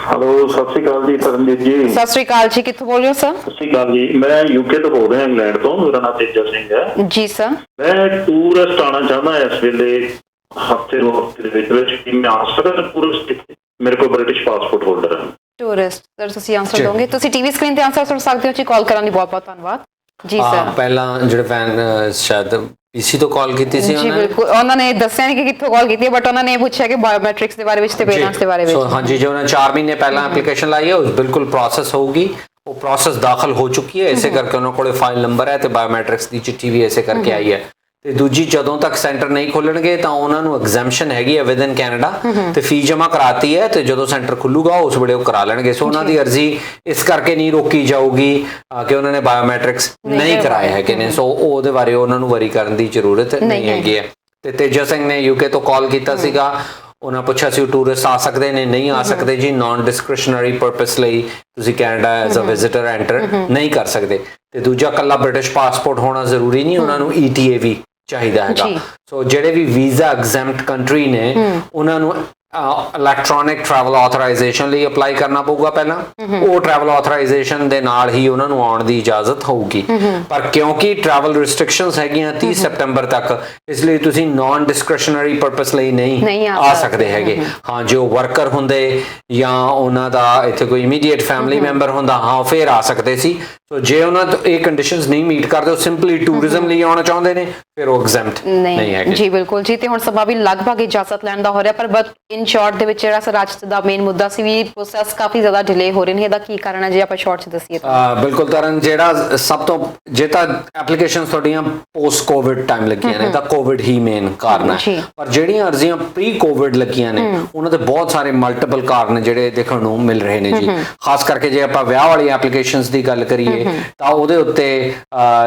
A: ਹੈਲੋ
F: ਸਤਿ ਸ਼੍ਰੀ ਅਕਾਲ ਜੀ ਤਰਨਜੀਤ ਜੀ
A: ਸਤਿ ਸ਼੍ਰੀ ਅਕਾਲ ਜੀ ਕਿੱਥੋਂ ਬੋਲ ਰਹੇ ਹੋ ਸਰ
F: ਸਤਿ ਸ਼੍ਰੀ ਅਕਾਲ ਜੀ ਮੈਂ ਯੂਕੇ ਤੋਂ ਬੋਲ ਰਿਹਾ ਇੰਗਲੈਂਡ ਤੋਂ ਮੇਰਾ ਨਾਮ ਤੇਜਾ ਸਿੰਘ ਹੈ
A: ਜੀ ਸਰ
F: ਮੈਂ ਟੂਰਿਸਟ ਆਉਣਾ ਚਾਹੁੰਦਾ ਇਸ ਵੇਲੇ ਹਫ਼ਤੇ ਦੇ ਵਿੱਚ ਕਿ ਮੈਂ ਆ ਸਕਦਾ ਟੂਰਿਸਟ ਮੇਰੇ ਕੋਲ ਬ੍ਰਿਟਿਸ਼ ਪਾਸਪੋਰਟ ਹੋਲਡਰ ਹੈ
A: ਟੂਰਿਸਟ ਸਰ ਤੁਸੀਂ ਆਨਸਰ ਦੋਗੇ ਤੁਸੀਂ ਟੀਵੀ ਸਕਰੀਨ ਤੇ ਆਨਸਰ ਸੁਣ ਸਕਦੇ ਹੋ ਜੀ ਕਾਲ ਕਰਨ ਲਈ ਬਹੁਤ ਧੰਨਵਾਦ ਜੀ ਸਰ
B: ਪਹਿਲਾਂ ਜਿਹੜੇ ਫੈਨ ਸ਼ਾਇਦ ਪੀਸੀ ਤੋਂ ਕਾਲ ਕੀਤੀ ਸੀ
A: ਜੀ ਬਿਲਕੁਲ ਉਹਨਾਂ ਨੇ ਦੱਸਿਆ ਨਹੀਂ ਕਿ ਕਿੱਥੋਂ ਕਾਲ ਕੀਤੀ ਹੈ ਬਟ ਉਹਨਾਂ ਨੇ ਇਹ ਪੁੱਛਿਆ ਕਿ ਬਾਇਓਮੈਟ੍ਰਿਕਸ ਦੇ ਬਾਰੇ ਵਿੱਚ ਤੇ ਪੇਰੈਂਟਸ ਦੇ ਬਾਰੇ ਵਿੱਚ
B: ਹਾਂਜੀ ਜੇ ਉਹਨਾਂ 4 ਮਹੀਨੇ ਪਹਿਲਾਂ ਐਪਲੀਕੇਸ਼ਨ ਲਾਈ ਹੈ ਉਹ ਬਿਲਕੁਲ ਪ੍ਰੋਸੈਸ ਹੋਊਗੀ ਉਹ ਪ੍ਰੋਸੈਸ ਦਾਖਲ ਹੋ ਚੁੱਕੀ ਹੈ ਇਸੇ ਕਰਕੇ ਉਹਨਾਂ ਕੋਲੇ ਫਾਈਲ ਨੰਬਰ ਹੈ ਤੇ ਬਾਇਓਮੈਟ੍ਰਿਕਸ ਦੀ ਚਿੱਠੀ ਵੀ ਇਸੇ ਕਰਕੇ ਆਈ ਹੈ ਤੇ ਦੂਜੀ ਜਦੋਂ ਤੱਕ ਸੈਂਟਰ ਨਹੀਂ ਖੋਲਣਗੇ ਤਾਂ ਉਹਨਾਂ ਨੂੰ ਐਗਜ਼ੈਂਪਸ਼ਨ ਹੈਗੀ ਹੈ ਵਿਦਨ ਕੈਨੇਡਾ ਤੇ ਫੀਸ ਜਮ੍ਹਾਂ ਕਰਾਤੀ ਹੈ ਤੇ ਜਦੋਂ ਸੈਂਟਰ ਖੁੱਲੂਗਾ ਉਸ ਵੇਲੇ ਉਹ ਕਰਾ ਲੈਣਗੇ। ਸੋ ਉਹਨਾਂ ਦੀ ਅਰਜ਼ੀ ਇਸ ਕਰਕੇ ਨਹੀਂ ਰੋਕੀ ਜਾਊਗੀ ਕਿ ਉਹਨਾਂ ਨੇ ਬਾਇਓਮੈਟ੍ਰਿਕਸ ਨਹੀਂ ਕਰਾਏ ਹੈਗੇ ਨੇ। ਸੋ ਉਹਦੇ ਬਾਰੇ ਉਹਨਾਂ ਨੂੰ ਵਰੀ ਕਰਨ ਦੀ ਜ਼ਰੂਰਤ ਨਹੀਂ ਹੈਗੀ ਹੈ। ਤੇ ਤੇਜਾ ਸਿੰਘ ਨੇ UK ਤੋਂ ਕਾਲ ਕੀਤਾ ਸੀਗਾ, ਉਹਨਾਂ ਪੁੱਛਿਆ ਸੀ ਟੂਰਿਸਟ ਆ ਸਕਦੇ ਨੇ, ਨਹੀਂ ਆ ਸਕਦੇ ਜੀ, ਨਾਨ ਡਿਸਕ੍ਰਿਸ਼ਨਰੀ ਪਰਪਸ ਲਈ ਤੁਸੀਂ Canada as a visitor enter ਨਹੀਂ ਕਰ ਸਕਦੇ। ਤੇ ਦੂਜਾ ਕੱਲਾ ਬ੍ਰਿਟਿਸ਼ ਪਾਸਪੋਰਟ ਹੋਣਾ ਜ਼ਰੂਰੀ ਨਹੀਂ, ਉਹਨਾਂ ਨੂੰ ETA ਵੀ ਚਾਹੀਦਾ ਹੈਗਾ। ਸੋ ਜਿਹੜੇ ਵੀ ਵੀਜ਼ਾ ਐਗਜ਼ੈਂਪਟ ਕੰਟਰੀ ਨੇ ਉਹਨਾਂ ਨੂੰ ਇਲੈਕਟ੍ਰੋਨਿਕ ਟਰੈਵਲ ਆਥੋਰਾਈਜ਼ੇਸ਼ਨ ਲਈ ਅਪਲਾਈ ਕਰਨਾ ਪਊਗਾ ਪਹਿਲਾਂ, ਉਹ ਟਰੈਵਲ ਆਥੋਰਾਈਜ਼ੇਸ਼ਨ ਦੇ ਨਾਲ ਹੀ ਉਹਨਾਂ ਨੂੰ ਆਉਣ ਦੀ ਇਜਾਜ਼ਤ ਹੋਊਗੀ। ਪਰ ਕਿਉਂਕਿ ਟਰੈਵਲ ਰਿਸਟ੍ਰਿਕਸ਼ਨਸ ਹੈਗੀਆਂ 30 ਸਤੰਬਰ ਤੱਕ, ਇਸ ਲਈ ਤੁਸੀਂ ਨਾਨ ਡਿਸਕ੍ਰਿਸ਼ਨਰੀ ਪਰਪਸ ਲਈ ਨਹੀਂ ਆ ਸਕਦੇ ਹੈਗੇ। ਹਾਂ, ਜੇ ਉਹ ਵਰਕਰ ਹੁੰਦੇ ਜਾਂ ਉਹਨਾਂ ਦਾ ਇੱਥੇ ਕੋਈ ਇਮੀਡੀਏਟ ਫੈਮਿਲੀ ਮੈਂਬਰ ਹੁੰਦਾ, ਹਾਂ ਫਿਰ ਆ ਸਕਦੇ ਸੀ। ਸੋ ਜੇ ਉਹਨਾਂ ਤੋਂ ਇਹ ਕੰਡੀਸ਼ਨਸ ਨਹੀਂ ਮੀਟ ਕਰਦੇ, ਉਹ ਸਿੰਪਲੀ ਟੂਰਿਜ਼ਮ ਲਈ ਆਉਣਾ ਚਾਹੁੰਦੇ ਨੇ, ਫਿਰ ਉਹ ਐਗਜ਼ੈਂਪਟ ਨਹੀਂ ਹੈਗੇ।
A: ਜੀ ਬਿਲਕੁਲ ਜੀ। ਤੇ ਹੁਣ ਸਭਾ ਵੀ ਲਗਭਗ ਇਜਾਜ਼ਤ ਲੈਣ ਦਾ ਹੋ ਰਿਹਾ, ਪਰ ਇਨ ਸ਼ਾਰਟ ਦੇ ਵਿੱਚ ਜਿਹੜਾ ਰਾਜ ਦਾ ਮੇਨ ਮੁੱਦਾ ਸੀ ਵੀ ਪ੍ਰੋਸੈਸ ਕਾਫੀ ਜ਼ਿਆਦਾ ਡਿਲੇ ਹੋ ਰਹੇ ਨੇ, ਇਹਦਾ ਕੀ ਕਾਰਨ ਹੈ ਜੇ ਆਪਾਂ ਸ਼ਾਰਟ ਚ ਦੱਸੀਏ ਤਾਂ?
B: ਬਿਲਕੁਲ ਤਰਨ, ਜਿਹੜਾ ਸਭ ਤੋਂ ਜੇ ਤਾਂ ਐਪਲੀਕੇਸ਼ਨਸ ਤੁਹਾਡੀਆਂ ਪੋਸਟ ਕੋਵਿਡ ਟਾਈਮ ਲੱਗੀਆਂ ਨੇ ਤਾਂ ਕੋਵਿਡ ਹੀ ਮੇਨ ਕਾਰਨ ਹੈ, ਪਰ ਜਿਹੜੀਆਂ ਅਰਜ਼ੀਆਂ ਪ੍ਰੀ ਕੋਵਿਡ ਲੱਗੀਆਂ ਨੇ ਉਹਨਾਂ ਦੇ ਬਹੁਤ ਸਾਰੇ ਮਲਟੀਪਲ ਕਾਰਨ ਜਿਹੜੇ ਦੇਖਣ ਨੂੰ ਮਿਲ ਰਹੇ ਨੇ ਜੀ। ਖਾਸ ਕਰਕੇ ਜੇ ਆਪਾਂ ਵਿਆਹ ਵਾਲੀ ਐਪਲੀਕੇਸ਼ਨਸ ਦੀ ਗੱਲ ਕਰੀਏ ਤਾਂ ਉਹਦੇ ਉੱਤੇ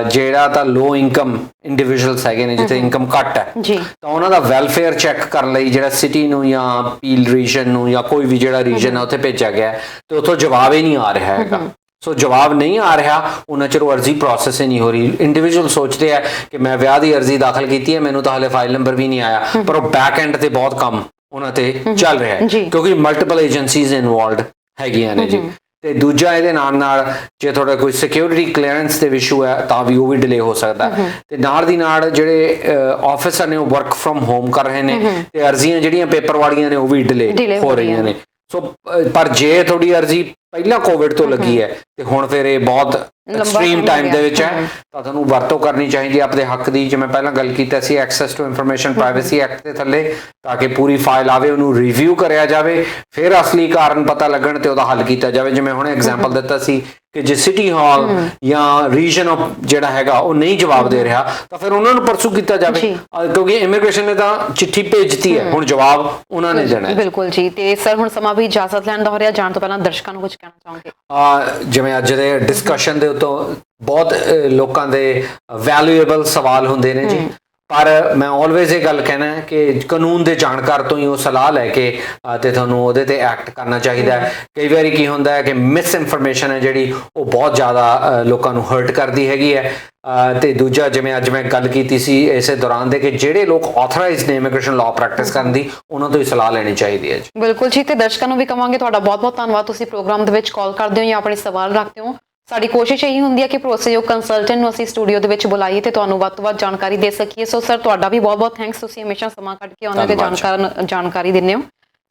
B: ਜਿਹੜਾ ਤਾਂ ਲੋ ਇਨਕਮ ਇੰਡੀਵਿਜੂਅਲਸ ਹੈਗੇ ਨੇ, ਜਿੱਥੇ ਇਨਕਮ ਘੱਟ ਹੈ, ਤਾਂ ਉਹਨਾਂ ਦਾ ਵੈਲਫੇਅਰ ਚੈੱਕ ਕਰਨ ਲਈ ਜਿਹੜਾ ਸਿਟੀ ਨੂੰ ਜਾਂ ਪੀਲ ਰੀਜਨ ਨੂੰ ਜਾਂ ਕੋਈ ਵੀ ਜਿਹੜਾ ਰੀਜਨ ਹੈ ਉੱਥੇ ਭੇਜਿਆ ਗਿਆ ਤੇ ਉੱਥੋਂ ਜਵਾਬ ਹੀ ਨਹੀਂ ਆ ਰਿਹਾ ਹੈਗਾ। ਸੋ ਜਵਾਬ ਨਹੀਂ ਆ ਰਿਹਾ ਉਹਨਾਂ ਚਿਰ ਉਹ ਅਰਜ਼ੀ ਪ੍ਰੋਸੈਸ ਹੀ ਨਹੀਂ ਹੋ ਰਹੀ। ਇੰਡੀਵਿਜੂਅਲ ਸੋਚਦੇ ਆ ਕਿ ਮੈਂ ਵਿਆਹ ਦੀ ਅਰਜ਼ੀ ਦਾਖਲ ਕੀਤੀ ਹੈ, ਮੈਨੂੰ ਤਾਂ ਹਾਲੇ ਫਾਈਲ ਨੰਬਰ ਵੀ ਨਹੀਂ ਆਇਆ, ਪਰ ਉਹ ਬੈਕ ਐਂਡ ਤੇ ਬਹੁਤ ਕੰਮ ਉਹਨਾਂ ਤੇ ਚੱਲ ਰਿਹਾ ਹੈ ਕਿਉਂਕਿ ਮਲਟੀਪਲ ਏਜੰਸੀਜ਼ ਇਨਵੋਲਵਡ ਹੈਗੀਆਂ ਨੇ ਜੀ। ਤੇ ਦੂਜਾ ਇਹਦੇ ਨਾਲ ਜੇ ਤੁਹਾਡਾ ਕੋਈ ਸਿਕਿਉਰਿਟੀ ਕਲੀਅਰੈਂਸ ਦੇ ਇਸ਼ੂ ਹੈ ਤਾਂ ਵੀ ਉਹ ਵੀ ਡਿਲੇ ਹੋ ਸਕਦਾ। ਤੇ ਨਾਲ ਦੀ ਨਾਲ ਜਿਹੜੇ ਆਫਿਸਰ ਨੇ ਉਹ ਵਰਕ ਫਰਮ ਹੋਮ ਕਰ ਰਹੇ ਨੇ ਤੇ ਅਰਜ਼ੀਆਂ ਜਿਹੜੀਆਂ ਪੇਪਰ ਵਾਲੀਆਂ ਨੇ ਉਹ ਵੀ ਡਿਲੇ ਹੋ ਰਹੀਆਂ ਨੇ। ਸੋ ਪਰ ਜੇ ਤੁਹਾਡੀ ਅਰਜ਼ੀ ਪਹਿਲਾਂ ਕੋਵਿਡ ਤੋਂ ਲੱਗੀ ਹੈ ਤੇ ਹੁਣ ਫਿਰ ਇਹ ਬਹੁਤ ਐਕਸਟ੍ਰੀਮ ਟਾਈਮ ਦੇ ਵਿੱਚ ਹੈ ਤਾਂ ਤੁਹਾਨੂੰ ਵਰਤੋਂ ਕਰਨੀ ਚਾਹੀਦੀ ਹੈ ਆਪਣੇ ਹੱਕ ਦੀ। ਜਿਵੇਂ ਪਹਿਲਾਂ ਗੱਲ ਕੀਤਾ ਸੀ access to information privacy act ਦੇ ਥੱਲੇ, ਤਾਂ ਕਿ ਪੂਰੀ ਫਾਈਲ ਆਵੇ, ਉਹਨੂੰ ਰਿਵਿਊ ਕਰਿਆ ਜਾਵੇ, ਫਿਰ ਅਸਲੀ ਕਾਰਨ ਪਤਾ ਲੱਗਣ ਤੇ ਉਹਦਾ ਹੱਲ ਕੀਤਾ ਜਾਵੇ। ਜਿਵੇਂ ਹੁਣ ਐਗਜ਼ਾਮਪਲ ਦਿੱਤਾ ਸੀ ਕਿ ਜੇ ਸਿਟੀ ਹਾਲ ਜਾਂ ਰੀਜਨ ਆਫ ਜਿਹੜਾ ਹੈਗਾ ਉਹ ਨਹੀਂ ਜਵਾਬ ਦੇ ਰਿਹਾ ਤਾਂ ਫਿਰ ਉਹਨਾਂ ਨੂੰ ਪਰਸੂ ਕੀਤਾ ਜਾਵੇ, ਕਿਉਂਕਿ ਇਮੀਗ੍ਰੇਸ਼ਨ ਨੇ ਤਾਂ ਚਿੱਠੀ ਭੇਜਤੀ ਹੈ, ਹੁਣ ਜਵਾਬ ਉਹਨਾਂ ਨੇ ਦੇਣਾ ਹੈ।
A: ਬਿਲਕੁਲ ਜੀ। ਤੇ ਸਰ ਹੁਣ ਸਮਾਂ ਵੀ ਇਜਾਜ਼ਤ ਲੈਣ ਦਾ ਹੋ ਰਿਹਾ, ਜਾਣ ਤੋਂ ਪਹਿਲਾਂ ਦਰਸ਼ਕਾਂ ਨੂੰ ਕੁਝ ਕਹਿਣਾ ਚਾਹੋਗੇ?
B: ਜਿਵੇਂ ਅੱਜ ਦੇ ਡਿਸਕਸ਼ਨ ਦੇ ਉੱਤੋਂ ਬਹੁਤ ਲੋਕਾਂ ਦੇ ਵੈਲਿਊਏਬਲ ਸਵਾਲ ਹੁੰਦੇ ਨੇ ਜੀ, ਪਰ ਮੈਂ ਆਲਵੇਜ਼ ਇਹ ਗੱਲ ਕਹਿਣਾ ਹੈ ਕਿ ਕਾਨੂੰਨ ਦੇ ਜਾਣਕਾਰ ਤੋਂ ਹੀ ਉਹ ਸਲਾਹ ਲੈ ਕੇ ਤੇ ਤੁਹਾਨੂੰ ਉਹਦੇ ਤੇ ਐਕਟ ਕਰਨਾ ਚਾਹੀਦਾ ਹੈ। ਕਈ ਵਾਰੀ ਕੀ ਹੁੰਦਾ ਹੈ ਕਿ ਮਿਸ ਇਨਫੋਰਮੇਸ਼ਨ ਹੈ ਜਿਹੜੀ ਉਹ ਬਹੁਤ ਜ਼ਿਆਦਾ ਲੋਕਾਂ ਨੂੰ ਹਰਟ ਕਰਦੀ ਹੈਗੀ ਹੈ। ਤੇ ਦੂਜਾ ਜਿਵੇਂ ਅੱਜ ਮੈਂ ਗੱਲ ਕੀਤੀ ਸੀ ਇਸੇ ਦੌਰਾਨ ਦੇ ਕਿ ਜਿਹੜੇ ਲੋਕ ਆਥੋਰਾਈਜ਼ਡ ਨੇ ਇਮੀਗ੍ਰੇਸ਼ਨ ਲਾਅ ਪ੍ਰੈਕਟਿਸ ਕਰਨ ਦੀ, ਉਹਨਾਂ ਤੋਂ ਹੀ ਸਲਾਹ ਲੈਣੀ ਚਾਹੀਦੀ ਹੈ ਜੀ।
A: ਬਿਲਕੁਲ ਜੀ। ਤੇ ਦਰਸ਼ਕਾਂ ਨੂੰ ਵੀ ਕਹਾਂਗੇ ਤੁਹਾਡਾ ਬਹੁਤ ਬਹੁਤ ਧੰਨਵਾਦ, ਤੁਸੀਂ ਪ੍ਰੋਗਰਾਮ ਦੇ ਵਿੱਚ ਕਾਲ ਕਰਦੇ ਹੋ ਜਾਂ ਆਪਣੇ ਸਵਾਲ ਰੱਖਦੇ ਹੋ। ਸਾਡੀ ਕੋਸ਼ਿਸ਼ ਇਹੀ ਹੁੰਦੀ ਹੈ ਕਿ ਭਰੋਸੇਯੋਗ ਕੰਸਲਟੈਂਟ ਨੂੰ ਅਸੀਂ ਸਟੂਡੀਓ ਦੇ ਵਿੱਚ ਬੁਲਾਈਏ ਤੇ ਤੁਹਾਨੂੰ ਵੱਧ ਤੋਂ ਵੱਧ ਜਾਣਕਾਰੀ ਦੇ ਸਕੀਏ। ਸੋ ਸਰ ਤੁਹਾਡਾ ਵੀ ਬਹੁਤ ਬਹੁਤ ਥੈਂਕਸ, ਤੁਸੀਂ ਹਮੇਸ਼ਾ ਸਮਾਂ ਕੱਢ ਕੇ ਉਹਨਾਂ ਦੇ ਜਾਣਕਾਰੀ ਦਿੰਦੇ ਹੋ।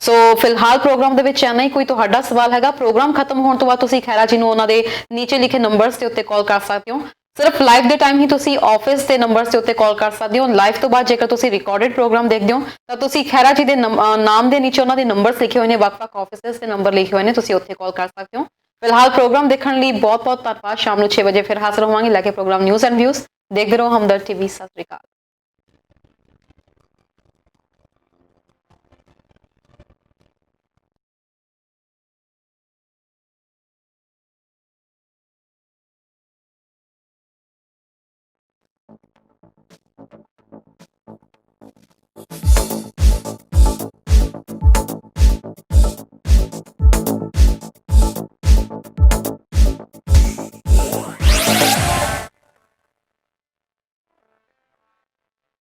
A: ਸੋ ਫਿਲਹਾਲ ਪ੍ਰੋਗਰਾਮ ਦੇ ਵਿੱਚ ਇੰਨਾ ਹੀ। ਕੋਈ ਤੁਹਾਡਾ ਸਵਾਲ ਹੈਗਾ, ਪ੍ਰੋਗਰਾਮ ਖਤਮ ਹੋਣ ਤੋਂ ਬਾਅਦ ਤੁਸੀਂ ਖਹਿਰਾ ਜੀ ਨੂੰ ਉਹਨਾਂ ਦੇ ਨੀਚੇ ਲਿਖੇ ਨੰਬਰਸ ਦੇ ਉੱਤੇ ਕਾਲ ਕਰ ਸਕਦੇ ਹੋ। ਸਿਰਫ ਲਾਈਵ ਦੇ ਟਾਈਮ ਹੀ ਤੁਸੀਂ ਆਫਿਸ ਦੇ ਨੰਬਰਸ ਦੇ ਉੱਤੇ ਕਾਲ ਕਰ ਸਕਦੇ ਹੋ। ਲਾਈਵ ਤੋਂ ਬਾਅਦ ਜੇਕਰ ਤੁਸੀਂ ਰਿਕਾਰਡਡ ਪ੍ਰੋਗਰਾਮ ਦੇਖਦੇ ਹੋ ਤਾਂ ਤੁਸੀਂ ਖਹਿਰਾ ਜੀ ਦੇ ਨਾਮ ਦੇ ਨੀਚੇ ਉਹਨਾਂ ਦੇ ਨੰਬਰਸ ਲਿਖੇ ਹੋਏ ਨੇ, ਵੱਖ-ਵੱਖ ਆਫਿਸਿਸ ਦੇ ਨੰਬਰ ਲਿਖੇ ਹੋਏ ਨੇ, ਤੁਸੀਂ ਉੱਥੇ ਕਾਲ ਕਰ ਸਕਦੇ ਹੋ। ਫਿਲਹਾਲ ਪ੍ਰੋਗਰਾਮ ਦੇਖਣ ਲਈ ਬਹੁਤ ਬਹੁਤ ਧੰਨਵਾਦ। ਸ਼ਾਮ ਨੂੰ 6 ਵਜੇ ਫਿਰ ਹਾਜ਼ਰ ਹੋਵਾਂਗੇ ਲੈ ਕੇ ਪ੍ਰੋਗਰਾਮ ਨਿਊਜ਼ ਐਂਡ ਵਿਊਜ਼। ਦੇਖਦੇ ਰਹੋ ਹਮਦਰਦ TV। ਸਤਿ ਸ਼੍ਰੀ ਅਕਾਲ।